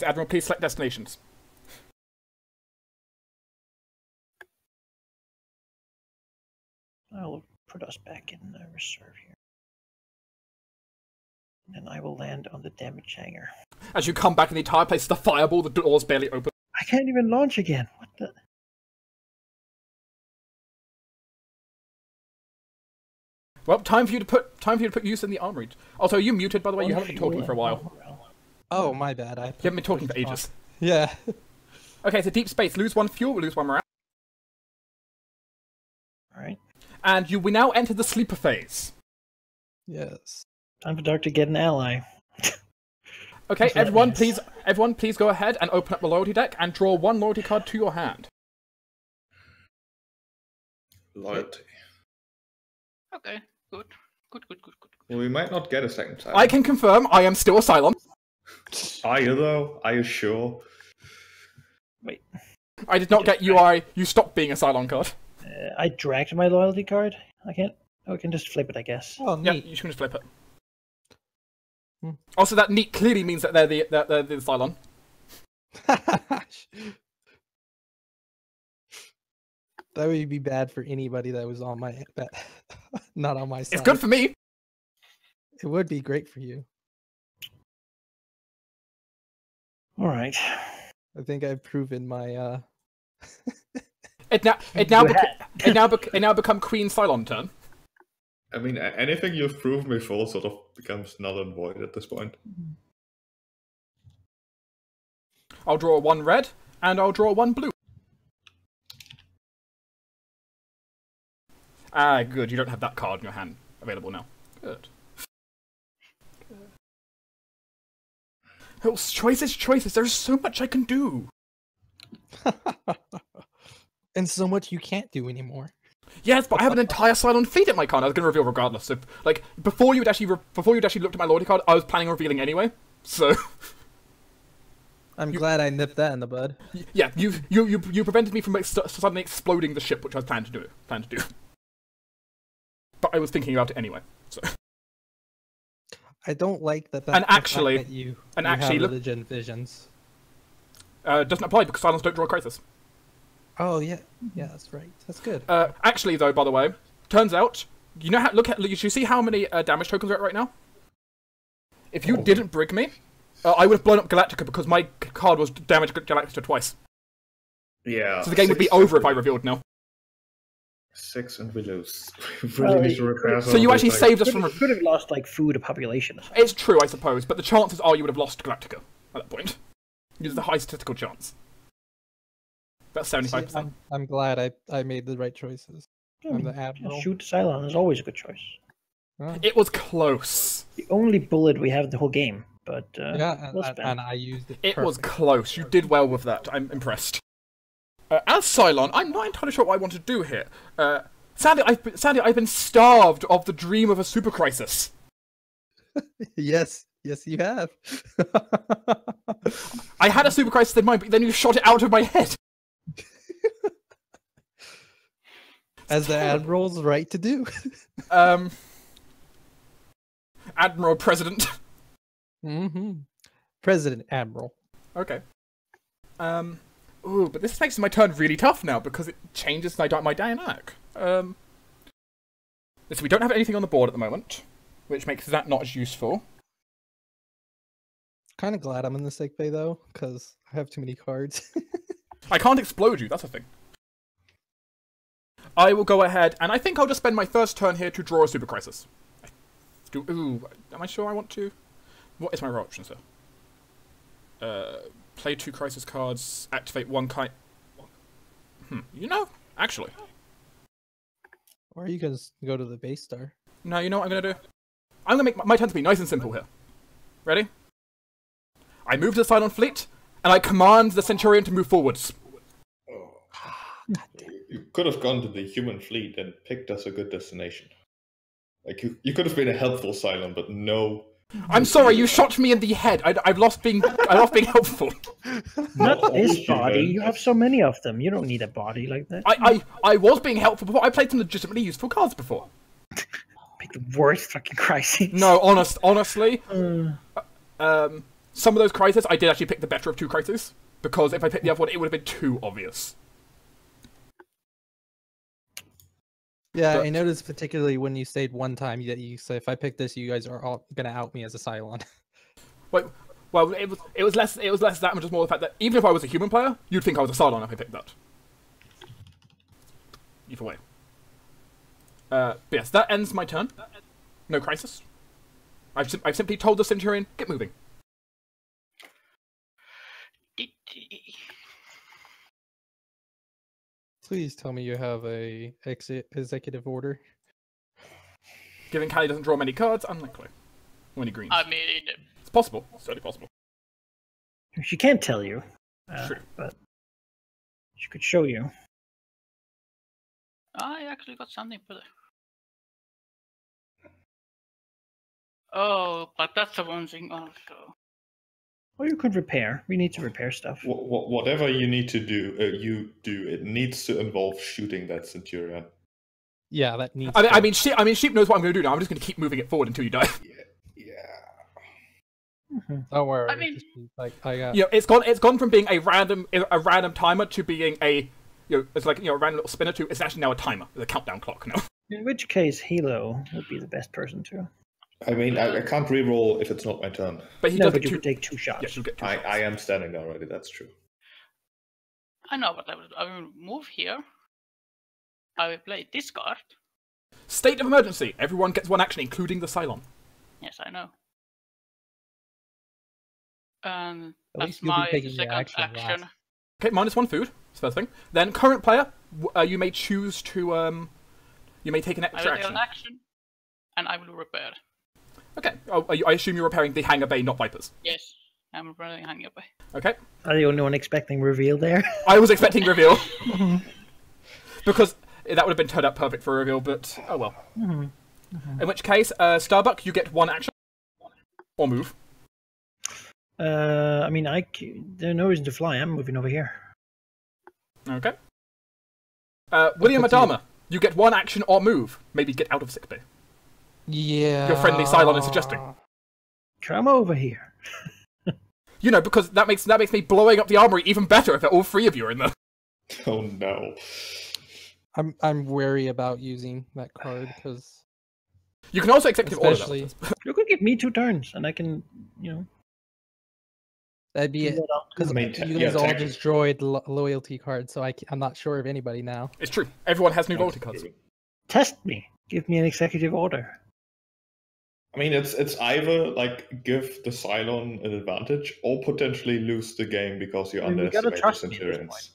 Admiral, please select destinations. I'll put us back in reserve here. And I will land on the damage hangar. As you come back in the entire place is the fireball, the doors barely open. I can't even launch again. What the? Well, time for you to put use in the armory. Also, are you muted, by the way? You haven't been talking for a while. Oh, my bad. You haven't been talking for ages. Yeah. Okay, so deep space. Lose 1 fuel, lose 1 morale. Alright. And we now enter the sleeper phase. Yes. Time for Dark to get an ally. Okay, everyone please go ahead and open up the loyalty deck and draw 1 loyalty card to your hand. Loyalty. Okay, good. Well, we might not get a second time. I can confirm I am still a Cylon. Are you though? Are you sure? Wait. I did not get UI. You stopped being a Cylon card. I dragged my loyalty card. I can't. Oh, I can just flip it, I guess. Oh, neat. Yeah, you can just flip it. Also, that neat clearly means that they're the Cylon. That would be bad for anybody that was on my not on my side. It's good for me. It would be great for you. All right. I think I've proven my. It now become Queen Cylon turn. I mean, anything you've proven before sort of becomes null and void at this point. I'll draw 1 red, and I'll draw 1 blue. Ah, good. You don't have that card in your hand available now. Good. Oh, choices. There's so much I can do. And so much you can't do anymore. Yes, but I have an entire Cylon fleet at my card. I was going to reveal regardless. So, like, before you'd actually looked at my loyalty card, I was planning on revealing anyway. So, I'm glad I nipped that in the bud. Yeah, you prevented me from suddenly exploding the ship, which I was planning to do. But I was thinking about it anyway. So. I don't like that. And actually, you have religion visions. Doesn't apply because Cylons don't draw a crisis. Oh yeah, that's right. That's good. Actually, though, by the way, turns out you know how you see how many damage tokens are at right now. If you didn't brig me, I would have blown up Galactica because my card was damaged Galactica twice. Yeah. So the game would be over if I revealed now. 6 and we lose. We really need to repair some So you of actually this, saved us from... Could have lost like food or population or something. It's true, I suppose, but the chances are you would have lost Galactica at that point. There's the high statistical chance. About 75%. I'm glad I made the right choices. I'm the admiral. Shoot Cylon is always a good choice. Oh. It was close. The only bullet we have in the whole game, but Yeah, well spent. and I used it. It was perfectly. close. You did well with that. I'm impressed. As Cylon, I'm not entirely sure what I want to do here. Sadly, I've been starved of the dream of a super crisis. Yes, you have. I had a super crisis in mind, but then you shot it out of my head. As the admiral's right to do. Admiral President. President Admiral. Okay. Ooh, but this makes my turn really tough now because it changes my dynamic. So we don't have anything on the board at the moment, which makes that not as useful. Kind of glad I'm in the sick bay though, because I have too many cards. I can't explode you, that's a thing. I will go ahead, and I think I'll just spend my first turn here to draw a super crisis. Ooh, am I sure I want to? What is my role option, sir? Play 2 crisis cards, activate 1 kind... you know, actually. Or you can just go to the base star. No, you know what I'm going to do? I'm going to make my turn to be nice and simple here. Ready? I move to the Cylon fleet, and I command the Centurion to move forwards. You could have gone to the human fleet and picked us a good destination. Like, you could have been a helpful Cylon, but no... I'm sorry, you shot me in the head. I lost being helpful. Not this body. You have so many of them. You don't need a body like that. I was being helpful before. I played some legitimately useful cards before. Pick the worst fucking crises. No, honestly. Some of those crises, I did actually pick the better of 2 crises. Because if I picked the other one, it would have been too obvious. Yeah, I noticed particularly when you stayed one time that you said, if I pick this, you guys are all gonna out me as a Cylon. Wait, well, it was less that, but just more the fact that even if I was a human player, you'd think I was a Cylon if I picked that. Either way. But yes, that ends my turn. No crisis. I've simply told the Centurion, get moving. Please tell me you have a executive order. Given Callie doesn't draw many cards, unlikely. Many greens. I mean, It's possible. It's certainly possible. She can't tell you. True. But she could show you. I actually got something better. Oh, but that's the one thing also. Or you could repair. We need to repair stuff. Whatever you need to do, it needs to involve shooting that Centurion. Yeah, that needs. I mean, Sheep knows what I'm going to do now. I'm just going to keep moving it forward until you die. Yeah. Don't worry. I mean, like I got. You know, it's gone from being a random timer to being a it's like a random little spinner to it's actually now a timer, the countdown clock now. In which case, Hilo would be the best person to. I mean, I can't reroll if it's not my turn. But he No, does but get you 2. could take 2 shots. Yes, you'll get 2 I shots. am standing there already, that's true. I know, but I will move here. I will play this card. State of emergency. Everyone gets 1 action, including the Cylon. Yes, I know. And At that's least you'll be my taking your second action action. last. Okay, -1 food. That's the first thing. Then current player, you may choose to you may take an I extra will take action. an action, and I will repair. Okay. Oh, I assume you're repairing the hangar bay, not Vipers. Yes, I'm repairing Hangar Bay. Okay. Are the only one expecting reveal there? I was expecting reveal. Because that would have been turned out perfect for a reveal, but oh well. In which case, Starbuck, you get 1 action. Or move. I mean, there's no reason to fly. I'm moving over here. Okay. William Adama, you get 1 action or move. Maybe get out of sickbay. Yeah. Your friendly Cylon is suggesting. Come over here. You know, because that makes me blowing up the armory even better if all 3 of you are in there. Oh no. I'm wary about using that card because You can also executive order especially that. You could give me 2 turns, and I can, That'd be it. Because I mean, you guys all destroyed loyalty cards, so I'm not sure of anybody now. It's true. Everyone has new loyalty cards. Test me. Give me an executive order. I mean, it's either like give the Cylon an advantage or potentially lose the game because you underestimate the Centurions.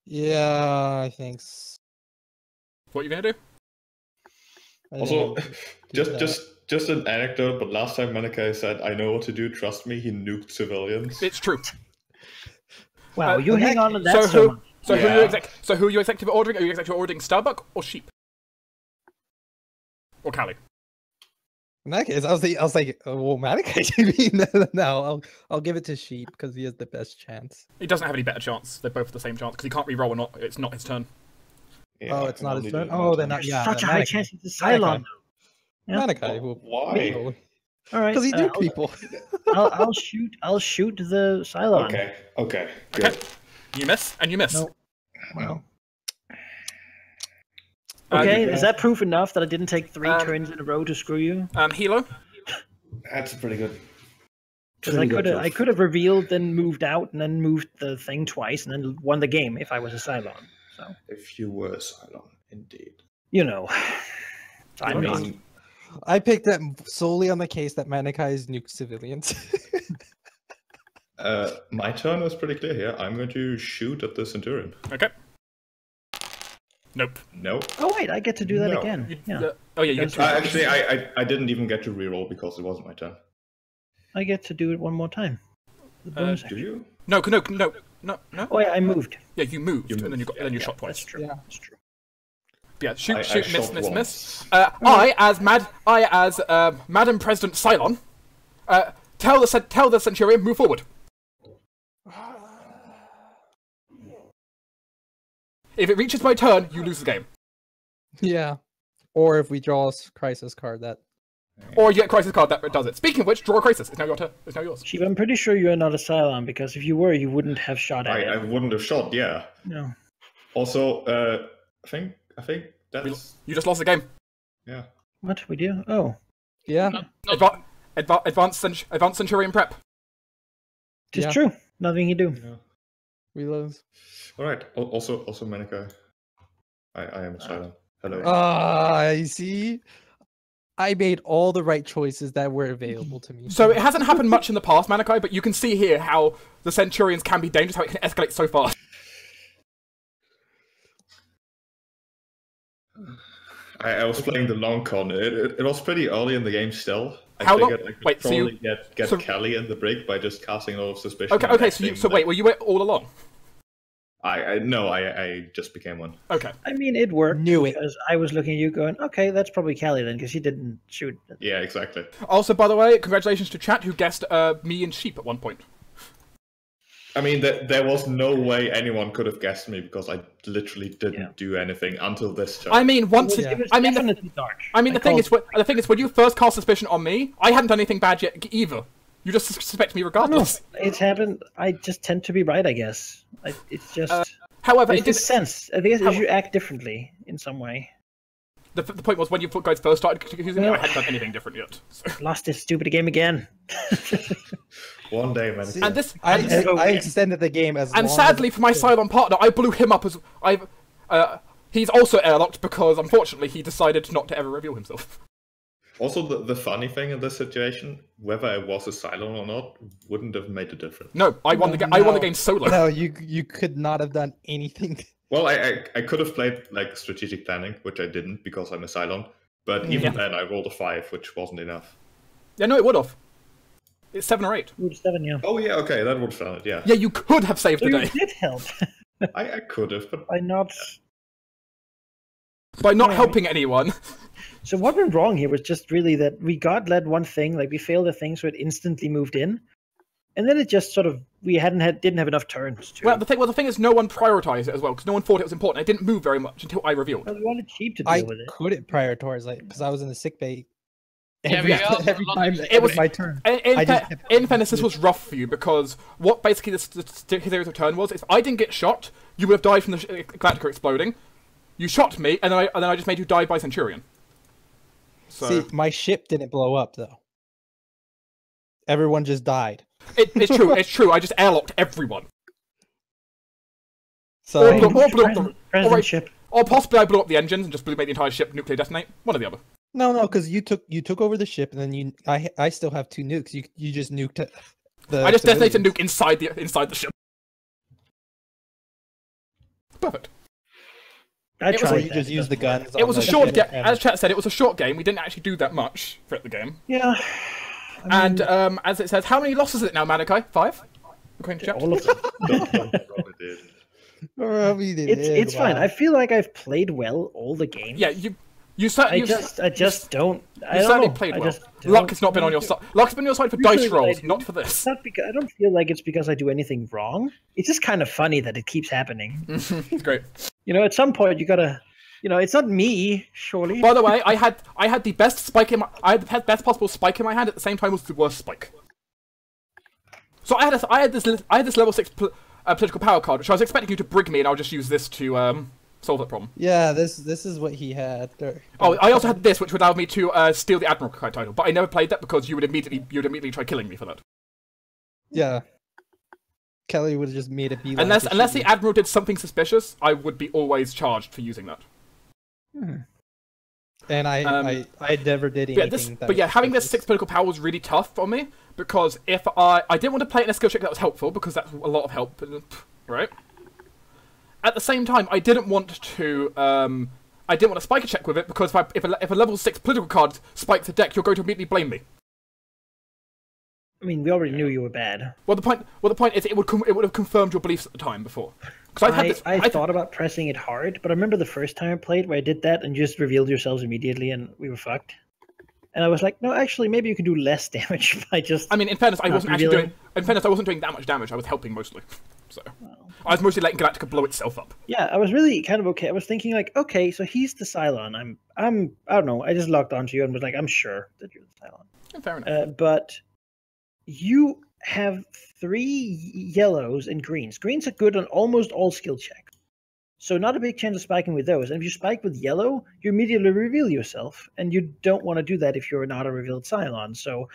Yeah, I think. What are you gonna do? Also, just an anecdote, but last time Manakay said, "I know what to do. Trust me." He nuked civilians. It's true. Wow, you hang on to that so so much. who are you executive ordering? Are you executive ordering Starbuck or Sheep? Or Callie? In that case, I was like, well, Manakay. No, I'll give it to Sheep because he has the best chance. He doesn't have any better chance. They're both the same chance because he can't re-roll or not. It's not his turn. Yeah, oh, it's not his turn. Oh, they're not. Yeah, such a high chance it's a Cylon. Yeah. Manakay. Why? All right. Because he nuked people. I'll shoot the Cylon. Okay. Good. You miss and you miss. No. Well. Okay, is that proof enough that I didn't take 3 turns in a row to screw you? Hilo? That's pretty good. Because I could have revealed, then moved out, and then moved the thing twice, and then won the game if I was a Cylon. So if you were a Cylon, indeed. You know, I'm not. I picked that solely on the case that Manakai's nuke civilians. My turn was pretty clear here. I'm going to shoot at the Centurion. Okay. Nope. Nope. Oh wait, I get to do that again. Yeah. Oh yeah, you get to. Actually, I didn't even get to reroll because it wasn't my turn. I get to do it one more time. The bonus do you? No. Oh yeah, I moved. Yeah, you moved, and then you shot twice. That's true. Yeah, that's true. Yeah, shoot, miss. Oh. I as Madam President Cylon, tell the Centurion move forward. If it reaches my turn, you lose the game. Yeah. Or if we draw a crisis card, that. Or you get a crisis card that does it. Speaking of which, draw a crisis. It's now your turn. It's now yours. Sheep, I'm pretty sure you're not a Cylon because if you were, you wouldn't have shot at it. I wouldn't have shot. Yeah. No. Also, I think that's. You just lost the game. Yeah. What we do? Oh. Yeah. Advanced Centurion prep. It's true. Nothing you do. Yeah. We lose. All right. Also, Manakay. I am silent. Hello. You see, I made all the right choices that were available to me. So it hasn't happened much in the past, Manakay, but you can see here how the Centurions can be dangerous, how it can escalate so fast. I was playing the long con. It was pretty early in the game still. How long? I could Wait, probably get Kelly in the break by just casting a lot of suspicion. Okay. So wait, were you all along? I just became one. Okay. I mean, it worked. Knew it. Because I was looking at you going, okay, that's probably Callie then, because he didn't shoot. Yeah, exactly. Also, by the way, congratulations to chat who guessed me and Sheep at one point. I mean, there was no way anyone could have guessed me because I literally didn't do anything until this turn. I mean, definitely dark. The thing is, when you first cast suspicion on me, I hadn't done anything bad yet either. You just suspect me regardless. It's happened. I just tend to be right, I guess. It's just. However, it makes sense. I think you should act differently in some way. The point was when you guys first started accusing me, I hadn't done anything different yet. So. Lost this stupid game again. One day, man. And this, I extended the game as. And sadly, for my Cylon partner, I blew him up as he's also airlocked because unfortunately he decided not to ever reveal himself. Also, the funny thing in this situation, whether I was a Cylon or not, wouldn't have made a difference. No, I won the game. I won the game solo. No, you could not have done anything. Well, I could have played like strategic planning, which I didn't because I'm a Cylon. But even then, I rolled a 5, which wasn't enough. Yeah, no, it would have. It's 7 or 8. 7, yeah. Oh yeah, okay, that would have done it. Yeah. Yeah, you could have saved the day. You did help. I could have, but by not helping anyone. So what went wrong here was just really that we led one thing, like we failed a thing, so it instantly moved in, and then it just sort of didn't have enough turns. Well, the thing is, no one prioritized it as well because no one thought it was important. It didn't move very much until I revealed. Well, we wanted Sheep to deal with it. I couldn't prioritize because I was in the sick bay. Every time it was my turn. In fairness, this was rough for you because what basically the series of turn was, if I didn't get shot, you would have died from the Galactica exploding. You shot me, and then I just made you die by Centurion. So. See, my ship didn't blow up though. Everyone just died. It's true. It's true. I just airlocked everyone. So Or blew up the President ship. or possibly I blew up the engines and just made the entire ship nuclear detonate. One or the other. no, because you took over the ship, and then I still have 2 nukes. You just nuked the. I just detonated a civilians. nuke inside the ship. Perfect. I It was- tried. So you just use the guns. It was a on the short ship game. and- As chat said, it was a short game. We didn't actually do that much throughout the game. Yeah. And as it says, how many losses is it now, Malachi? 5? According to chat. all of them. Probably did. It's fine. I feel like I've played well all the games. Yeah, you certainly. I just don't. I You don't certainly know. played I well. just Luck don't has not been on your know. side. Luck's been on your side for Usually dice when I rolls, do- not for It's this. not because I don't feel like it's because I do anything wrong. It's just kind of funny that it keeps happening. It's great. You know, at some point you gotta. You know, it's not me, surely. By the way, I had the best spike in my. I had the best possible spike in my hand at the same time as the worst spike. So I had this level 6 political power card, which I was expecting you to brig me, and I'll just use this to solve that problem. Yeah, this is what he had. Oh, I also had this, which would allow me to steal the Admiral title, but I never played that because you'd immediately try killing me for that. Yeah. Kelly would have just made it be. Unless the Admiral did something suspicious, I would be always charged for using that. And I never did anything. But having this 6 political power was really tough for me because if I didn't want to play it in a skill check that was helpful because that's a lot of help, right? At the same time, I didn't want to spike a check with it because if a level 6 political card spikes a deck, you're going to immediately blame me. I mean, we already knew you were bad. Well, the point is it would have confirmed your beliefs at the time before. Because I thought about pressing it hard, but I remember the first time I played where I did that and you just revealed yourselves immediately and we were fucked. And I was like, no, actually, maybe you can do less damage by just. I mean, in fairness, I not wasn't revealing. doing that much damage. I was helping mostly, so I was mostly letting Galactica blow itself up. Yeah, I was really kind of okay. I was thinking like, okay, so he's the Cylon. I don't know. I just locked onto you and was like, I'm sure that you're the Cylon. Yeah, fair enough. But you have 3 yellows and greens. Greens are good on almost all skill checks. So not a big chance of spiking with those. And if you spike with yellow, you immediately reveal yourself. And you don't want to do that if you're not a revealed Cylon. So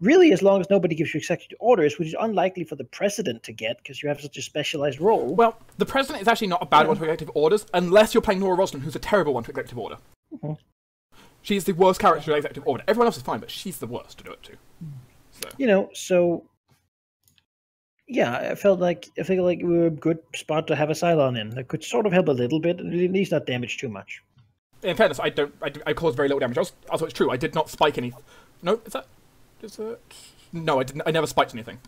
really, as long as nobody gives you executive orders, which is unlikely for the President to get, because you have such a specialized role. Well, the President is actually not a bad one to executive orders, unless you're playing Nora Roslan, who's a terrible one to executive order. She's the worst character to executive order. Everyone else is fine, but she's the worst to do it to. So. You know, so yeah, I feel like we were a good spot to have a Cylon in. That could sort of help a little bit, at least not damage too much. In fairness, I caused very little damage. Also, it's true, I did not spike any. No, is it? No, I didn't. I never spiked anything.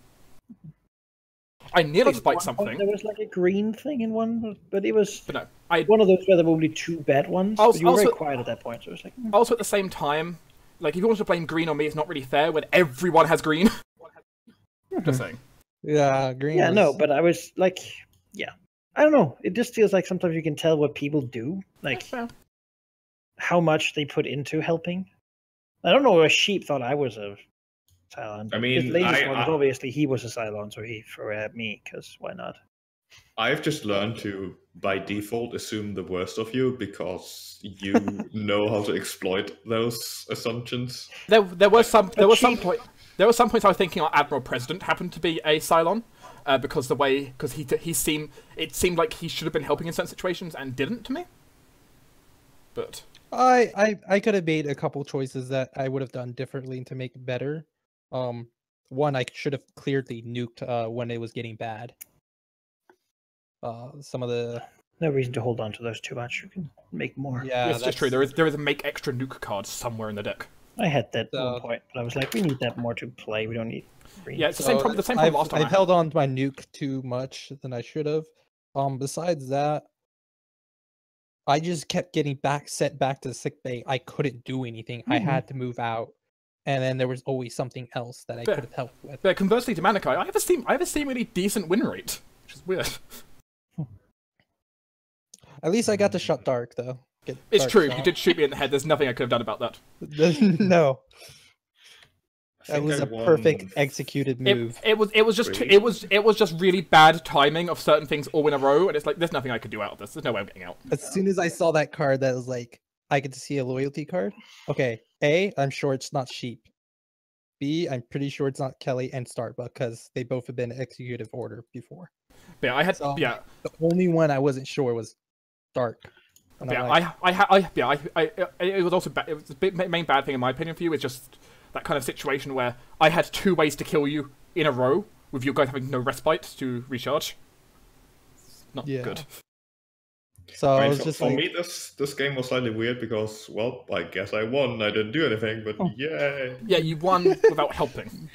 I nearly spiked something. There was like a green thing in one, but it was. But no, one of those where there were only 2 bad ones. Also, but you were very quiet at that point, so it was like. Also, at the same time, like if you want to blame green on me, it's not really fair when everyone has green. Just saying. Yeah, green. Yeah, no, but I was like, yeah, I don't know. It just feels like sometimes you can tell what people do, like how much they put into helping. I don't know. A sheep thought I was a Cylon. I mean, obviously he was a Cylon, so he threw at me because why not? I've just learned to, by default, assume the worst of you because you know how to exploit those assumptions. There were some points I was thinking our Admiral President happened to be a Cylon, because it seemed like he should have been helping in certain situations and didn't to me. But I could have made a couple choices that I would have done differently to make it better. One, I should have clearly nuked when it was getting bad. Some of the no reason to hold on to those too much. You can make more. Yeah, it's just true. There is a make extra nuke card somewhere in the deck. I had that at one point, but I was like, we need that more to play. We don't need. Yeah, it's the same problem. The same problem last time. I've held on to my nuke too much than I should have. Besides that, I just kept getting sent back to the sick bay. I couldn't do anything. I had to move out, and then there was always something else that I could have helped with. But conversely to Manikai, I have a seemingly decent win rate, which is weird. At least I got to shut dark though. It's true. You did shoot me in the head. There's nothing I could have done about that. No. That was a perfect executed move. It was just really bad timing of certain things all in a row, and it's like there's nothing I could do out of this. There's no way I'm getting out. As soon as I saw that card, that was like I get to see a loyalty card. Okay, A, I'm sure it's not sheep. B, I'm pretty sure it's not Kelly and Starbuck because they both have been executive order before. Yeah, I had So, the only one I wasn't sure was Stark. Yeah, it was also bad. It was the main bad thing in my opinion for you is just that kind of situation where I had 2 ways to kill you in a row with you guys having no respite to recharge. Not good. So I mean, I was just for like, me, this game was slightly weird because, well, I guess I won. I didn't do anything, but yay! Yeah, you won without helping.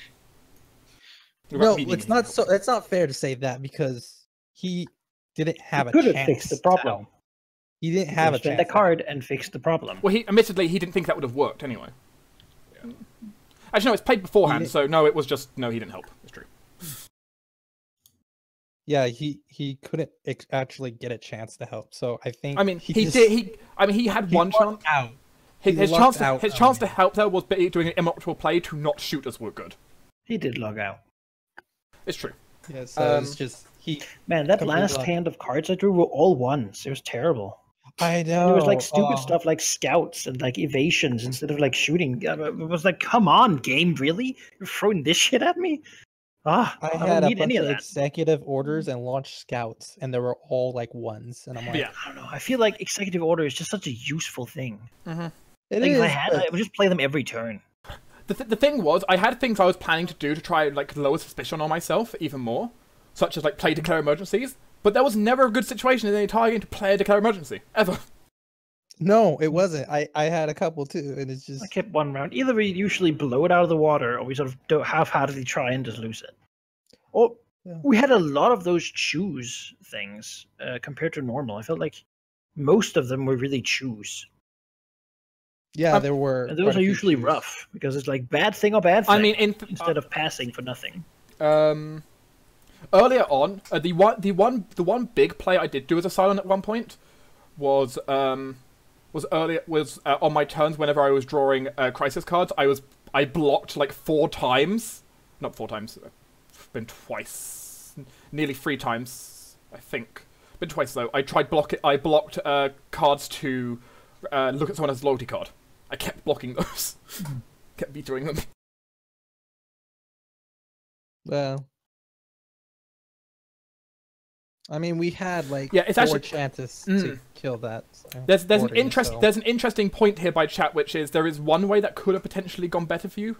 no, it's not so. It's not fair to say that because he didn't have a chance. Could have fixed the problem. He didn't have a chance. Spend a card and fix the problem. Well, admittedly, he didn't think that would have worked anyway. Yeah. Actually, no, it's played beforehand, so no, it was just no. He didn't help. It's true. Yeah, he couldn't actually get a chance to help. So I think. I mean, he had one chance. His chance to help there was doing an inoptimal play to not shoot us were good. He did log out. It's true. Yeah, so it's just Man, that last hand of cards I drew were all ones. It was terrible. I know. There was like stupid stuff like scouts and like evasions instead of like shooting. It was like, come on, game, really? You're throwing this shit at me? I had a bunch of executive orders and launch scouts, and they were all like ones. And I'm like, I don't know. I feel like executive order is just such a useful thing. Mm-hmm. If I had, I would just play them every turn. The thing was, I had things I was planning to do to try like lower suspicion on myself even more, such as like play declare emergencies. But there was never a good situation in the entire game to play a declare emergency ever. No, it wasn't. I had a couple too, and it's just... I kept one round. Either we usually blow it out of the water, or we sort of half-heartedly try and just lose it. Or we had a lot of those choose things compared to normal. I felt like most of them were really choose. Yeah, there were. And those are usually rough, because it's like bad thing or bad thing, I mean, instead of passing for nothing. Earlier on, the one big play I did do as a silent at one point was on my turns whenever I was drawing crisis cards. I blocked like 4 times, not 4 times, been twice, nearly 3 times, I think. Been twice though. I blocked cards to look at someone else's loyalty card. I kept blocking those. Kept vetoing them. Well, I mean, we had like 4 chances to kill that. So there's an interesting point here by chat, which is there is one way that could have potentially gone better for you.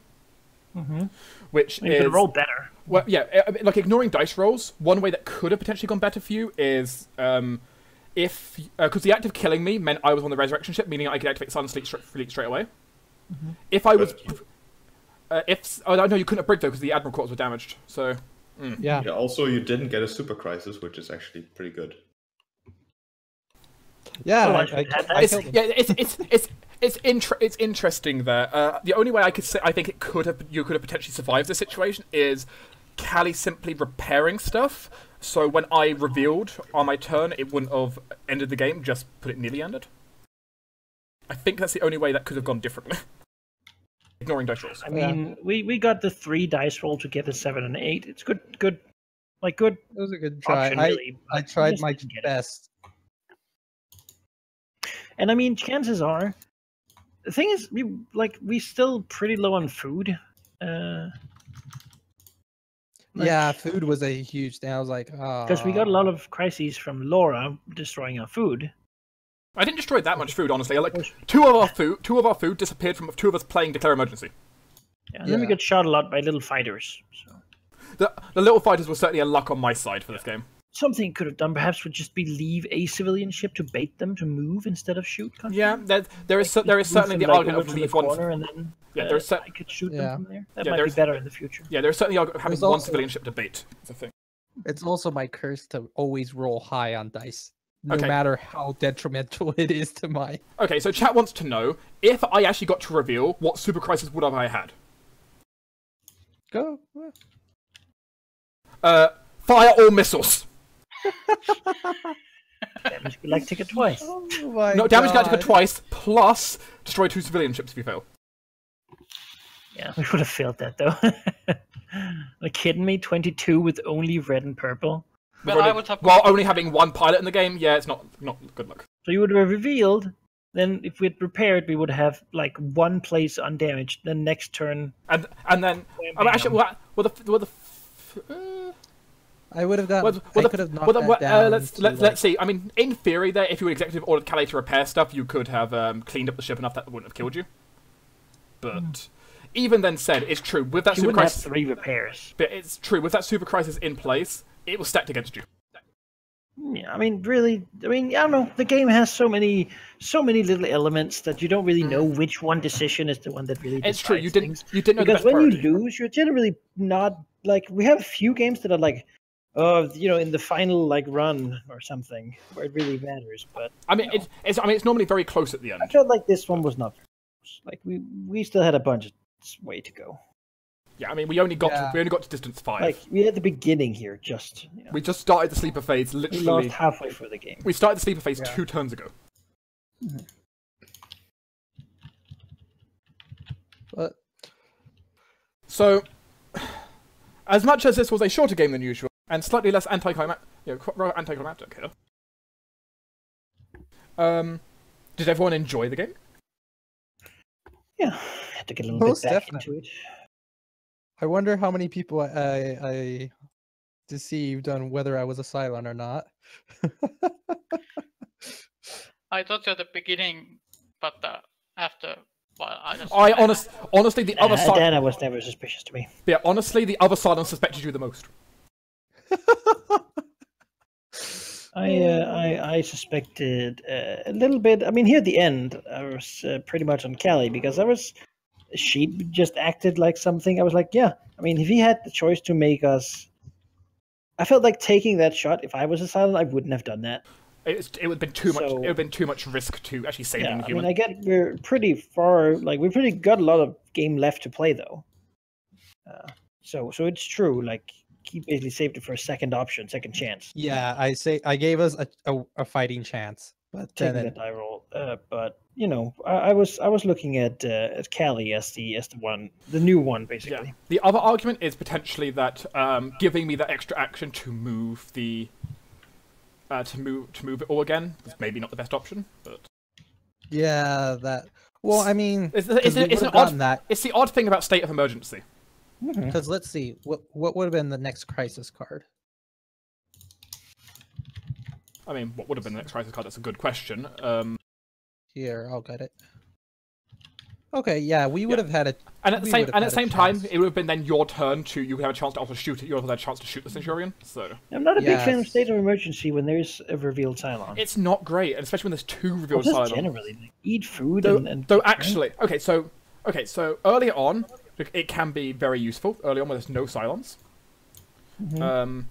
Mm-hmm. Which you could roll better. Well, yeah, like ignoring dice rolls, one way that could have potentially gone better for you is if because the act of killing me meant I was on the resurrection ship, meaning I could activate Silent Sleep straight away. Mm-hmm. If I was, no, you couldn't have brigged though because the admiral quarters were damaged. So yeah. Also, you didn't get a super crisis, which is actually pretty good. Yeah, it's interesting there. The only way I could say I think you could have potentially survived this situation is Callie simply repairing stuff. So when I revealed on my turn, it wouldn't have ended the game. Just put it nearly ended. I think that's the only way that could have gone differently. Ignoring dice rolls. I mean, we got the 3 dice roll to get the 7 and 8. It's good. Like good. It was a good try. Option, really, I tried my best. And I mean, chances are, the thing is, we still pretty low on food. Yeah, food was a huge thing. I was like, because we got a lot of crises from Laura destroying our food. I didn't destroy that much food, honestly. Like two of our food disappeared from 2 of us playing Declare Emergency. Yeah, and then we got shot a lot by little fighters. So. The little fighters were certainly a luck on my side for this game. Something could have done perhaps would just be leave a civilian ship to bait them to move instead of shoot. Yeah, there is certainly the argument of leave one. And then, I could shoot them from there. That might be better in the future. Yeah, there's certainly argument of having one civilian ship to bait. It's a thing. It's also my curse to always roll high on dice, no matter how detrimental it is to my. Okay, so chat wants to know if I actually got to reveal what super crisis would have I had. Go. Fire all missiles. Damage galactica twice. No, damage galactica twice, plus destroy 2 civilian ships if you fail. Yeah, we would have failed that though. Are you kidding me? 22 with only red and purple. Well, while only having 1 pilot in the game, yeah, it's not good luck. So you would have revealed then if we'd prepared, we would have like one place undamaged. Then next turn, and then actually, I would have gotten. I could have knocked that down. Let's see. I mean, in theory, there, if you executive ordered Calais to repair stuff, you could have cleaned up the ship enough that wouldn't have killed you. But even then, said it's true with that super crisis. Have 3 repairs. But it's true with that super crisis in place. It was stacked against you. Yeah, I mean, really. I mean, I don't know. The game has so many little elements that you don't really know which one decision is the one that really. It's true. You didn't know because the best when priority. You lose, you're generally not like we have a few games that are like. In the final like run or something where it really matters. But I mean, it's normally very close at the end. I felt like this one was not very close. Like we still had a bunch of way to go. Yeah, I mean, we only got to distance 5. Like we at the beginning here, just we just started the sleeper phase. Literally, we lost halfway through the game. We started the sleeper phase 2 turns ago. Mm-hmm. But so, as much as this was a shorter game than usual. And slightly less anticlimactic here. Did everyone enjoy the game? Yeah, I had to get a little bit back into it. I wonder how many people I deceived on whether I was a Cylon or not. I thought at the beginning, but after. Well, honestly, the other side. Dana was never suspicious to me. Yeah, honestly, the other Cylon suspected you the most. I suspected a little bit. I mean, here at the end, I was pretty much on Callie because she just acted like something. I was like, yeah. I mean, if he had the choice to make us, I felt like taking that shot. If I was a Cylon, I wouldn't have done that. It would have been too much. It would have been too much risk to actually save a human. I mean, I get we're pretty far. Like we pretty got a lot of game left to play though. So it's true. Like. He basically saved it for a second chance. Yeah, I gave us a fighting chance, but taking the die roll. But I was looking at Callie as the one, the new one basically. Yeah. The other argument is potentially that giving me that extra action to move the to move it all again is maybe not the best option. But yeah, that. Well, I mean, it's the odd thing about state of emergency. Because let's see, what would have been the next crisis card? I mean, what would have been the next crisis card? That's a good question. Here, I'll get it. Okay, yeah, we would have had it. And at the same time, it would have been then your turn to. You would have a chance to also shoot it. You also had a chance to shoot the Centurion. So I'm not a big fan of state of emergency when there's a revealed Cylon. It's not great, and especially when there's 2 revealed Cylons. Generally, like, eat food though actually, okay, so earlier on. It can be very useful early on when there's no Cylons. And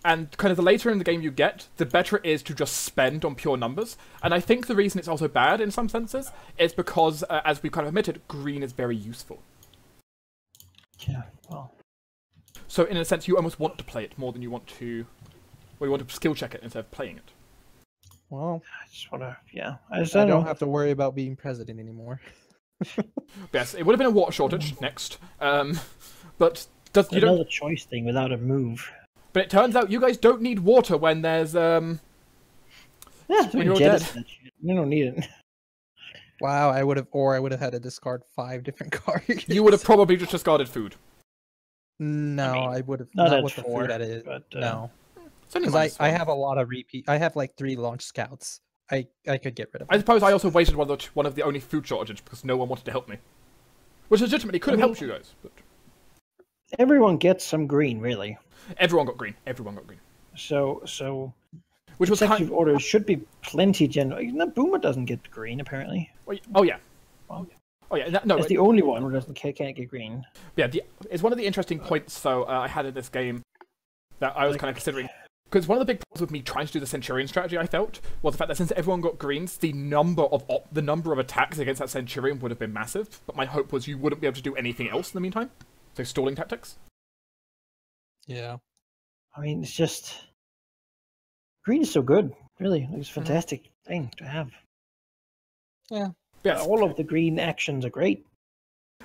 kind of the later in the game you get, the better it is to just spend on pure numbers. And I think the reason it's also bad in some senses is because, as we kind of admitted, green is very useful. Yeah, well. So in a sense, you almost want to play it more than you want to... Well, you want to skill check it instead of playing it. Well, I just want to... Yeah. I don't have to worry about being president anymore. Yes, it would have been a water shortage next, but another choice thing without a move. But it turns out you guys don't need water when there's when you're dead. You don't need it. Wow, I would have had to discard 5 different cards. You would have probably just discarded food. No, I would have not with the 4, food that is. But, no, because I have a lot of repeat. I have like 3 launch scouts. I could get rid of. I suppose I also wasted one of the only food shortages because no one wanted to help me, which legitimately could have helped you guys. But... Everyone gets some green, really. Everyone got green. So. Which was executive orders should be plenty general. Boomer doesn't get green apparently. Oh yeah. No, it's the only one who can't get green. Yeah, it's one of the interesting points. So I had in this game that I was kind of considering. Because one of the big problems with me trying to do the Centurion strategy, I felt, was the fact that since everyone got greens, the number of attacks against that Centurion would have been massive. But my hope was you wouldn't be able to do anything else in the meantime. So stalling tactics. Yeah. I mean, it's just green is so good. Really, it's a fantastic thing to have. Yeah. Yes. All of the green actions are great.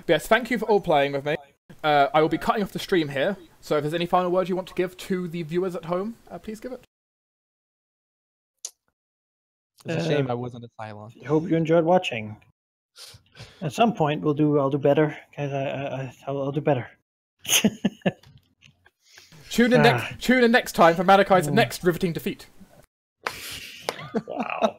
Yes. Thank you for all playing with me. I will be cutting off the stream here. So if there's any final words you want to give to the viewers at home, please give it. It's a shame I wasn't a Cylon. Hope you enjoyed watching. At some point, I'll do better, guys. I'll do better. Tune in next time for Malachite's next riveting defeat. Wow.